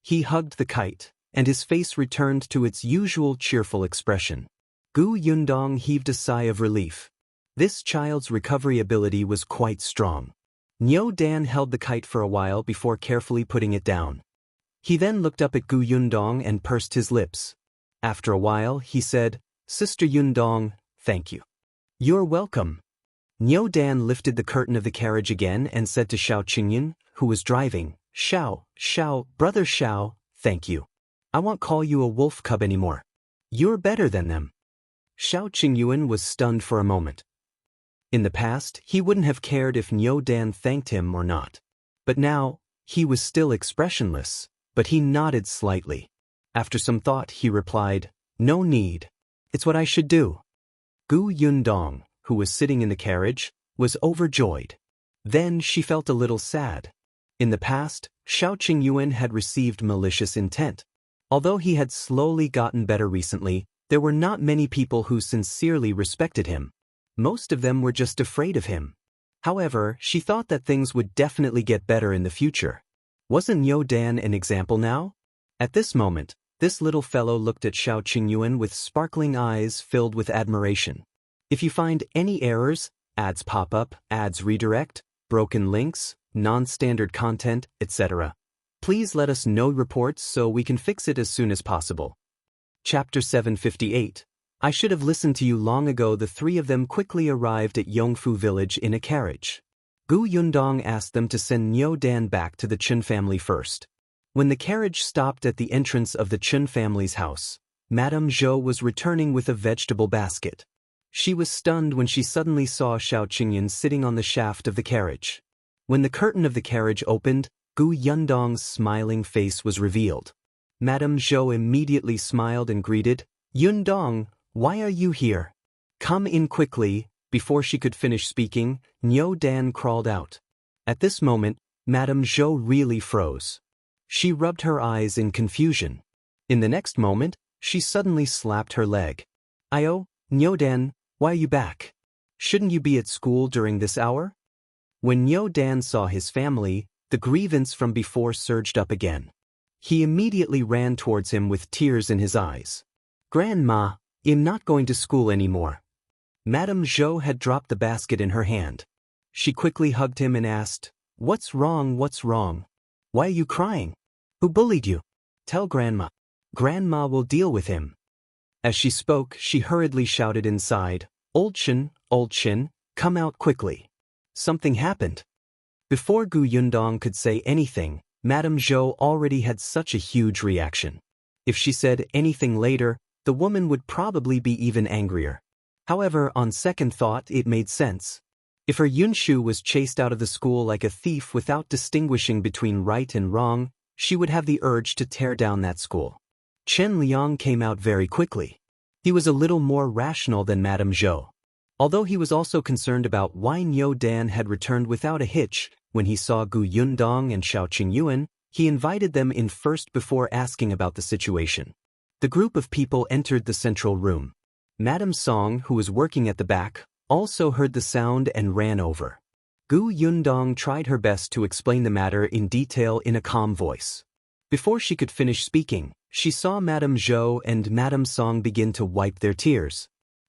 He hugged the kite, and his face returned to its usual cheerful expression. Yundong heaved a sigh of relief. This child's recovery ability was quite strong. Niu Dan held the kite for a while before carefully putting it down. He then looked up at Yundong and pursed his lips. After a while, he said, Sister Yundong, thank you. You're welcome. Niu Dan lifted the curtain of the carriage again and said to Shao Qingyuan, who was driving, Shao, brother Shao, thank you. I won't call you a wolf cub anymore. You're better than them. Shao Qingyuan was stunned for a moment. In the past, he wouldn't have cared if Niu Dan thanked him or not. But now, he was still expressionless, but he nodded slightly. After some thought, he replied, No need. It's what I should do. Yundong, who was sitting in the carriage, was overjoyed. Then she felt a little sad. In the past, Shao Qingyuan had received malicious intent. Although he had slowly gotten better recently, there were not many people who sincerely respected him. Most of them were just afraid of him. However, she thought that things would definitely get better in the future. Wasn't Niu Dan an example now? At this moment, this little fellow looked at Shao Qingyuan with sparkling eyes filled with admiration. If you find any errors, ads pop up, ads redirect, broken links, non-standard content, etc., please let us know reports so we can fix it as soon as possible. Chapter 758. I should have listened to you long ago. The three of them quickly arrived at Yongfu village in a carriage. Yundong asked them to send Niu Dan back to the Chen family first. When the carriage stopped at the entrance of the Chen family's house, Madame Zhou was returning with a vegetable basket. She was stunned when she suddenly saw Shao Qingyuan sitting on the shaft of the carriage. When the curtain of the carriage opened, Yundong's smiling face was revealed. Madame Zhou immediately smiled and greeted, Yundong, why are you here? Come in quickly. Before she could finish speaking, Niu Dan crawled out. At this moment, Madame Zhou really froze. She rubbed her eyes in confusion. In the next moment, she suddenly slapped her leg. Io, Niu Dan, why are you back? Shouldn't you be at school during this hour? When Niu Dan saw his family, the grievance from before surged up again. He immediately ran towards him with tears in his eyes. "Grandma, I'm not going to school anymore." Madame Zhou had dropped the basket in her hand. She quickly hugged him and asked, "What's wrong, what's wrong? Why are you crying? Who bullied you? Tell Grandma. Grandma will deal with him." As she spoke, she hurriedly shouted inside, Old Shin, come out quickly. Something happened." Before Gu Yundong could say anything, Madame Zhou already had such a huge reaction. If she said anything later, the woman would probably be even angrier. However, on second thought, it made sense. If her Yunshu was chased out of the school like a thief without distinguishing between right and wrong, she would have the urge to tear down that school. Chen Liang came out very quickly. He was a little more rational than Madame Zhou. Although he was also concerned about why Niu Dan had returned without a hitch, when he saw Gu Yundong and Shao Qingyuan, he invited them in first before asking about the situation. The group of people entered the central room. Madame Song, who was working at the back, also heard the sound and ran over. Gu Yundong tried her best to explain the matter in detail in a calm voice. Before she could finish speaking, she saw Madame Zhou and Madame Song begin to wipe their tears.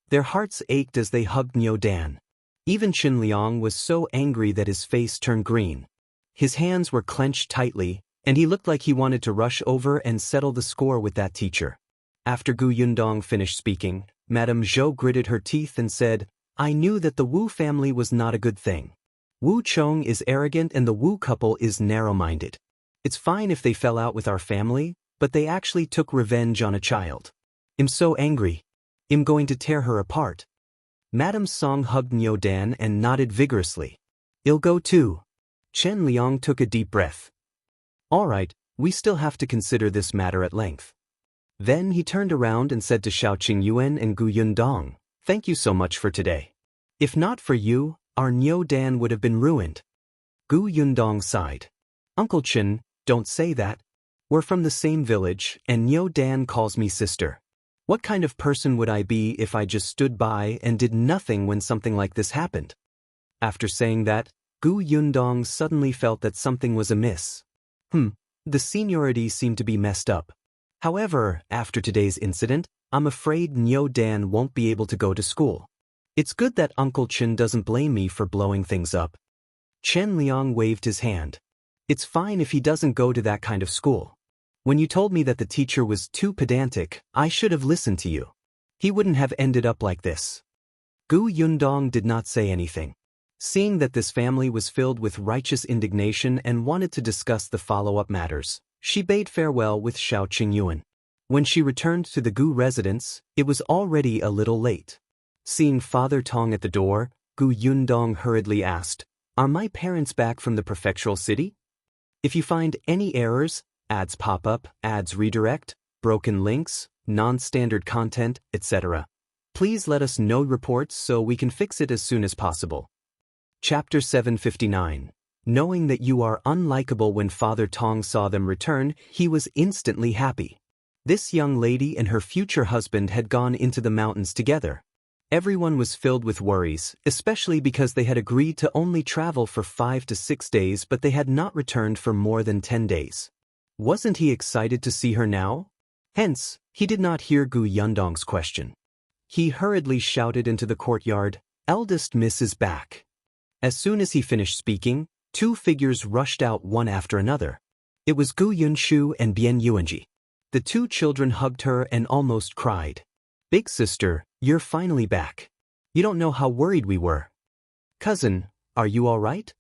Their hearts ached as they hugged Niu Dan. Even Qin Liang was so angry that his face turned green. His hands were clenched tightly, and he looked like he wanted to rush over and settle the score with that teacher. After Gu Yundong finished speaking, Madame Zhou gritted her teeth and said, "I knew that the Wu family was not a good thing. Wu Chong is arrogant and the Wu couple is narrow-minded. It's fine if they fell out with our family, but they actually took revenge on a child. I'm so angry. I'm going to tear her apart." Madame Song hugged Niu Dan and nodded vigorously. "I'll go too." Chen Liang took a deep breath. "All right, we still have to consider this matter at length." Then he turned around and said to Shao Qingyuan and Gu Yundong, "Thank you so much for today. If not for you, our Niu Dan would have been ruined." Gu Yundong sighed. "Uncle Chen, don't say that. We're from the same village, and Niu Dan calls me sister. What kind of person would I be if I just stood by and did nothing when something like this happened?" After saying that, Gu Yundong suddenly felt that something was amiss. The seniority seemed to be messed up. However, after today's incident, I'm afraid Niu Dan won't be able to go to school. It's good that Uncle Chen doesn't blame me for blowing things up. Chen Liang waved his hand. "It's fine if he doesn't go to that kind of school. When you told me that the teacher was too pedantic, I should have listened to you. He wouldn't have ended up like this." Gu Yundong did not say anything. Seeing that this family was filled with righteous indignation and wanted to discuss the follow-up matters, she bade farewell with Shao Qingyuan. When she returned to the Gu residence, it was already a little late. Seeing Father Tong at the door, Gu Yundong hurriedly asked, "Are my parents back from the prefectural city? If you find any errors, ads pop up, ads redirect, broken links, non-standard content, etc., please let us know reports so we can fix it as soon as possible." Chapter 759. Knowing that you are unlikable. When Father Tong saw them return, he was instantly happy. This young lady and her future husband had gone into the mountains together. Everyone was filled with worries, especially because they had agreed to only travel for 5 to 6 days, but they had not returned for more than 10 days. Wasn't he excited to see her now? Hence, he did not hear Gu Yundong's question. He hurriedly shouted into the courtyard, "Eldest Miss is back." As soon as he finished speaking, 2 figures rushed out one after another. It was Gu Yunshu and Bian Yuanji. The 2 children hugged her and almost cried. "Big sister, you're finally back. You don't know how worried we were." "Cousin, are you all right?"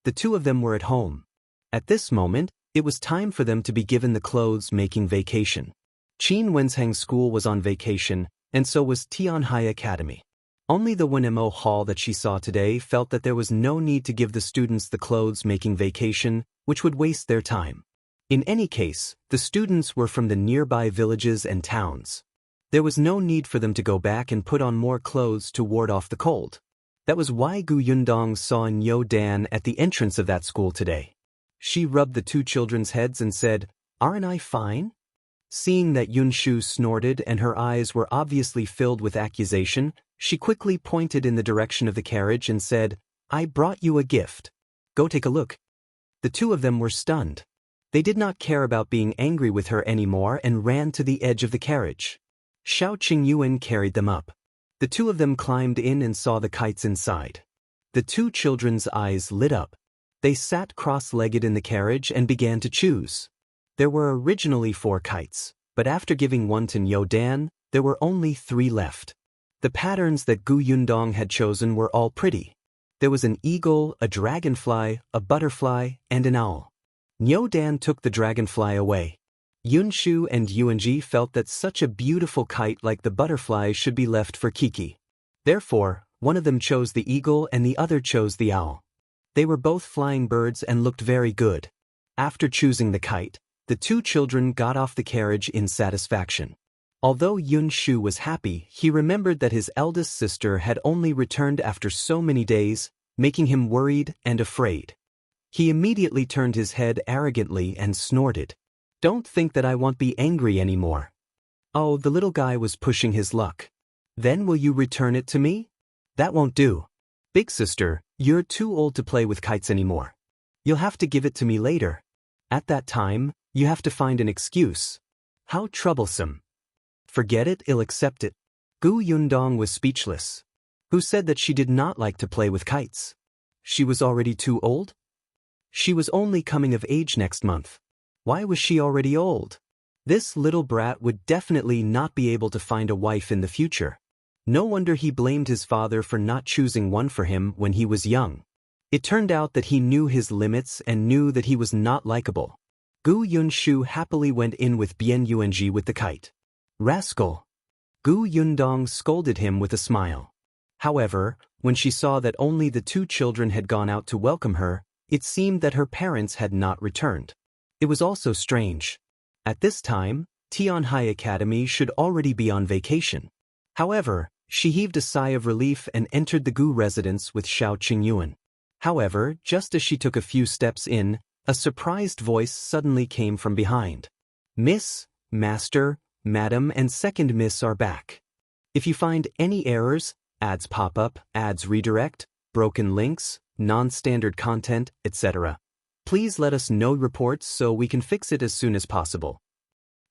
The 2 of them were at home. At this moment, it was time for them to be given the clothes-making vacation. Qin Wensheng's school was on vacation, and so was Tianhai Academy. Only the Wenhuo Hall that she saw today felt that there was no need to give the students the clothes-making vacation, which would waste their time. In any case, the students were from the nearby villages and towns. There was no need for them to go back and put on more clothes to ward off the cold. That was why Gu Yundong saw Niu Dan at the entrance of that school today. She rubbed the 2 children's heads and said, "Aren't I fine?" Seeing that Yunshu snorted and her eyes were obviously filled with accusation, she quickly pointed in the direction of the carriage and said, "I brought you a gift. Go take a look." The 2 of them were stunned. They did not care about being angry with her anymore and ran to the edge of the carriage. Shao Qingyuan carried them up. The two of them climbed in and saw the kites inside. The two children's eyes lit up. They sat cross-legged in the carriage and began to choose. There were originally 4 kites, but after giving one to Niu Dan, there were only 3 left. The patterns that Gu Yundong had chosen were all pretty. There was an eagle, a dragonfly, a butterfly, and an owl. Niu Dan took the dragonfly away. Yunxu and Yuanji felt that such a beautiful kite like the butterfly should be left for Kiki. Therefore, one of them chose the eagle and the other chose the owl. They were both flying birds and looked very good. After choosing the kite, the two children got off the carriage in satisfaction. Although Yunxu was happy, he remembered that his eldest sister had only returned after so many days, making him worried and afraid. He immediately turned his head arrogantly and snorted. "Don't think that I won't be angry anymore." Oh, the little guy was pushing his luck. "Then will you return it to me?" "That won't do. Big sister, you're too old to play with kites anymore. You'll have to give it to me later. At that time, you have to find an excuse." How troublesome. "Forget it, I'll accept it." Gu Yundong was speechless. Who said that she did not like to play with kites? She was already too old? She was only coming of age next month. Why was she already old? This little brat would definitely not be able to find a wife in the future. No wonder he blamed his father for not choosing one for him when he was young. It turned out that he knew his limits and knew that he was not likable. Gu Yunshu happily went in with Bian Yuanji with the kite. "Rascal!" Gu Yundong scolded him with a smile. However, when she saw that only the two children had gone out to welcome her, it seemed that her parents had not returned. It was also strange. At this time, Tianhai Academy should already be on vacation. However, she heaved a sigh of relief and entered the Gu residence with Shao Qingyuan. However, just as she took a few steps in, a surprised voice suddenly came from behind. "Miss, Master, Madam and Second Miss are back. If you find any errors, ads pop up, ads redirect, broken links, non-standard content, etc. please let us know reports so we can fix it as soon as possible."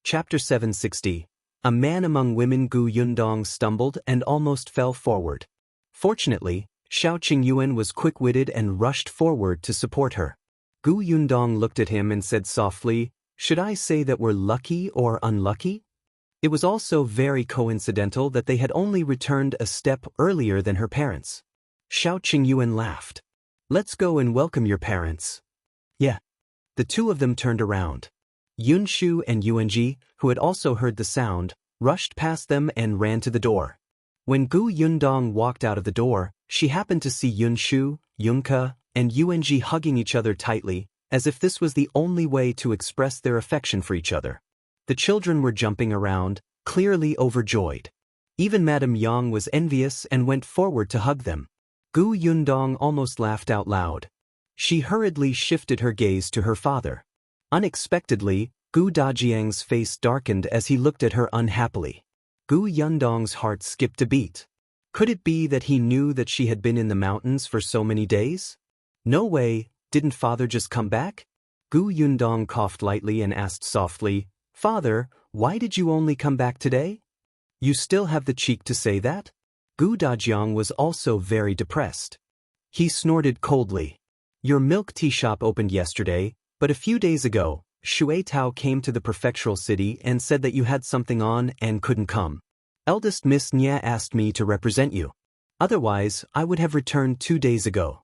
Chapter 760. A man among women. Gu Yundong stumbled and almost fell forward. Fortunately, Shao Qingyuan was quick-witted and rushed forward to support her. Gu Yundong looked at him and said softly, "Should I say that we're lucky or unlucky?" It was also very coincidental that they had only returned a step earlier than her parents. Shao Qingyuan laughed. "Let's go and welcome your parents." "Yeah." The two of them turned around. Yunshu and Yuanji, who had also heard the sound, rushed past them and ran to the door. When Gu Yundong walked out of the door, she happened to see Yunshu, Yunke, and Yuanji hugging each other tightly, as if this was the only way to express their affection for each other. The children were jumping around, clearly overjoyed. Even Madame Yang was envious and went forward to hug them. Gu Yundong almost laughed out loud. She hurriedly shifted her gaze to her father. Unexpectedly, Gu Dajiang's face darkened as he looked at her unhappily. Gu Yundong's heart skipped a beat. Could it be that he knew that she had been in the mountains for so many days? No way, didn't father just come back? Gu Yundong coughed lightly and asked softly, "Father, why did you only come back today? You still have the cheek to say that?" Gu Dajiang was also very depressed. He snorted coldly. "Your milk tea shop opened yesterday, but a few days ago, Shui Tao came to the prefectural city and said that you had something on and couldn't come. Eldest Miss Nya asked me to represent you. Otherwise, I would have returned 2 days ago."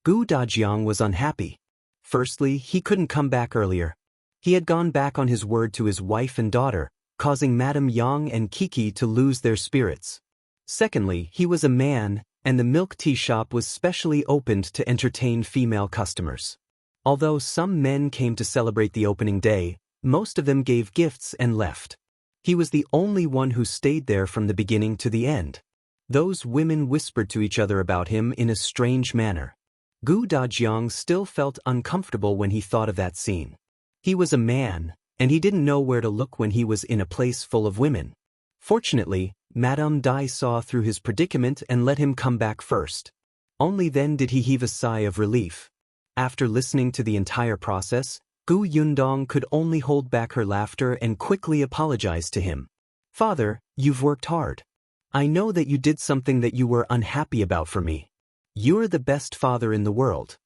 Gu Dajiang was unhappy. Firstly, he couldn't come back earlier. He had gone back on his word to his wife and daughter, causing Madame Yang and Kiki to lose their spirits. Secondly, he was a man, and the milk tea shop was specially opened to entertain female customers. Although some men came to celebrate the opening day, most of them gave gifts and left. He was the only one who stayed there from the beginning to the end. Those women whispered to each other about him in a strange manner. Gu Dajiang still felt uncomfortable when he thought of that scene. He was a man, and he didn't know where to look when he was in a place full of women. Fortunately, Madame Dai saw through his predicament and let him come back first. Only then did he heave a sigh of relief. After listening to the entire process, Gu Yundong could only hold back her laughter and quickly apologized to him. Father, you've worked hard. I know that you did something that you were unhappy about for me. You're the best father in the world.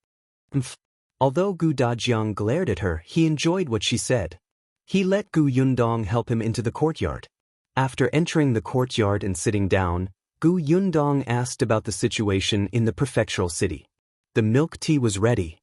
Although Gu Dajiang glared at her, he enjoyed what she said. He let Gu Yundong help him into the courtyard. After entering the courtyard and sitting down, Gu Yundong asked about the situation in the prefectural city. The milk tea was ready.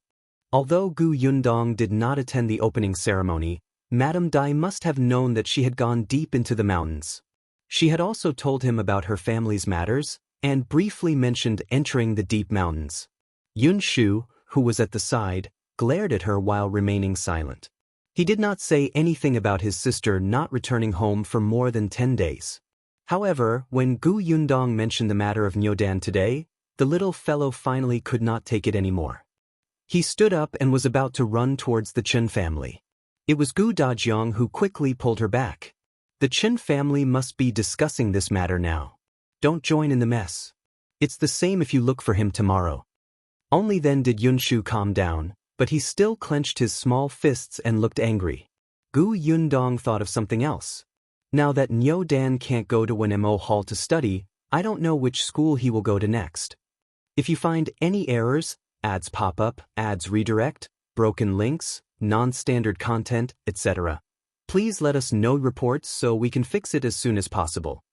Although Gu Yundong did not attend the opening ceremony, Madame Dai must have known that she had gone deep into the mountains. She had also told him about her family's matters, and briefly mentioned entering the deep mountains. Yunxu, who was at the side, glared at her while remaining silent. He did not say anything about his sister not returning home for more than 10 days. However, when Gu Yundong mentioned the matter of Niu Dan today, the little fellow finally could not take it anymore. He stood up and was about to run towards the Chen family. It was Gu Dajiang who quickly pulled her back. The Chen family must be discussing this matter now. Don't join in the mess. It's the same if you look for him tomorrow. Only then did Yunxu calm down, but he still clenched his small fists and looked angry. Gu Yundong thought of something else. Now that Niu Dan can't go to Wenhuo Hall to study, I don't know which school he will go to next. If you find any errors, ads pop up, ads redirect, broken links, non-standard content, etc., please let us know reports so we can fix it as soon as possible.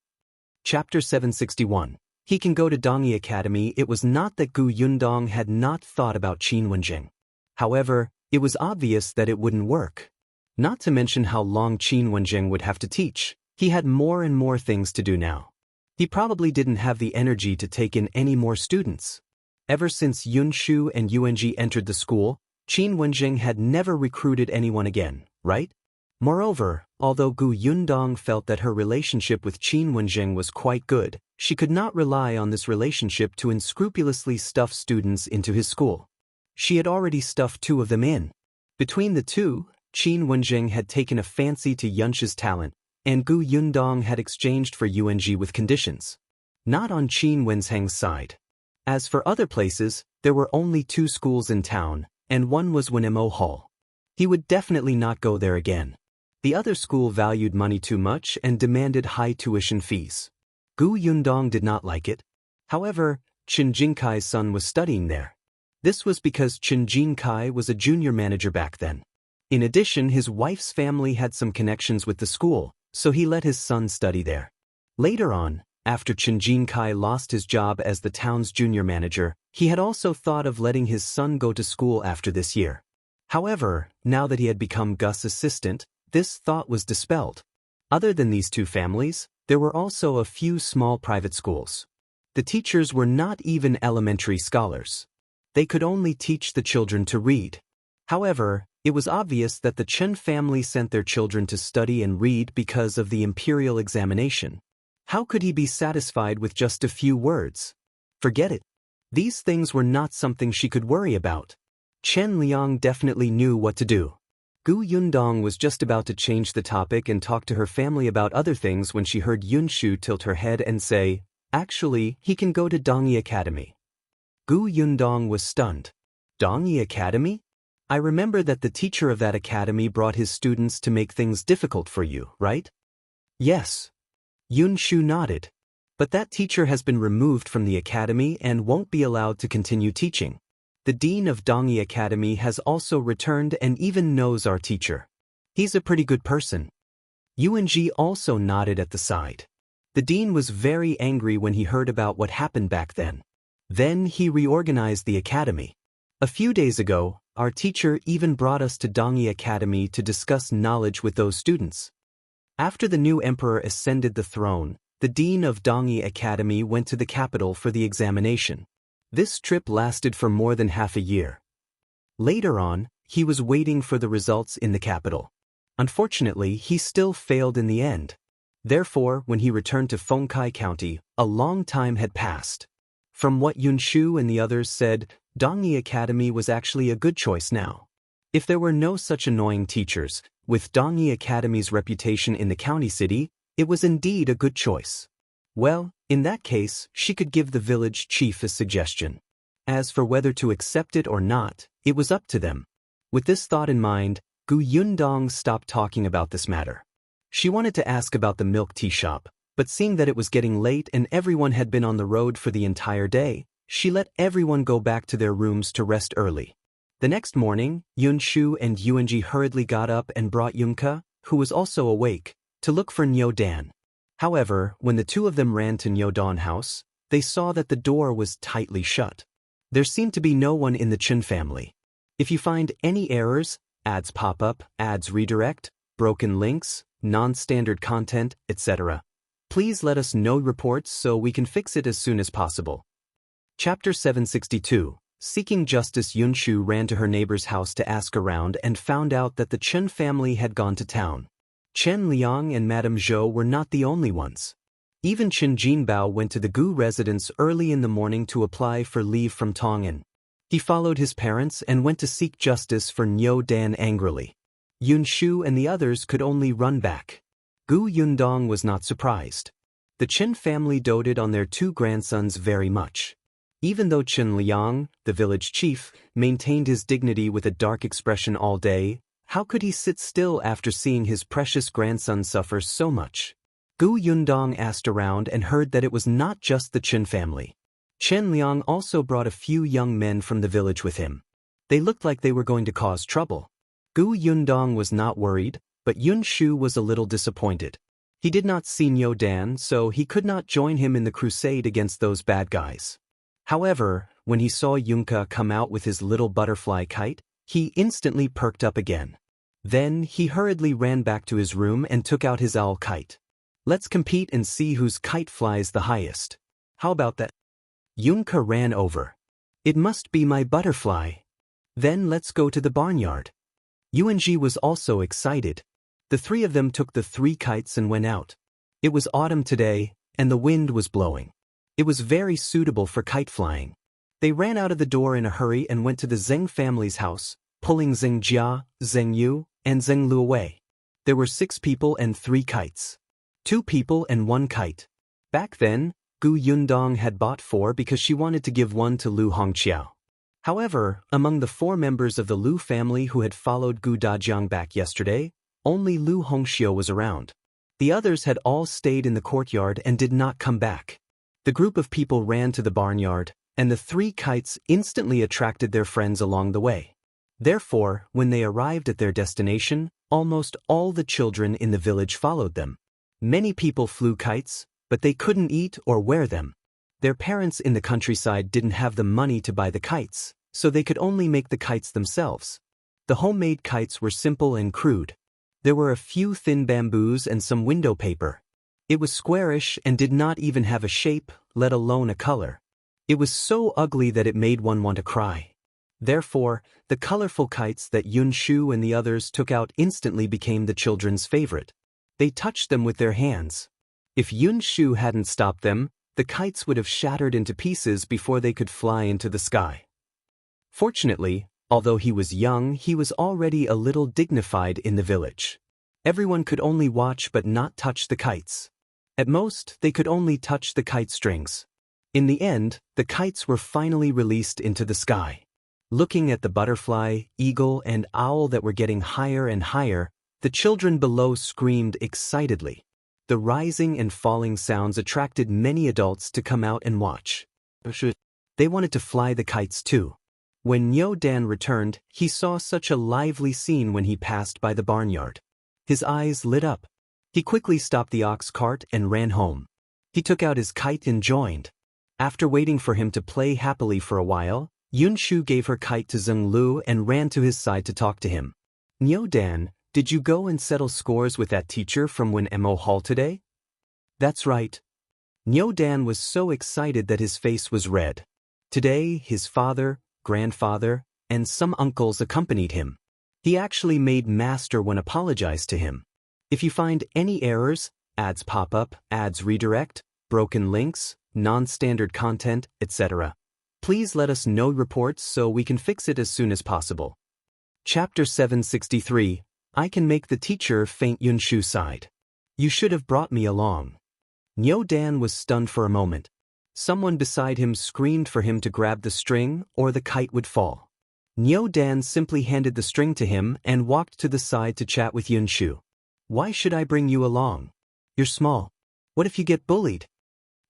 Chapter 761. He can go to Dongyi Academy. It was not that Gu Yundong had not thought about Qingyuan. However, it was obvious that it wouldn't work. Not to mention how long Qingyuan would have to teach. He had more and more things to do now. He probably didn't have the energy to take in any more students. Ever since Yunxu and Yuanji entered the school, Qingyuan had never recruited anyone again, right? Moreover, although Gu Yundong felt that her relationship with Qingyuan was quite good, she could not rely on this relationship to unscrupulously stuff students into his school. She had already stuffed 2 of them in. Between the two, Qingyuan had taken a fancy to Yunxi's talent, and Gu Yundong had exchanged for Yuanji with conditions. Not on Qingyuan's side. As for other places, there were only 2 schools in town, and one was Wenhuo Hall. He would definitely not go there again. The other school valued money too much and demanded high tuition fees. Gu Yundong did not like it. However, Chen Jingkai's son was studying there. This was because Chen Jingkai was a junior manager back then. In addition, his wife's family had some connections with the school, so he let his son study there. Later on, after Chen Jingkai lost his job as the town's junior manager, he had also thought of letting his son go to school after this year. However, now that he had become Gus' assistant, this thought was dispelled. Other than these 2 families, there were also a few small private schools. The teachers were not even elementary scholars. They could only teach the children to read. However, it was obvious that the Chen family sent their children to study and read because of the imperial examination. How could he be satisfied with just a few words? Forget it. These things were not something she could worry about. Chen Liang definitely knew what to do. Gu Yundong was just about to change the topic and talk to her family about other things when she heard Yunxu tilt her head and say, "Actually, he can go to Dongyi Academy." Gu Yundong was stunned. Dongyi Academy? I remember that the teacher of that academy brought his students to make things difficult for you, right? Yes. Yunxu nodded. But that teacher has been removed from the academy and won't be allowed to continue teaching. The dean of Dongyi Academy has also returned and even knows our teacher. He's a pretty good person. Yuanji also nodded at the side. The dean was very angry when he heard about what happened back then. Then he reorganized the academy. A few days ago, our teacher even brought us to Dongyi Academy to discuss knowledge with those students. After the new emperor ascended the throne, the dean of Dongyi Academy went to the capital for the examination. This trip lasted for more than half a year. Later on, he was waiting for the results in the capital. Unfortunately, he still failed in the end. Therefore, when he returned to Fengkai County, a long time had passed. From what Yunxu and the others said, Dongyi Academy was actually a good choice now. If there were no such annoying teachers, with Dongyi Academy's reputation in the county city, it was indeed a good choice. Well, in that case, she could give the village chief a suggestion. As for whether to accept it or not, it was up to them. With this thought in mind, Gu Yundong stopped talking about this matter. She wanted to ask about the milk tea shop, but seeing that it was getting late and everyone had been on the road for the entire day, she let everyone go back to their rooms to rest early. The next morning, Yunxu and Yuanji hurriedly got up and brought Yunke, who was also awake, to look for Niu Dan. However, when the two of them ran to Niu Dan house, they saw that the door was tightly shut. There seemed to be no one in the Qin family. If you find any errors, ads pop up, ads redirect, broken links, non-standard content, etc., please let us know reports so we can fix it as soon as possible. Chapter 762. Seeking justice. Yunxu ran to her neighbor's house to ask around and found out that the Chen family had gone to town. Chen Liang and Madame Zhou were not the only ones. Even Chen Jinbao went to the Gu residence early in the morning to apply for leave from Tongan. He followed his parents and went to seek justice for Niu Dan angrily. Yunxu and the others could only run back. Gu Yundong was not surprised. The Chen family doted on their two grandsons very much. Even though Chen Liang, the village chief, maintained his dignity with a dark expression all day, how could he sit still after seeing his precious grandson suffer so much? Gu Yundong asked around and heard that it was not just the Chen family. Chen Liang also brought a few young men from the village with him. They looked like they were going to cause trouble. Gu Yundong was not worried, but Yunxu was a little disappointed. He did not see Niu Dan, so he could not join him in the crusade against those bad guys. However, when he saw Yunke come out with his little butterfly kite, he instantly perked up again. Then he hurriedly ran back to his room and took out his owl kite. Let's compete and see whose kite flies the highest. How about that? Yunke ran over. It must be my butterfly. Then let's go to the barnyard. Yuanji was also excited. The three of them took the 3 kites and went out. It was autumn today, and the wind was blowing. It was very suitable for kite flying. They ran out of the door in a hurry and went to the Zheng family's house, pulling Zheng Jia, Zheng Yu, and Zheng Lu away. There were 6 people and 3 kites. 2 people and 1 kite. Back then, Gu Yundong had bought 4 because she wanted to give 1 to Lu Hongqiao. However, among the 4 members of the Lu family who had followed Gu Dajiang back yesterday, only Lu Hongqiao was around. The others had all stayed in the courtyard and did not come back. The group of people ran to the barnyard, and the 3 kites instantly attracted their friends along the way. Therefore, when they arrived at their destination, almost all the children in the village followed them. Many people flew kites, but they couldn't eat or wear them. Their parents in the countryside didn't have the money to buy the kites, so they could only make the kites themselves. The homemade kites were simple and crude. There were a few thin bamboos and some window paper. It was squarish and did not even have a shape, let alone a color. It was so ugly that it made one want to cry. Therefore, the colorful kites that Yunxu and the others took out instantly became the children's favorite. They touched them with their hands. If Yunxu hadn't stopped them, the kites would have shattered into pieces before they could fly into the sky. Fortunately, although he was young, he was already a little dignified in the village. Everyone could only watch but not touch the kites. At most, they could only touch the kite strings. In the end, the kites were finally released into the sky. Looking at the butterfly, eagle, and owl that were getting higher and higher, the children below screamed excitedly. The rising and falling sounds attracted many adults to come out and watch. They wanted to fly the kites too. When Niu Dan returned, he saw such a lively scene when he passed by the barnyard. His eyes lit up. He quickly stopped the ox cart and ran home. He took out his kite and joined. After waiting for him to play happily for a while, Yunxu gave her kite to Zheng Lu and ran to his side to talk to him. Niu Dan, did you go and settle scores with that teacher from Wenhuo Hall today? That's right. Niu Dan was so excited that his face was red. Today, his father, grandfather, and some uncles accompanied him. He actually made Master Wen apologize to him. If you find any errors, ads pop up, ads redirect, broken links, non-standard content, etc., please let us know reports so we can fix it as soon as possible. Chapter 763. I can make the teacher faint. Yunxu sighed. You should have brought me along. Niu Dan was stunned for a moment. Someone beside him screamed for him to grab the string or the kite would fall. Niu Dan simply handed the string to him and walked to the side to chat with Yunxu. Why should I bring you along? You're small. What if you get bullied?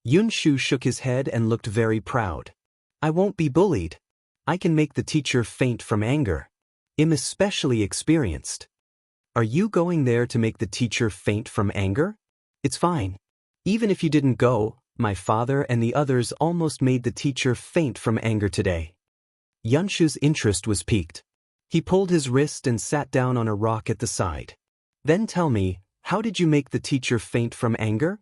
Yunxu shook his head and looked very proud. I won't be bullied. I can make the teacher faint from anger. I'm especially experienced. Are you going there to make the teacher faint from anger? It's fine. Even if you didn't go, my father and the others almost made the teacher faint from anger today. Yunshu's interest was piqued. He pulled his wrist and sat down on a rock at the side. Then tell me, how did you make the teacher faint from anger?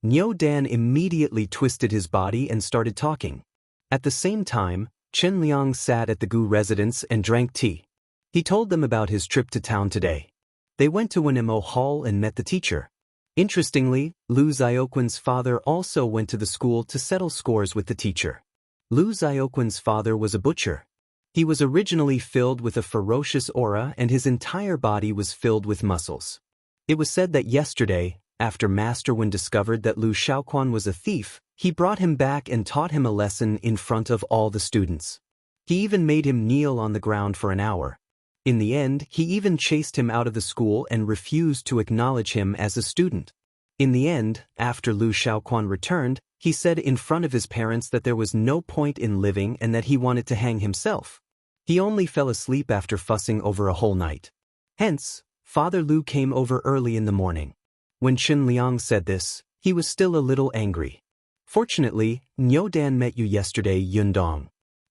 Niu Dan immediately twisted his body and started talking. At the same time, Chen Liang sat at the Gu residence and drank tea. He told them about his trip to town today. They went to Wenhuo Hall and met the teacher. Interestingly, Liu Xiaoquan's father also went to the school to settle scores with the teacher. Liu Xiaoquan's father was a butcher. He was originally filled with a ferocious aura and his entire body was filled with muscles. It was said that yesterday, after Master Wen discovered that Liu Xiaoquan was a thief, he brought him back and taught him a lesson in front of all the students. He even made him kneel on the ground for an hour. In the end, he even chased him out of the school and refused to acknowledge him as a student. In the end, after Liu Xiaoquan returned, he said in front of his parents that there was no point in living and that he wanted to hang himself. He only fell asleep after fussing over a whole night. Hence, Father Liu came over early in the morning. When Chen Liang said this, he was still a little angry. Fortunately, Niu Dan met you yesterday, Yundong.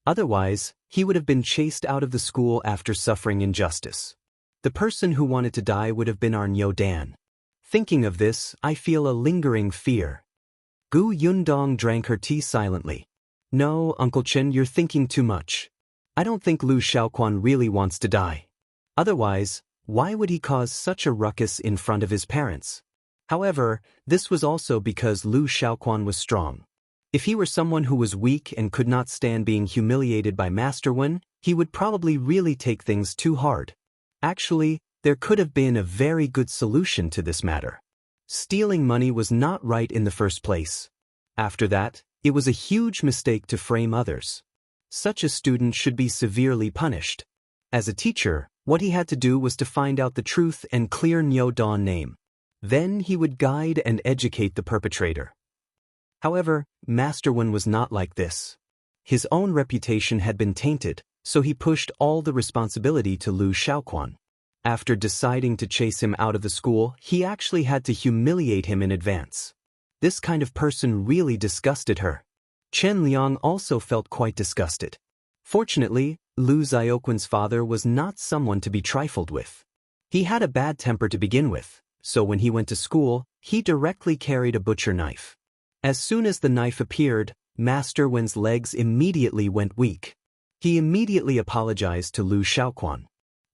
Otherwise, he would have been chased out of the school after suffering injustice. The person who wanted to die would have been our Niu Dan. Thinking of this, I feel a lingering fear. Gu Yundong drank her tea silently. No, Uncle Chen, you're thinking too much. I don't think Liu Xiaoquan really wants to die. Otherwise, why would he cause such a ruckus in front of his parents? However, this was also because Liu Xiaoquan was strong. If he were someone who was weak and could not stand being humiliated by Master Wen, he would probably really take things too hard. Actually, there could have been a very good solution to this matter. Stealing money was not right in the first place. After that, it was a huge mistake to frame others. Such a student should be severely punished. As a teacher, what he had to do was to find out the truth and clear Niu Dan's name. Then he would guide and educate the perpetrator. However, Master Wen was not like this. His own reputation had been tainted, so he pushed all the responsibility to Liu Xiaoquan. After deciding to chase him out of the school, he actually had to humiliate him in advance. This kind of person really disgusted her. Chen Liang also felt quite disgusted. Fortunately, Liu Xiaoquan's father was not someone to be trifled with. He had a bad temper to begin with, so when he went to school, he directly carried a butcher knife. As soon as the knife appeared, Master Wen's legs immediately went weak. He immediately apologized to Liu Xiaoquan.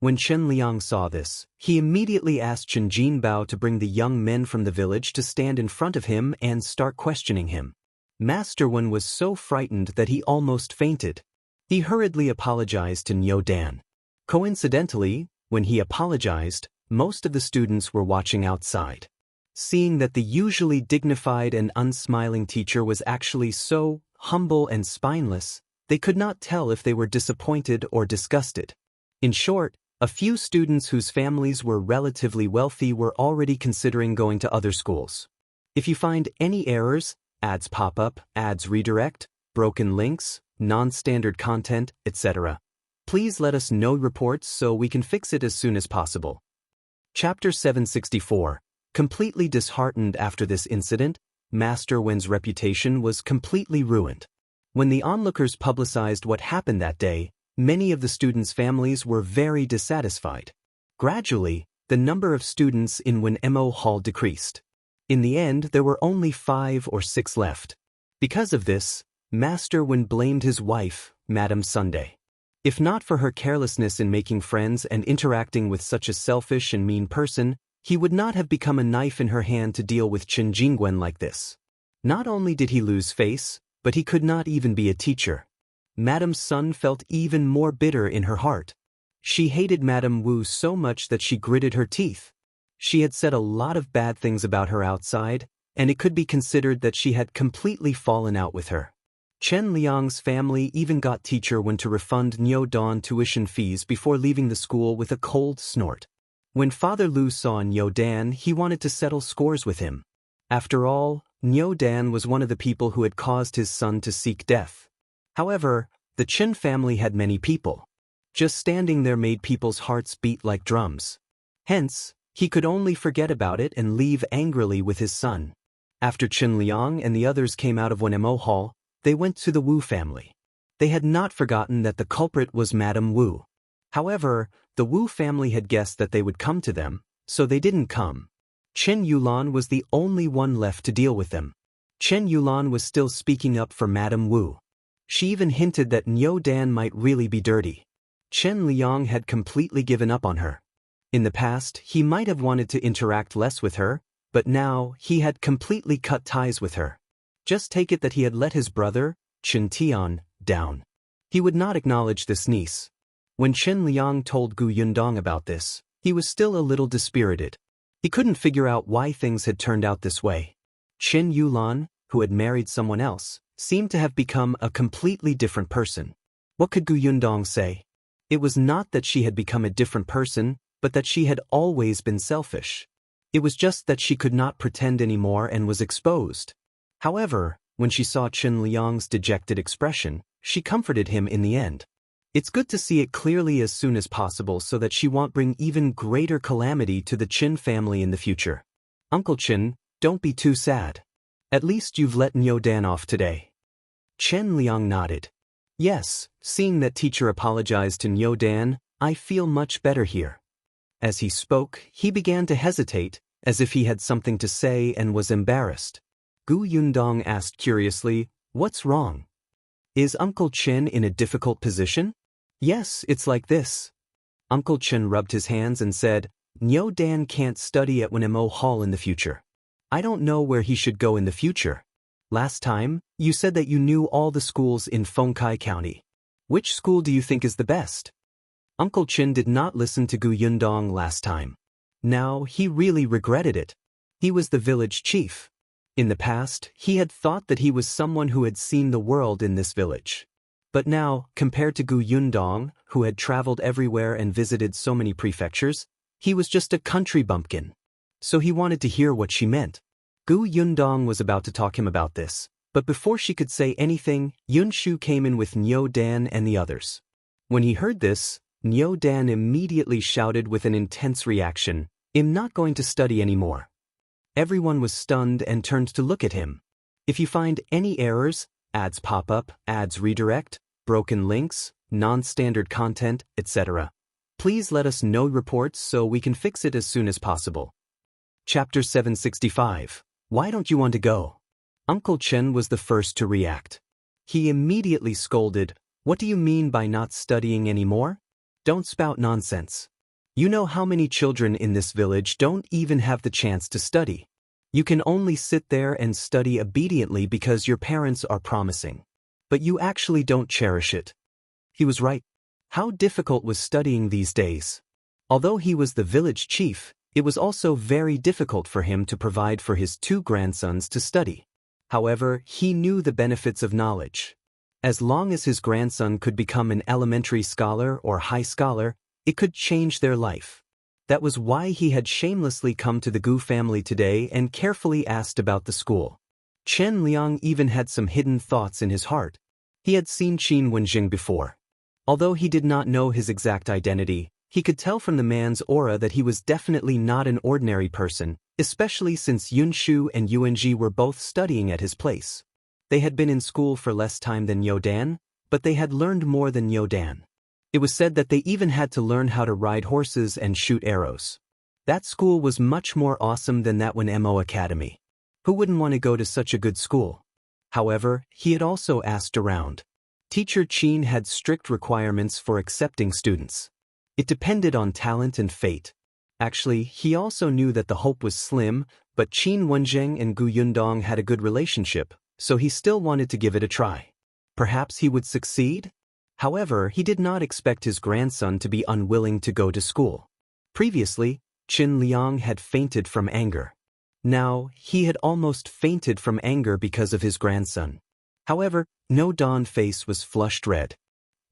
When Chen Liang saw this, he immediately asked Chen Jinbao to bring the young men from the village to stand in front of him and start questioning him. Master Wen was so frightened that he almost fainted. He hurriedly apologized to Niu Dan. Coincidentally, when he apologized, most of the students were watching outside. Seeing that the usually dignified and unsmiling teacher was actually so humble and spineless, they could not tell if they were disappointed or disgusted. In short, a few students whose families were relatively wealthy were already considering going to other schools. If you find any errors, ads pop up, ads redirect, broken links, non-standard content, etc., please let us know reports so we can fix it as soon as possible. Chapter 764. Completely disheartened after this incident, Master Wen's reputation was completely ruined. When the onlookers publicized what happened that day, many of the students' families were very dissatisfied. Gradually, the number of students in Wenhuo Hall decreased. In the end, there were only 5 or 6 left. Because of this, Master Wen blamed his wife, Madame Sunday. If not for her carelessness in making friends and interacting with such a selfish and mean person, he would not have become a knife in her hand to deal with Qingyuan like this. Not only did he lose face, but he could not even be a teacher. Madame Sun felt even more bitter in her heart. She hated Madame Wu so much that she gritted her teeth. She had said a lot of bad things about her outside, and it could be considered that she had completely fallen out with her. Chen Liang's family even got teacher Wen to refund Niu Dan tuition fees before leaving the school with a cold snort. When Father Liu saw Niu Dan, he wanted to settle scores with him. After all, Niu Dan was one of the people who had caused his son to seek death. However, the Chen family had many people. Just standing there made people's hearts beat like drums. Hence, he could only forget about it and leave angrily with his son. After Chen Liang and the others came out of Wenhuo Hall, they went to the Wu family. They had not forgotten that the culprit was Madame Wu. However, the Wu family had guessed that they would come to them, so they didn't come. Chen Yulan was the only one left to deal with them. Chen Yulan was still speaking up for Madame Wu. She even hinted that Niu Dan might really be dirty. Chen Liang had completely given up on her. In the past, he might have wanted to interact less with her, but now he had completely cut ties with her. Just take it that he had let his brother, Chen Tian, down. He would not acknowledge this niece. When Chen Liang told Gu Yundong about this, he was still a little dispirited. He couldn't figure out why things had turned out this way. Chen Yulan, who had married someone else, seemed to have become a completely different person. What could Gu Yundong say? It was not that she had become a different person, but that she had always been selfish. It was just that she could not pretend anymore and was exposed. However, when she saw Chen Liang's dejected expression, she comforted him in the end. It's good to see it clearly as soon as possible so that she won't bring even greater calamity to the Qin family in the future. Uncle Qin, don't be too sad. At least you've let Niu Dan off today. Chen Liang nodded. Yes, seeing that teacher apologized to Niu Dan, I feel much better here. As he spoke, he began to hesitate, as if he had something to say and was embarrassed. Gu Yundong asked curiously, "What's wrong? Is Uncle Chen in a difficult position?" "Yes, it's like this." Uncle Chen rubbed his hands and said, "Niu Dan can't study at Wenhuo Hall in the future. I don't know where he should go in the future. Last time, you said that you knew all the schools in Fengkai County. Which school do you think is the best?" Uncle Chen did not listen to Gu Yundong last time. Now, he really regretted it. He was the village chief. In the past, he had thought that he was someone who had seen the world in this village. But now, compared to Gu Yundong, who had traveled everywhere and visited so many prefectures, he was just a country bumpkin. So he wanted to hear what she meant. Gu Yundong was about to talk him about this, but before she could say anything, Yunxu came in with Niu Dan and the others. When he heard this, Niu Dan immediately shouted with an intense reaction, "I'm not going to study anymore." Everyone was stunned and turned to look at him. If you find any errors, ads pop up, ads redirect, broken links, non-standard content, etc., please let us know reports so we can fix it as soon as possible. Chapter 765. Why don't you want to go? Uncle Chen was the first to react. He immediately scolded, "What do you mean by not studying anymore? Don't spout nonsense. You know how many children in this village don't even have the chance to study. You can only sit there and study obediently because your parents are promising. But you actually don't cherish it." He was right. How difficult was studying these days? Although he was the village chief, it was also very difficult for him to provide for his two grandsons to study. However, he knew the benefits of knowledge. As long as his grandson could become an elementary scholar or high scholar, it could change their life. That was why he had shamelessly come to the Gu family today and carefully asked about the school. Chen Liang even had some hidden thoughts in his heart. He had seen Qin Wenjing before. Although he did not know his exact identity, he could tell from the man's aura that he was definitely not an ordinary person, especially since Yunxu and Yuanji were both studying at his place. They had been in school for less time than Niu Dan, but they had learned more than Niu Dan. It was said that they even had to learn how to ride horses and shoot arrows. That school was much more awesome than that Wenhuo Academy. Who wouldn't want to go to such a good school? However, he had also asked around. Teacher Qin had strict requirements for accepting students. It depended on talent and fate. Actually, he also knew that the hope was slim, but Qin Wenjing and Gu Yundong had a good relationship, so he still wanted to give it a try. Perhaps he would succeed? However, he did not expect his grandson to be unwilling to go to school. Previously, Chen Liang had fainted from anger. Now, he had almost fainted from anger because of his grandson. However, No Dawn's face was flushed red.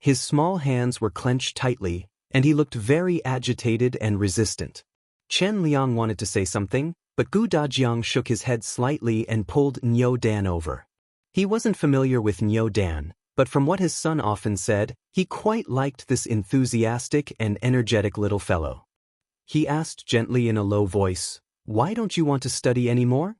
His small hands were clenched tightly, and he looked very agitated and resistant. Chen Liang wanted to say something, but Gu Dajiang shook his head slightly and pulled Niu Dan over. He wasn't familiar with Niu Dan, but from what his son often said, he quite liked this enthusiastic and energetic little fellow. He asked gently in a low voice, "Why don't you want to study anymore?"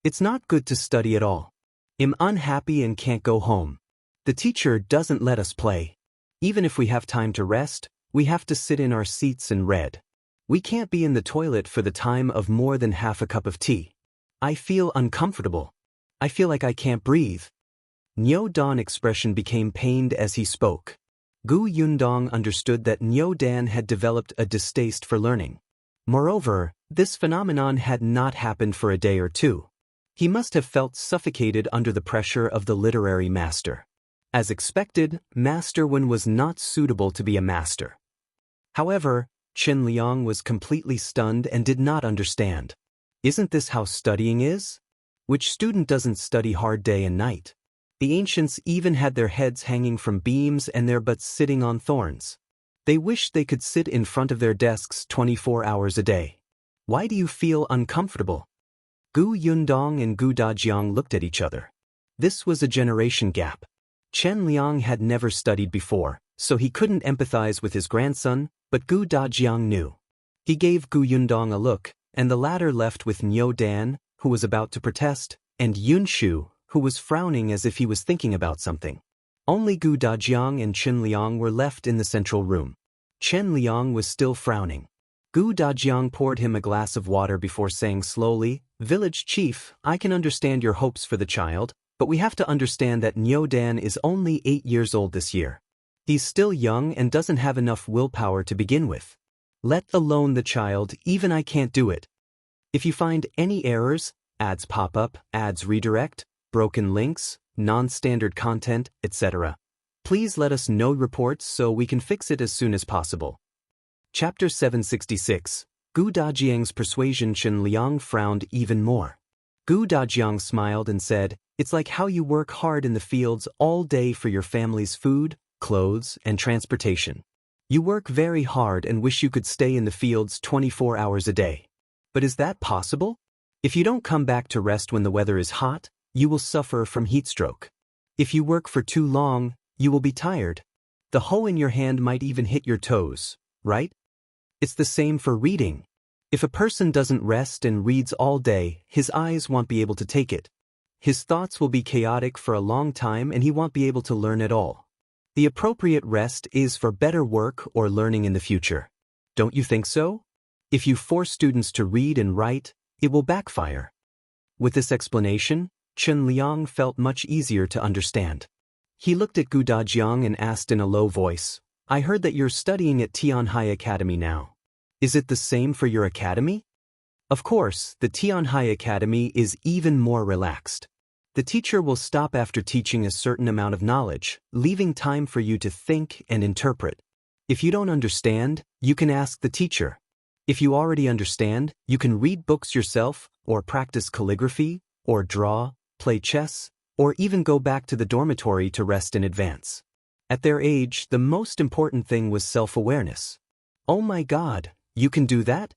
"It's not good to study at all. I'm unhappy and can't go home. The teacher doesn't let us play. Even if we have time to rest, we have to sit in our seats and read. We can't be in the toilet for the time of more than half a cup of tea. I feel uncomfortable. I feel like I can't breathe." Niu Dan's expression became pained as he spoke. Gu Yundong understood that Niu Dan had developed a distaste for learning. Moreover, this phenomenon had not happened for a day or two. He must have felt suffocated under the pressure of the literary master. As expected, Master Wen was not suitable to be a master. However, Chen Liang was completely stunned and did not understand. Isn't this how studying is? Which student doesn't study hard day and night? The ancients even had their heads hanging from beams and their butts sitting on thorns. They wished they could sit in front of their desks 24 hours a day. Why do you feel uncomfortable? Gu Yundong and Gu Dajiang looked at each other. This was a generation gap. Chen Liang had never studied before, so he couldn't empathize with his grandson, but Gu Dajiang knew. He gave Gu Yundong a look, and the latter left with Niu Dan, who was about to protest, and Yunxu, who was frowning as if he was thinking about something. Only Gu Dajiang and Chen Liang were left in the central room. Chen Liang was still frowning. Gu Dajiang poured him a glass of water before saying slowly, "Village chief, I can understand your hopes for the child, but we have to understand that Niu Dan is only 8 years old this year. He's still young and doesn't have enough willpower to begin with. Let alone the child, even I can't do it. If you find any errors, ads pop up, ads redirect, broken links, non-standard content, etc., please let us know reports so we can fix it as soon as possible." Chapter 766. Gu Dajiang's Persuasion. Chen Liang frowned even more. Gu Dajiang smiled and said, "It's like how you work hard in the fields all day for your family's food, clothes, and transportation. You work very hard and wish you could stay in the fields 24 hours a day. But is that possible? If you don't come back to rest when the weather is hot, you will suffer from heat stroke. If you work for too long, you will be tired. The hoe in your hand might even hit your toes, right? It's the same for reading. If a person doesn't rest and reads all day, his eyes won't be able to take it. His thoughts will be chaotic for a long time and he won't be able to learn at all. The appropriate rest is for better work or learning in the future. Don't you think so? If you force students to read and write, it will backfire." With this explanation, Chen Liang felt much easier to understand. He looked at Gu Dajiang and asked in a low voice, "I heard that you're studying at Tianhai Academy now. Is it the same for your academy?" Of course, the Tianhai Academy is even more relaxed. The teacher will stop after teaching a certain amount of knowledge, leaving time for you to think and interpret. If you don't understand, you can ask the teacher. If you already understand, you can read books yourself, or practice calligraphy, or draw, play chess, or even go back to the dormitory to rest in advance. At their age, the most important thing was self-awareness. Oh my God, you can do that?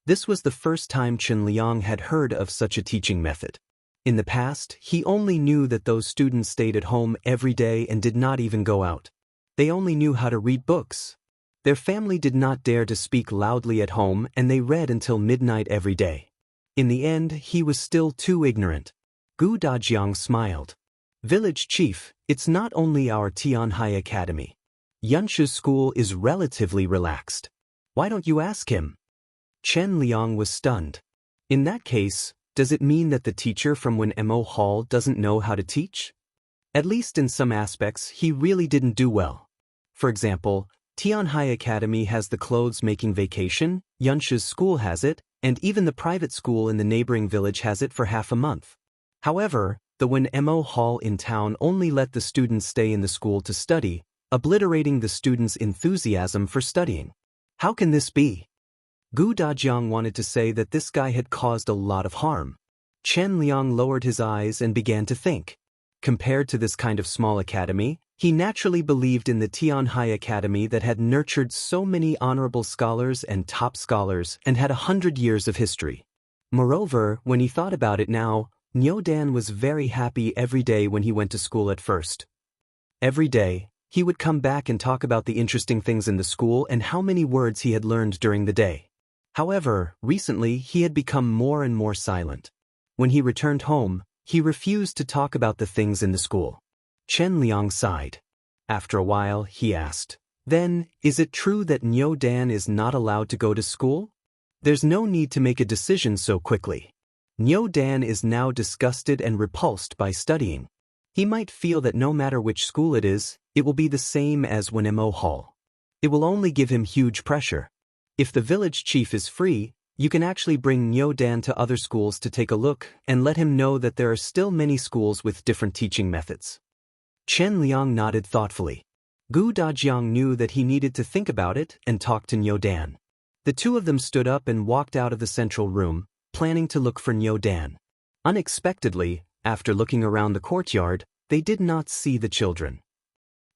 This was the first time Chen Liang had heard of such a teaching method. In the past, he only knew that those students stayed at home every day and did not even go out. They only knew how to read books. Their family did not dare to speak loudly at home and they read until midnight every day. In the end, he was still too ignorant. Gu Dajiang smiled. "Village chief, it's not only our Tianhai Academy. Yunxi's school is relatively relaxed. Why don't you ask him?" Chen Liang was stunned. In that case, does it mean that the teacher from Wenhuo Hall doesn't know how to teach? At least in some aspects, he really didn't do well. For example, Tianhai Academy has the clothes-making vacation, Yunxi's school has it, and even the private school in the neighboring village has it for half a month. However, the Wenhuo Hall in town only let the students stay in the school to study, obliterating the students' enthusiasm for studying. How can this be? Gu Dajiang wanted to say that this guy had caused a lot of harm. Chen Liang lowered his eyes and began to think. Compared to this kind of small academy, he naturally believed in the Tianhai Academy that had nurtured so many honorable scholars and top scholars and had 100 years of history. Moreover, when he thought about it now, Niu Dan was very happy every day when he went to school at first. Every day, he would come back and talk about the interesting things in the school and how many words he had learned during the day. However, recently he had become more and more silent. When he returned home, he refused to talk about the things in the school. Chen Liang sighed. After a while, he asked, "Then, is it true that Niu Dan is not allowed to go to school? There's no need to make a decision so quickly. Niu Dan is now disgusted and repulsed by studying. He might feel that no matter which school it is, it will be the same as Wenhuo Hall. It will only give him huge pressure. If the village chief is free, you can actually bring Niu Dan to other schools to take a look and let him know that there are still many schools with different teaching methods." Chen Liang nodded thoughtfully. Dajiang knew that he needed to think about it and talk to Niu Dan. The two of them stood up and walked out of the central room, planning to look for Niu Dan. Unexpectedly, after looking around the courtyard, they did not see the children.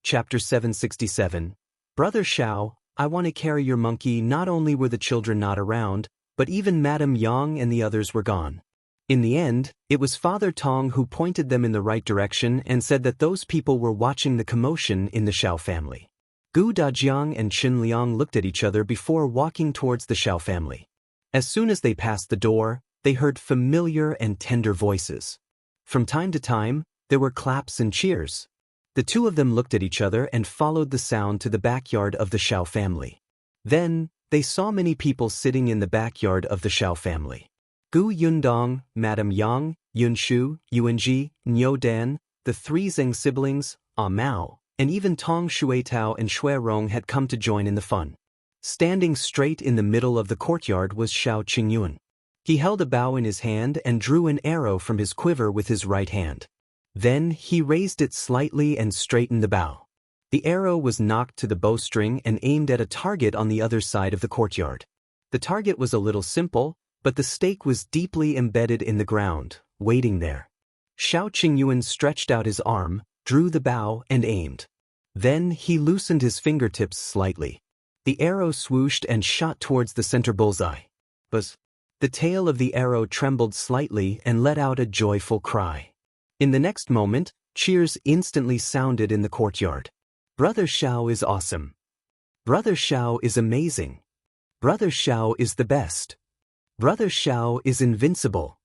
Chapter 767. Brother Shao, I want to carry your monkey. Not only were the children not around, but even Madame Yang and the others were gone. In the end, it was Father Tong who pointed them in the right direction and said that those people were watching the commotion in the Shao family. Dajiang and Qin Liang looked at each other before walking towards the Shao family. As soon as they passed the door, they heard familiar and tender voices. From time to time, there were claps and cheers. The two of them looked at each other and followed the sound to the backyard of the Shao family. Then, they saw many people sitting in the backyard of the Shao family. Yundong, Madame Yang, Yunxu, Yuanji, Niu Dan, the three Zheng siblings, Mao, and even Tong Shuitao and Shuirong had come to join in the fun. Standing straight in the middle of the courtyard was Shao Qingyuan. He held a bow in his hand and drew an arrow from his quiver with his right hand. Then he raised it slightly and straightened the bow. The arrow was knocked to the bowstring and aimed at a target on the other side of the courtyard. The target was a little simple, but the stake was deeply embedded in the ground, waiting there. Shao Qingyuan stretched out his arm, drew the bow, and aimed. Then he loosened his fingertips slightly. The arrow swooshed and shot towards the center bullseye. Buzz! The tail of the arrow trembled slightly and let out a joyful cry. In the next moment, cheers instantly sounded in the courtyard. Brother Shao is awesome. Brother Shao is amazing. Brother Shao is the best. Brother Shao is invincible.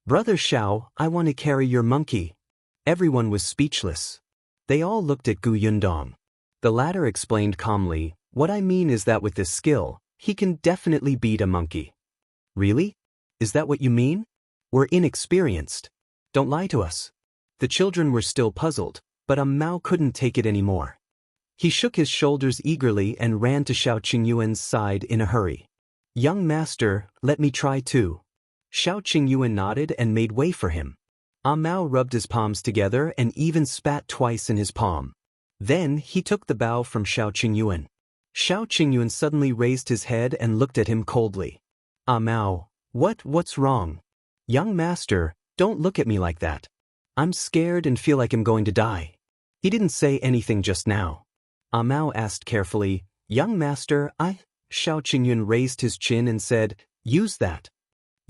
Brother Shao, I want to carry your monkey. Everyone was speechless. They all looked at Yundong. The latter explained calmly, what I mean is that with this skill, he can definitely beat a monkey. Really? Is that what you mean? We're inexperienced. Don't lie to us. The children were still puzzled, but Mao couldn't take it anymore. He shook his shoulders eagerly and ran to Shao Qingyuan's side in a hurry. Young master, let me try too. Shao Qingyuan nodded and made way for him. Mao rubbed his palms together and even spat twice in his palm. Then he took the bow from Shao Qingyuan. Shao Qingyuan suddenly raised his head and looked at him coldly. Mao, what's wrong? Young master, don't look at me like that. I'm scared and feel like I'm going to die. He didn't say anything just now. Mao asked carefully, Young master, Shao Qingyuan raised his chin and said, Use that.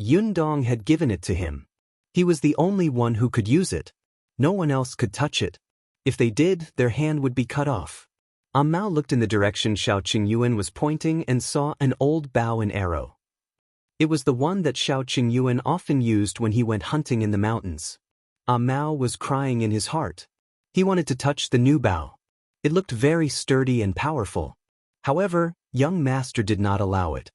Yundong had given it to him. He was the only one who could use it. No one else could touch it. If they did, their hand would be cut off. Mao looked in the direction Shao Qingyuan was pointing and saw an old bow and arrow. It was the one that Shao Qingyuan often used when he went hunting in the mountains. Mao was crying in his heart. He wanted to touch the new bow. It looked very sturdy and powerful. However, young master did not allow it.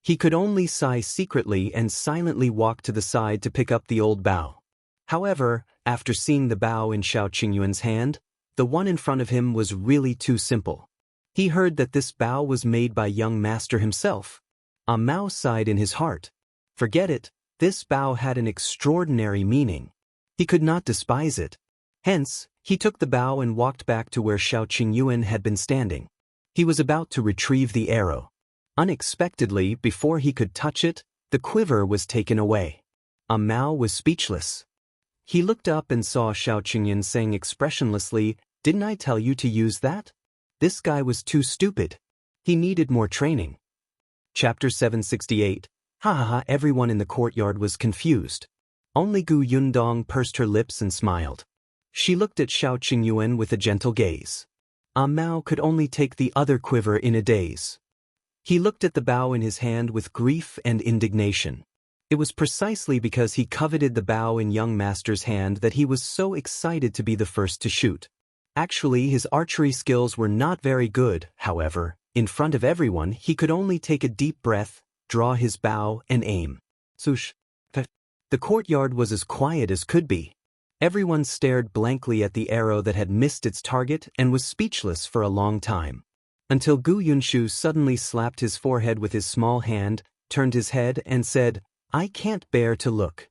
He could only sigh secretly and silently walk to the side to pick up the old bow. However, after seeing the bow in Shao Qingyuan's hand, the one in front of him was really too simple. He heard that this bow was made by young master himself. Mao sighed in his heart. Forget it, this bow had an extraordinary meaning. He could not despise it. Hence, he took the bow and walked back to where Shao Qingyuan had been standing. He was about to retrieve the arrow. Unexpectedly, before he could touch it, the quiver was taken away. Mao was speechless. He looked up and saw Shao Qingyuan saying expressionlessly, "Didn't I tell you to use that? This guy was too stupid. He needed more training." Chapter 768. Hahaha. Everyone in the courtyard was confused. Only Gu Yundong pursed her lips and smiled. She looked at Shao Qingyuan with a gentle gaze. Mao could only take the other quiver in a daze. He looked at the bow in his hand with grief and indignation. It was precisely because he coveted the bow in young master's hand that he was so excited to be the first to shoot. Actually, his archery skills were not very good, however. In front of everyone, he could only take a deep breath, draw his bow, and aim. Swoosh. The courtyard was as quiet as could be. Everyone stared blankly at the arrow that had missed its target and was speechless for a long time. Until Gu Yunshu suddenly slapped his forehead with his small hand, turned his head, and said, "I can't bear to look."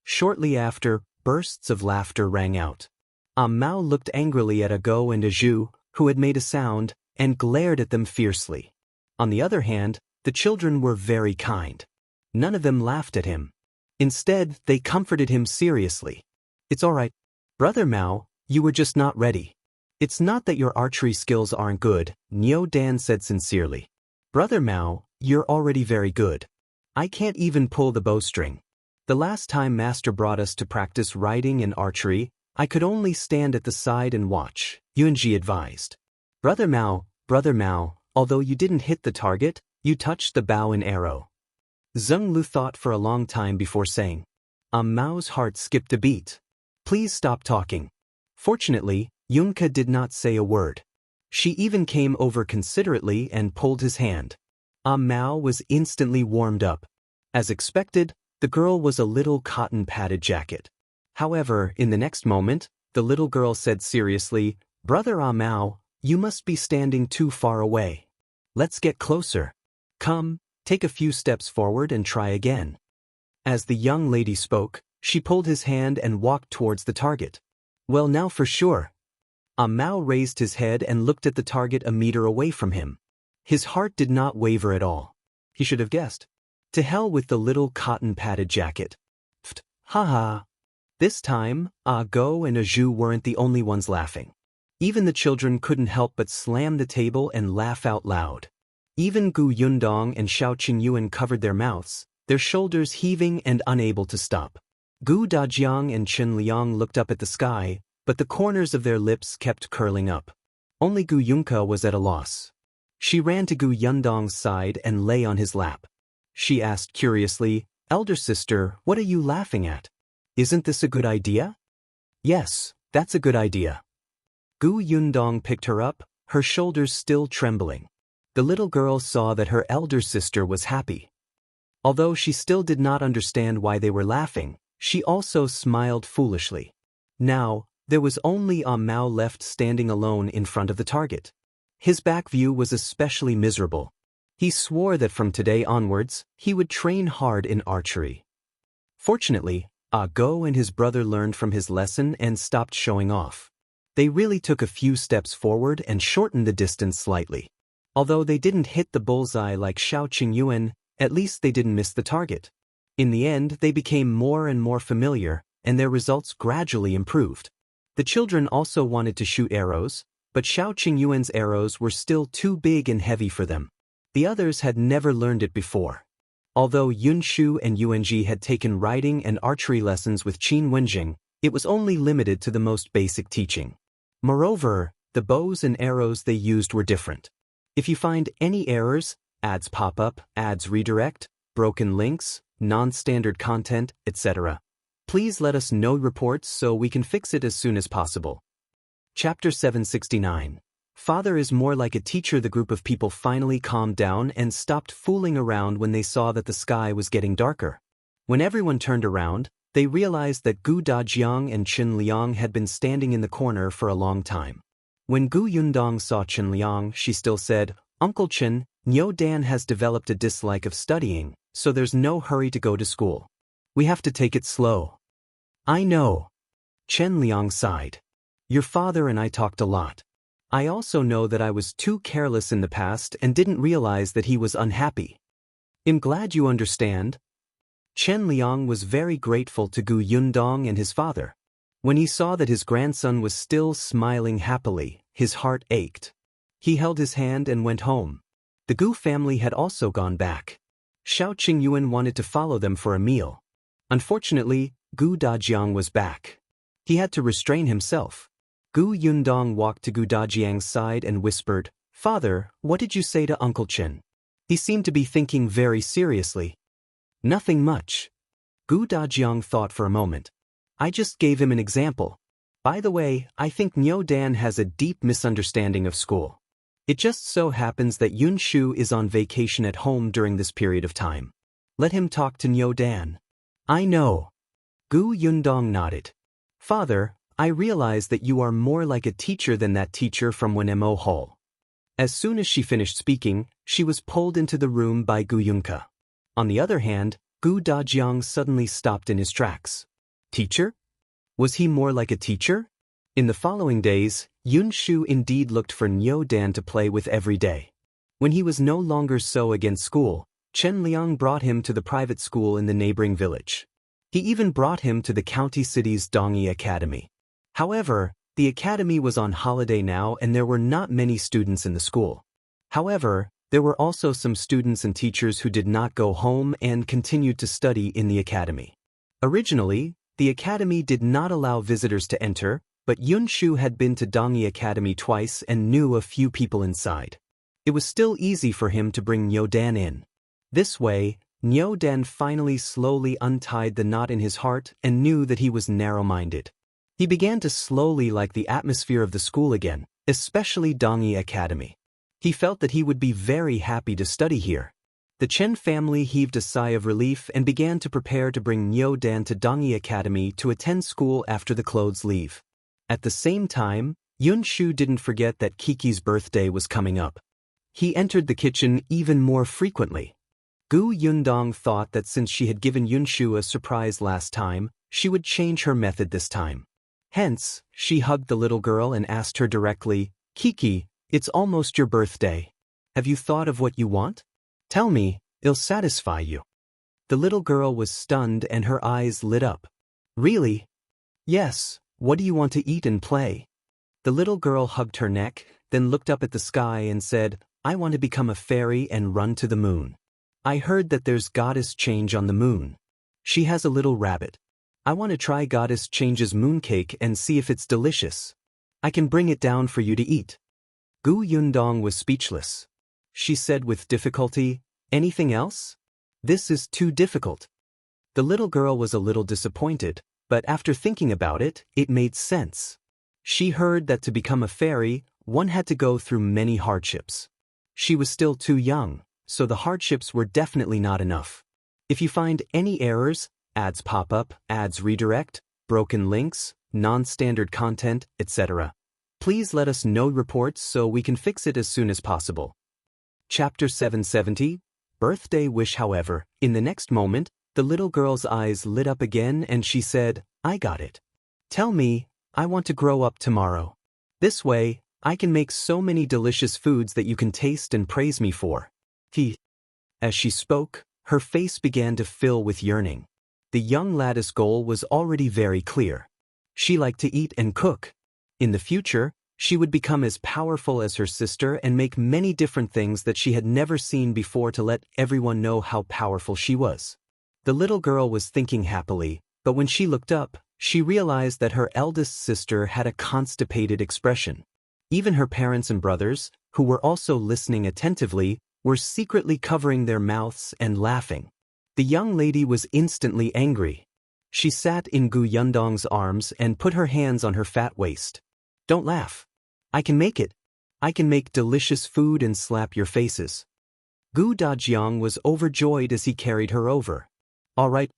Shortly after, bursts of laughter rang out. Mao looked angrily at Go and Zhu, who had made a sound, and glared at them fiercely. On the other hand, the children were very kind. None of them laughed at him. Instead, they comforted him seriously. "It's all right. Brother Mao, you were just not ready. It's not that your archery skills aren't good," Niu Dan said sincerely. "Brother Mao, you're already very good. I can't even pull the bowstring. The last time Master brought us to practice riding and archery, I could only stand at the side and watch," Yunji advised. Brother Mao, although you didn't hit the target, you touched the bow and arrow." Zheng Lu thought for a long time before saying. Mao's heart skipped a beat. "Please stop talking." Fortunately, Yunka did not say a word. She even came over considerately and pulled his hand. Mao was instantly warmed up. As expected, the girl was a little cotton-padded jacket. However, in the next moment, the little girl said seriously, "Brother Mao, you must be standing too far away. Let's get closer. Come, take a few steps forward and try again." As the young lady spoke, she pulled his hand and walked towards the target. "Well, now for sure." Mao raised his head and looked at the target a meter away from him. His heart did not waver at all. He should have guessed. To hell with the little cotton-padded jacket. Pft, ha. This time, Go and Zhu weren't the only ones laughing. Even the children couldn't help but slam the table and laugh out loud. Even Gu Yundong and Shao Qingyuan covered their mouths, their shoulders heaving and unable to stop. Gu Dajiang and Chen Liang looked up at the sky, but the corners of their lips kept curling up. Only Gu Yunka was at a loss. She ran to Gu Yundong's side and lay on his lap. She asked curiously, "Elder sister, what are you laughing at? Isn't this a good idea?" "Yes, that's a good idea." Gu Yundong picked her up, her shoulders still trembling. The little girl saw that her elder sister was happy. Although she still did not understand why they were laughing, she also smiled foolishly. Now, there was only Mao left standing alone in front of the target. His back view was especially miserable. He swore that from today onwards, he would train hard in archery. Fortunately, Go and his brother learned from his lesson and stopped showing off. They really took a few steps forward and shortened the distance slightly. Although they didn't hit the bullseye like Shao Qingyuan, at least they didn't miss the target. In the end, they became more and more familiar, and their results gradually improved. The children also wanted to shoot arrows, but Shao Qingyuan's arrows were still too big and heavy for them. The others had never learned it before. Although Yunshu and Yuanji had taken riding and archery lessons with Qin Wenjing, it was only limited to the most basic teaching. Moreover, the bows and arrows they used were different. If you find any errors, ads pop up, ads redirect, broken links, non-standard content, etc., please let us know reports so we can fix it as soon as possible. Chapter 769. Father is more like a teacher. The group of people finally calmed down and stopped fooling around when they saw that the sky was getting darker. When everyone turned around, they realized that Gu Dajiang and Chen Liang had been standing in the corner for a long time. When Gu Yundong saw Chen Liang, she still said, "Uncle Chen, Niu Dan has developed a dislike of studying, so there's no hurry to go to school. We have to take it slow." "I know." Chen Liang sighed. "Your father and I talked a lot. I also know that I was too careless in the past and didn't realize that he was unhappy. I'm glad you understand." Chen Liang was very grateful to Gu Yundong and his father. When he saw that his grandson was still smiling happily, his heart ached. He held his hand and went home. The Gu family had also gone back. Shao Qingyuan wanted to follow them for a meal. Unfortunately, Gu Dajiang was back. He had to restrain himself. Gu Yundong walked to Gu Dajiang's side and whispered, "Father, what did you say to Uncle Chen?" He seemed to be thinking very seriously. "Nothing much." Gu Dajiang thought for a moment. "I just gave him an example. By the way, I think Niu Dan has a deep misunderstanding of school. It just so happens that Yunxu is on vacation at home during this period of time. Let him talk to Niu Dan." "I know." Gu Yundong nodded. "Father, I realize that you are more like a teacher than that teacher from Wenhuo Hall." As soon as she finished speaking, she was pulled into the room by Gu Yunke. On the other hand, Gu Dajiang suddenly stopped in his tracks. Teacher? Was he more like a teacher? In the following days, Yunxu indeed looked for Niu Dan to play with every day. When he was no longer so against school, Chen Liang brought him to the private school in the neighboring village. He even brought him to the county city's Dongyi Academy. However, the academy was on holiday now and there were not many students in the school. However, there were also some students and teachers who did not go home and continued to study in the academy. Originally, the academy did not allow visitors to enter, but Yunxu had been to Dongyi Academy twice and knew a few people inside. It was still easy for him to bring Niu Dan in. This way, Niu Dan finally slowly untied the knot in his heart and knew that he was narrow-minded. He began to slowly like the atmosphere of the school again, especially Dongyi Academy. He felt that he would be very happy to study here. The Chen family heaved a sigh of relief and began to prepare to bring Niu Dan to Dongyi Academy to attend school after the clothes leave. At the same time, Yunxu didn't forget that Kiki's birthday was coming up. He entered the kitchen even more frequently. Gu Yundong thought that since she had given Yunxu a surprise last time, she would change her method this time. Hence, she hugged the little girl and asked her directly, "Kiki, it's almost your birthday. Have you thought of what you want? Tell me, it'll satisfy you." The little girl was stunned and her eyes lit up. "Really?" "Yes, what do you want to eat and play?" The little girl hugged her neck, then looked up at the sky and said, "I want to become a fairy and run to the moon. I heard that there's Goddess Change on the moon. She has a little rabbit. I want to try Goddess Change's mooncake and see if it's delicious. I can bring it down for you to eat." Gu Yundong was speechless. She said with difficulty, "Anything else? This is too difficult." The little girl was a little disappointed, but after thinking about it, it made sense. She heard that to become a fairy, one had to go through many hardships. She was still too young, so the hardships were definitely not enough. If you find any errors, ads pop up, ads redirect, broken links, non-standard content, etc., please let us know reports so we can fix it as soon as possible. Chapter 770, Birthday Wish. However, in the next moment, the little girl's eyes lit up again and she said, "I got it. Tell me, I want to grow up tomorrow. This way, I can make so many delicious foods that you can taste and praise me for." As she spoke, her face began to fill with yearning. The young lady's goal was already very clear. She liked to eat and cook. In the future, she would become as powerful as her sister and make many different things that she had never seen before to let everyone know how powerful she was. The little girl was thinking happily, but when she looked up, she realized that her eldest sister had a constipated expression. Even her parents and brothers, who were also listening attentively, were secretly covering their mouths and laughing. The young lady was instantly angry. She sat in Gu Yundong's arms and put her hands on her fat waist. "Don't laugh. I can make it. I can make delicious food and slap your faces." Gu Dajiang was overjoyed as he carried her over. All right.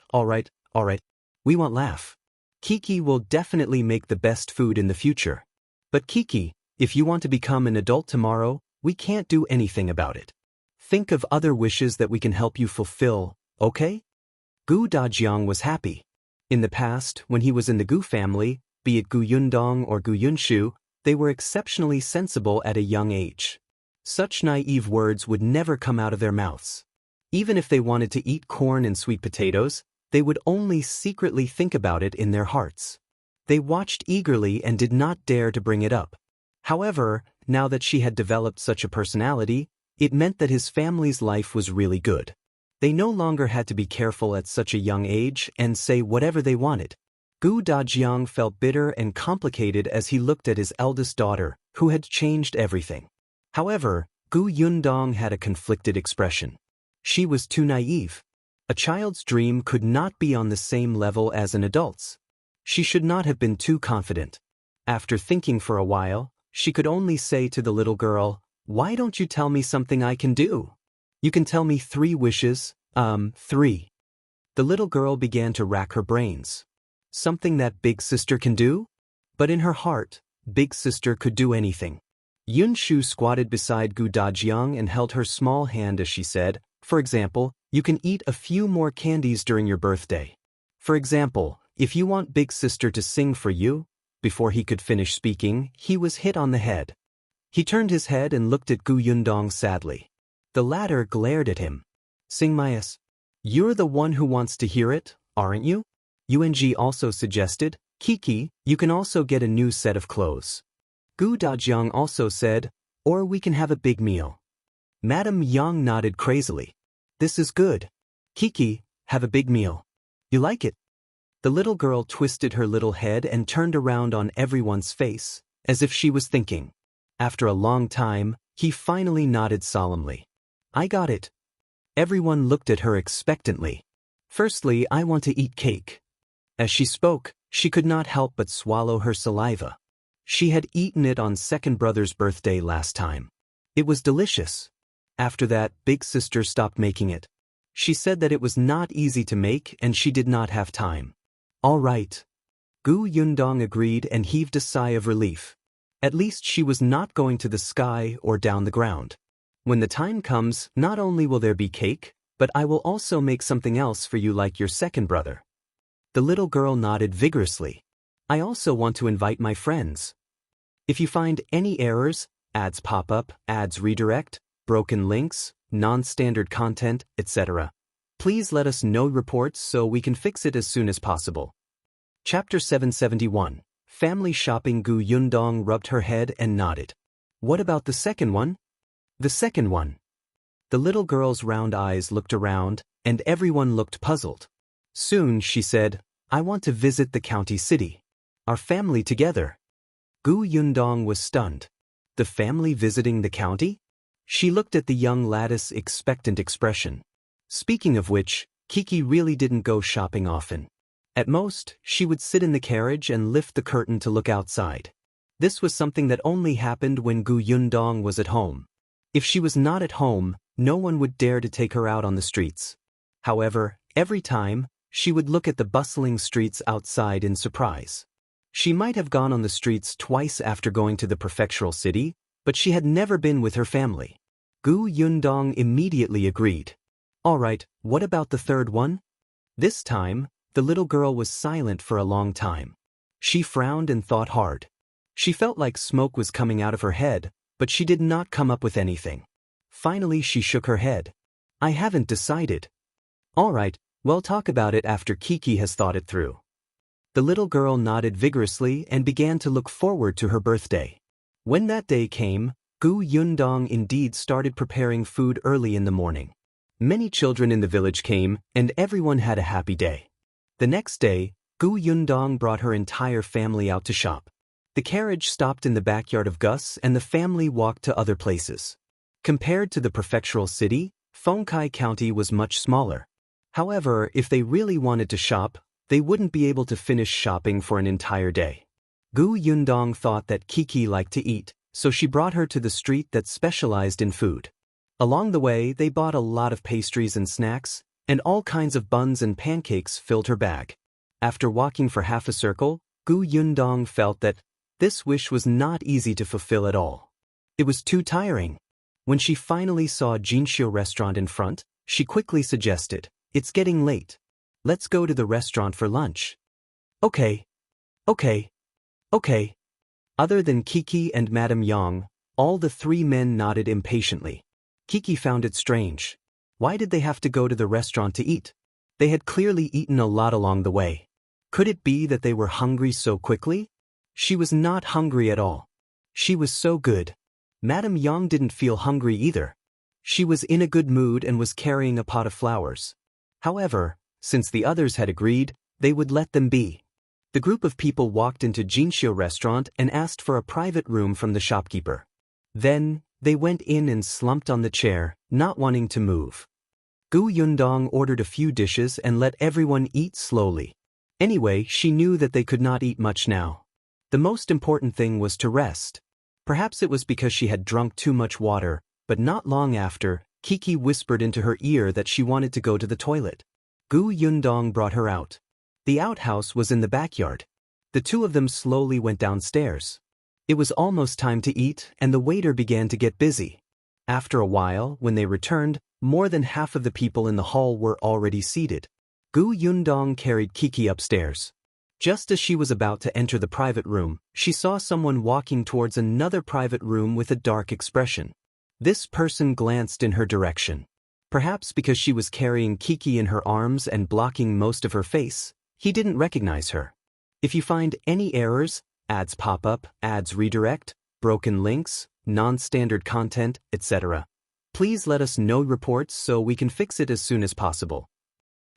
We won't laugh. Kiki will definitely make the best food in the future. But Kiki, if you want to become an adult tomorrow, we can't do anything about it. Think of other wishes that we can help you fulfill, okay?" Gu Dajiang was happy. In the past, when he was in the Gu family, be it Gu Yundong or Gu Yunxu, they were exceptionally sensible at a young age. Such naive words would never come out of their mouths. Even if they wanted to eat corn and sweet potatoes, they would only secretly think about it in their hearts. They watched eagerly and did not dare to bring it up. However, now that she had developed such a personality, it meant that his family's life was really good. They no longer had to be careful at such a young age and say whatever they wanted. Dajiang felt bitter and complicated as he looked at his eldest daughter, who had changed everything. However, Yundong had a conflicted expression. She was too naive. A child's dream could not be on the same level as an adult's. She should not have been too confident. After thinking for a while, she could only say to the little girl, "Why don't you tell me something I can do? You can tell me 3 wishes, 3. The little girl began to rack her brains. Something that big sister can do? But in her heart, big sister could do anything. Yunxu squatted beside Dajiang and held her small hand as she said, "For example, you can eat a few more candies during your birthday. For example, if you want big sister to sing for you." Before he could finish speaking, he was hit on the head. He turned his head and looked at Yundong sadly. The latter glared at him. "Sing Myas. You're the one who wants to hear it, aren't you?" Yung also suggested, "Kiki, you can also get a new set of clothes." Dajiang also said, "Or we can have a big meal." Madame Yang nodded crazily. "This is good. Kiki, have a big meal. You like it?" The little girl twisted her little head and turned around on everyone's face, as if she was thinking. After a long time, he finally nodded solemnly. "I got it." Everyone looked at her expectantly. "Firstly, I want to eat cake." As she spoke, she could not help but swallow her saliva. She had eaten it on second brother's birthday last time. It was delicious. After that, big sister stopped making it. She said that it was not easy to make and she did not have time. "All right." Yundong agreed and heaved a sigh of relief. At least she was not going to the sky or down the ground. "When the time comes, not only will there be cake, but I will also make something else for you like your second brother." The little girl nodded vigorously. "I also want to invite my friends. If you find any errors, ads pop up, ads redirect, broken links, non-standard content, etc., please let us know reports so we can fix it as soon as possible." Chapter 771. Family Shopping. Yundong rubbed her head and nodded. "What about the second one?" "The second one." The little girl's round eyes looked around, and everyone looked puzzled. Soon she said, "I want to visit the county city. Our family together." Yundong was stunned. The family visiting the county? She looked at the young lad's expectant expression. Speaking of which, Kiki really didn't go shopping often. At most, she would sit in the carriage and lift the curtain to look outside. This was something that only happened when Yundong was at home. If she was not at home, no one would dare to take her out on the streets. However, every time, she would look at the bustling streets outside in surprise. She might have gone on the streets twice after going to the prefectural city, but she had never been with her family. Yundong immediately agreed. "All right, what about the third one?" This time, the little girl was silent for a long time. She frowned and thought hard. She felt like smoke was coming out of her head, but she did not come up with anything. Finally, she shook her head. "I haven't decided." "All right, we'll talk about it after Kiki has thought it through." The little girl nodded vigorously and began to look forward to her birthday. When that day came, Yundong indeed started preparing food early in the morning. Many children in the village came, and everyone had a happy day. The next day, Yundong brought her entire family out to shop. The carriage stopped in the backyard of Gus and the family walked to other places. Compared to the prefectural city, Fengkai County was much smaller. However, if they really wanted to shop, they wouldn't be able to finish shopping for an entire day. Yundong thought that Kiki liked to eat, so she brought her to the street that specialized in food. Along the way, they bought a lot of pastries and snacks, and all kinds of buns and pancakes filled her bag. After walking for half a circle, Yundong felt that this wish was not easy to fulfill at all. It was too tiring. When she finally saw a Jinxiu restaurant in front, she quickly suggested, "It's getting late. Let's go to the restaurant for lunch." "Okay. Okay. Okay." Other than Kiki and Madame Yang, all the 3 men nodded impatiently. Kiki found it strange. Why did they have to go to the restaurant to eat? They had clearly eaten a lot along the way. Could it be that they were hungry so quickly? She was not hungry at all. She was so good. Madame Yang didn't feel hungry either. She was in a good mood and was carrying a pot of flowers. However, since the others had agreed, they would let them be. The group of people walked into Xianxia restaurant and asked for a private room from the shopkeeper. Then, they went in and slumped on the chair, not wanting to move. Yundong ordered a few dishes and let everyone eat slowly. Anyway, she knew that they could not eat much now. The most important thing was to rest. Perhaps it was because she had drunk too much water, but not long after, Kiki whispered into her ear that she wanted to go to the toilet. Yundong brought her out. The outhouse was in the backyard. The two of them slowly went downstairs. It was almost time to eat, and the waiter began to get busy. After a while, when they returned, more than half of the people in the hall were already seated. Yundong carried Kiki upstairs. Just as she was about to enter the private room, she saw someone walking towards another private room with a dark expression. This person glanced in her direction. Perhaps because she was carrying Kiki in her arms and blocking most of her face, he didn't recognize her. If you find any errors, ads pop up, ads redirect, broken links, non-standard content, etc., please let us know reports so we can fix it as soon as possible.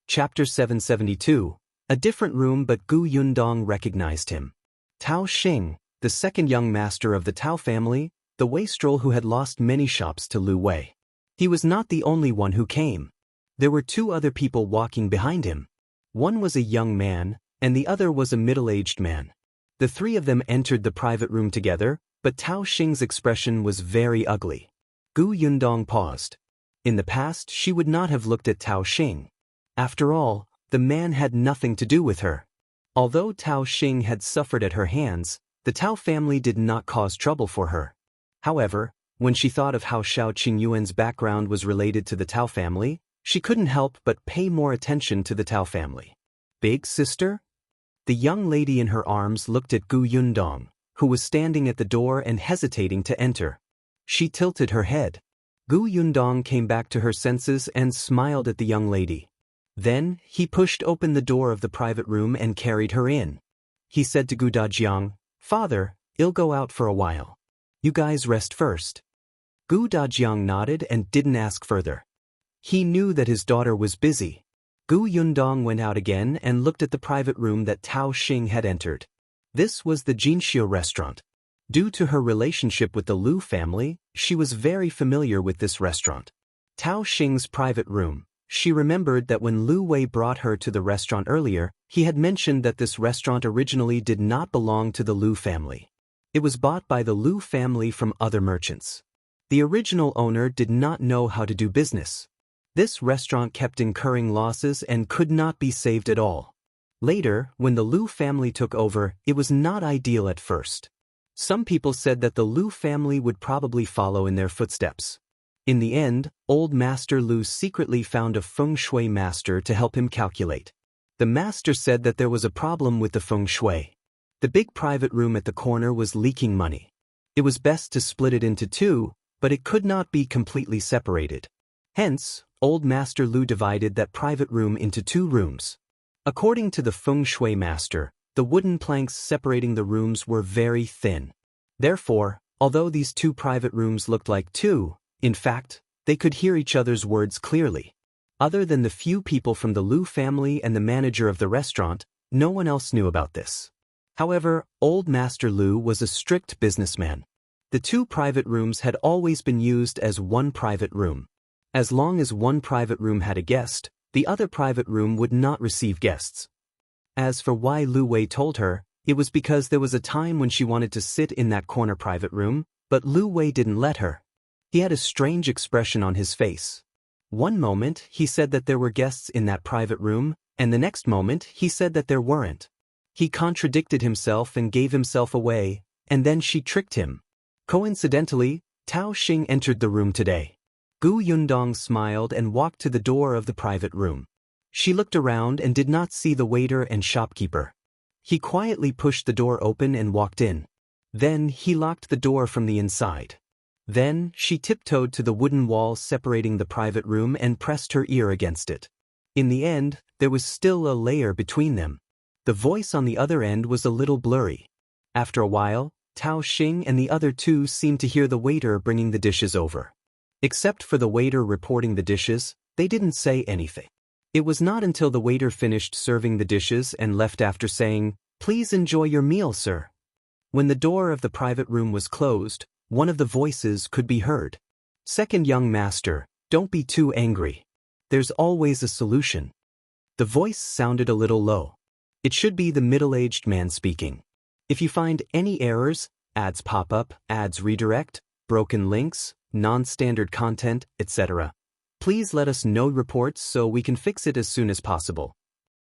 Chapter 772. A different room, but Yundong recognized him. Tao Xing, the second young master of the Tao family, the wastrel who had lost many shops to Lu Wei. He was not the only one who came. There were two other people walking behind him. One was a young man, and the other was a middle-aged man. The three of them entered the private room together, but Tao Xing's expression was very ugly. Yundong paused. In the past, she would not have looked at Tao Xing. After all, the man had nothing to do with her. Although Tao Xing had suffered at her hands, the Tao family did not cause trouble for her. However, when she thought of how Shao Qingyuan's background was related to the Tao family, she couldn't help but pay more attention to the Tao family. Big sister? The young lady in her arms looked at Yundong, who was standing at the door and hesitating to enter. She tilted her head. Yundong came back to her senses and smiled at the young lady. Then, he pushed open the door of the private room and carried her in. He said to Dajiang, "Father, I'll go out for a while. You guys rest first." Dajiang nodded and didn't ask further. He knew that his daughter was busy. Yundong went out again and looked at the private room that Tao Xing had entered. This was the Xianxia restaurant. Due to her relationship with the Lu family, she was very familiar with this restaurant. Tao Xing's private room. She remembered that when Lu Wei brought her to the restaurant earlier, he had mentioned that this restaurant originally did not belong to the Lu family. It was bought by the Lu family from other merchants. The original owner did not know how to do business. This restaurant kept incurring losses and could not be saved at all. Later, when the Lu family took over, it was not ideal at first. Some people said that the Lu family would probably follow in their footsteps. In the end, old Master Lu secretly found a feng shui master to help him calculate. The master said that there was a problem with the feng shui. The big private room at the corner was leaking money. It was best to split it into two, but it could not be completely separated. Hence, old Master Lu divided that private room into two rooms. According to the feng shui master, the wooden planks separating the rooms were very thin. Therefore, although these two private rooms looked like two, in fact, they could hear each other's words clearly. Other than the few people from the Lu family and the manager of the restaurant, no one else knew about this. However, old Master Lu was a strict businessman. The two private rooms had always been used as one private room. As long as one private room had a guest, the other private room would not receive guests. As for why Lu Wei told her, it was because there was a time when she wanted to sit in that corner private room, but Lu Wei didn't let her. He had a strange expression on his face. One moment, he said that there were guests in that private room, and the next moment, he said that there weren't. He contradicted himself and gave himself away, and then she tricked him. Coincidentally, Tao Xing entered the room today. Yundong smiled and walked to the door of the private room. She looked around and did not see the waiter and shopkeeper. He quietly pushed the door open and walked in. Then he locked the door from the inside. Then, she tiptoed to the wooden wall separating the private room and pressed her ear against it. In the end, there was still a layer between them. The voice on the other end was a little blurry. After a while, Tao Xing and the other two seemed to hear the waiter bringing the dishes over. Except for the waiter reporting the dishes, they didn't say anything. It was not until the waiter finished serving the dishes and left after saying, "Please enjoy your meal, sir." When the door of the private room was closed, one of the voices could be heard. "Second young master, don't be too angry. There's always a solution." The voice sounded a little low. It should be the middle-aged man speaking. If you find any errors, ads pop up, ads redirect, broken links, non-standard content, etc., please let us know reports so we can fix it as soon as possible.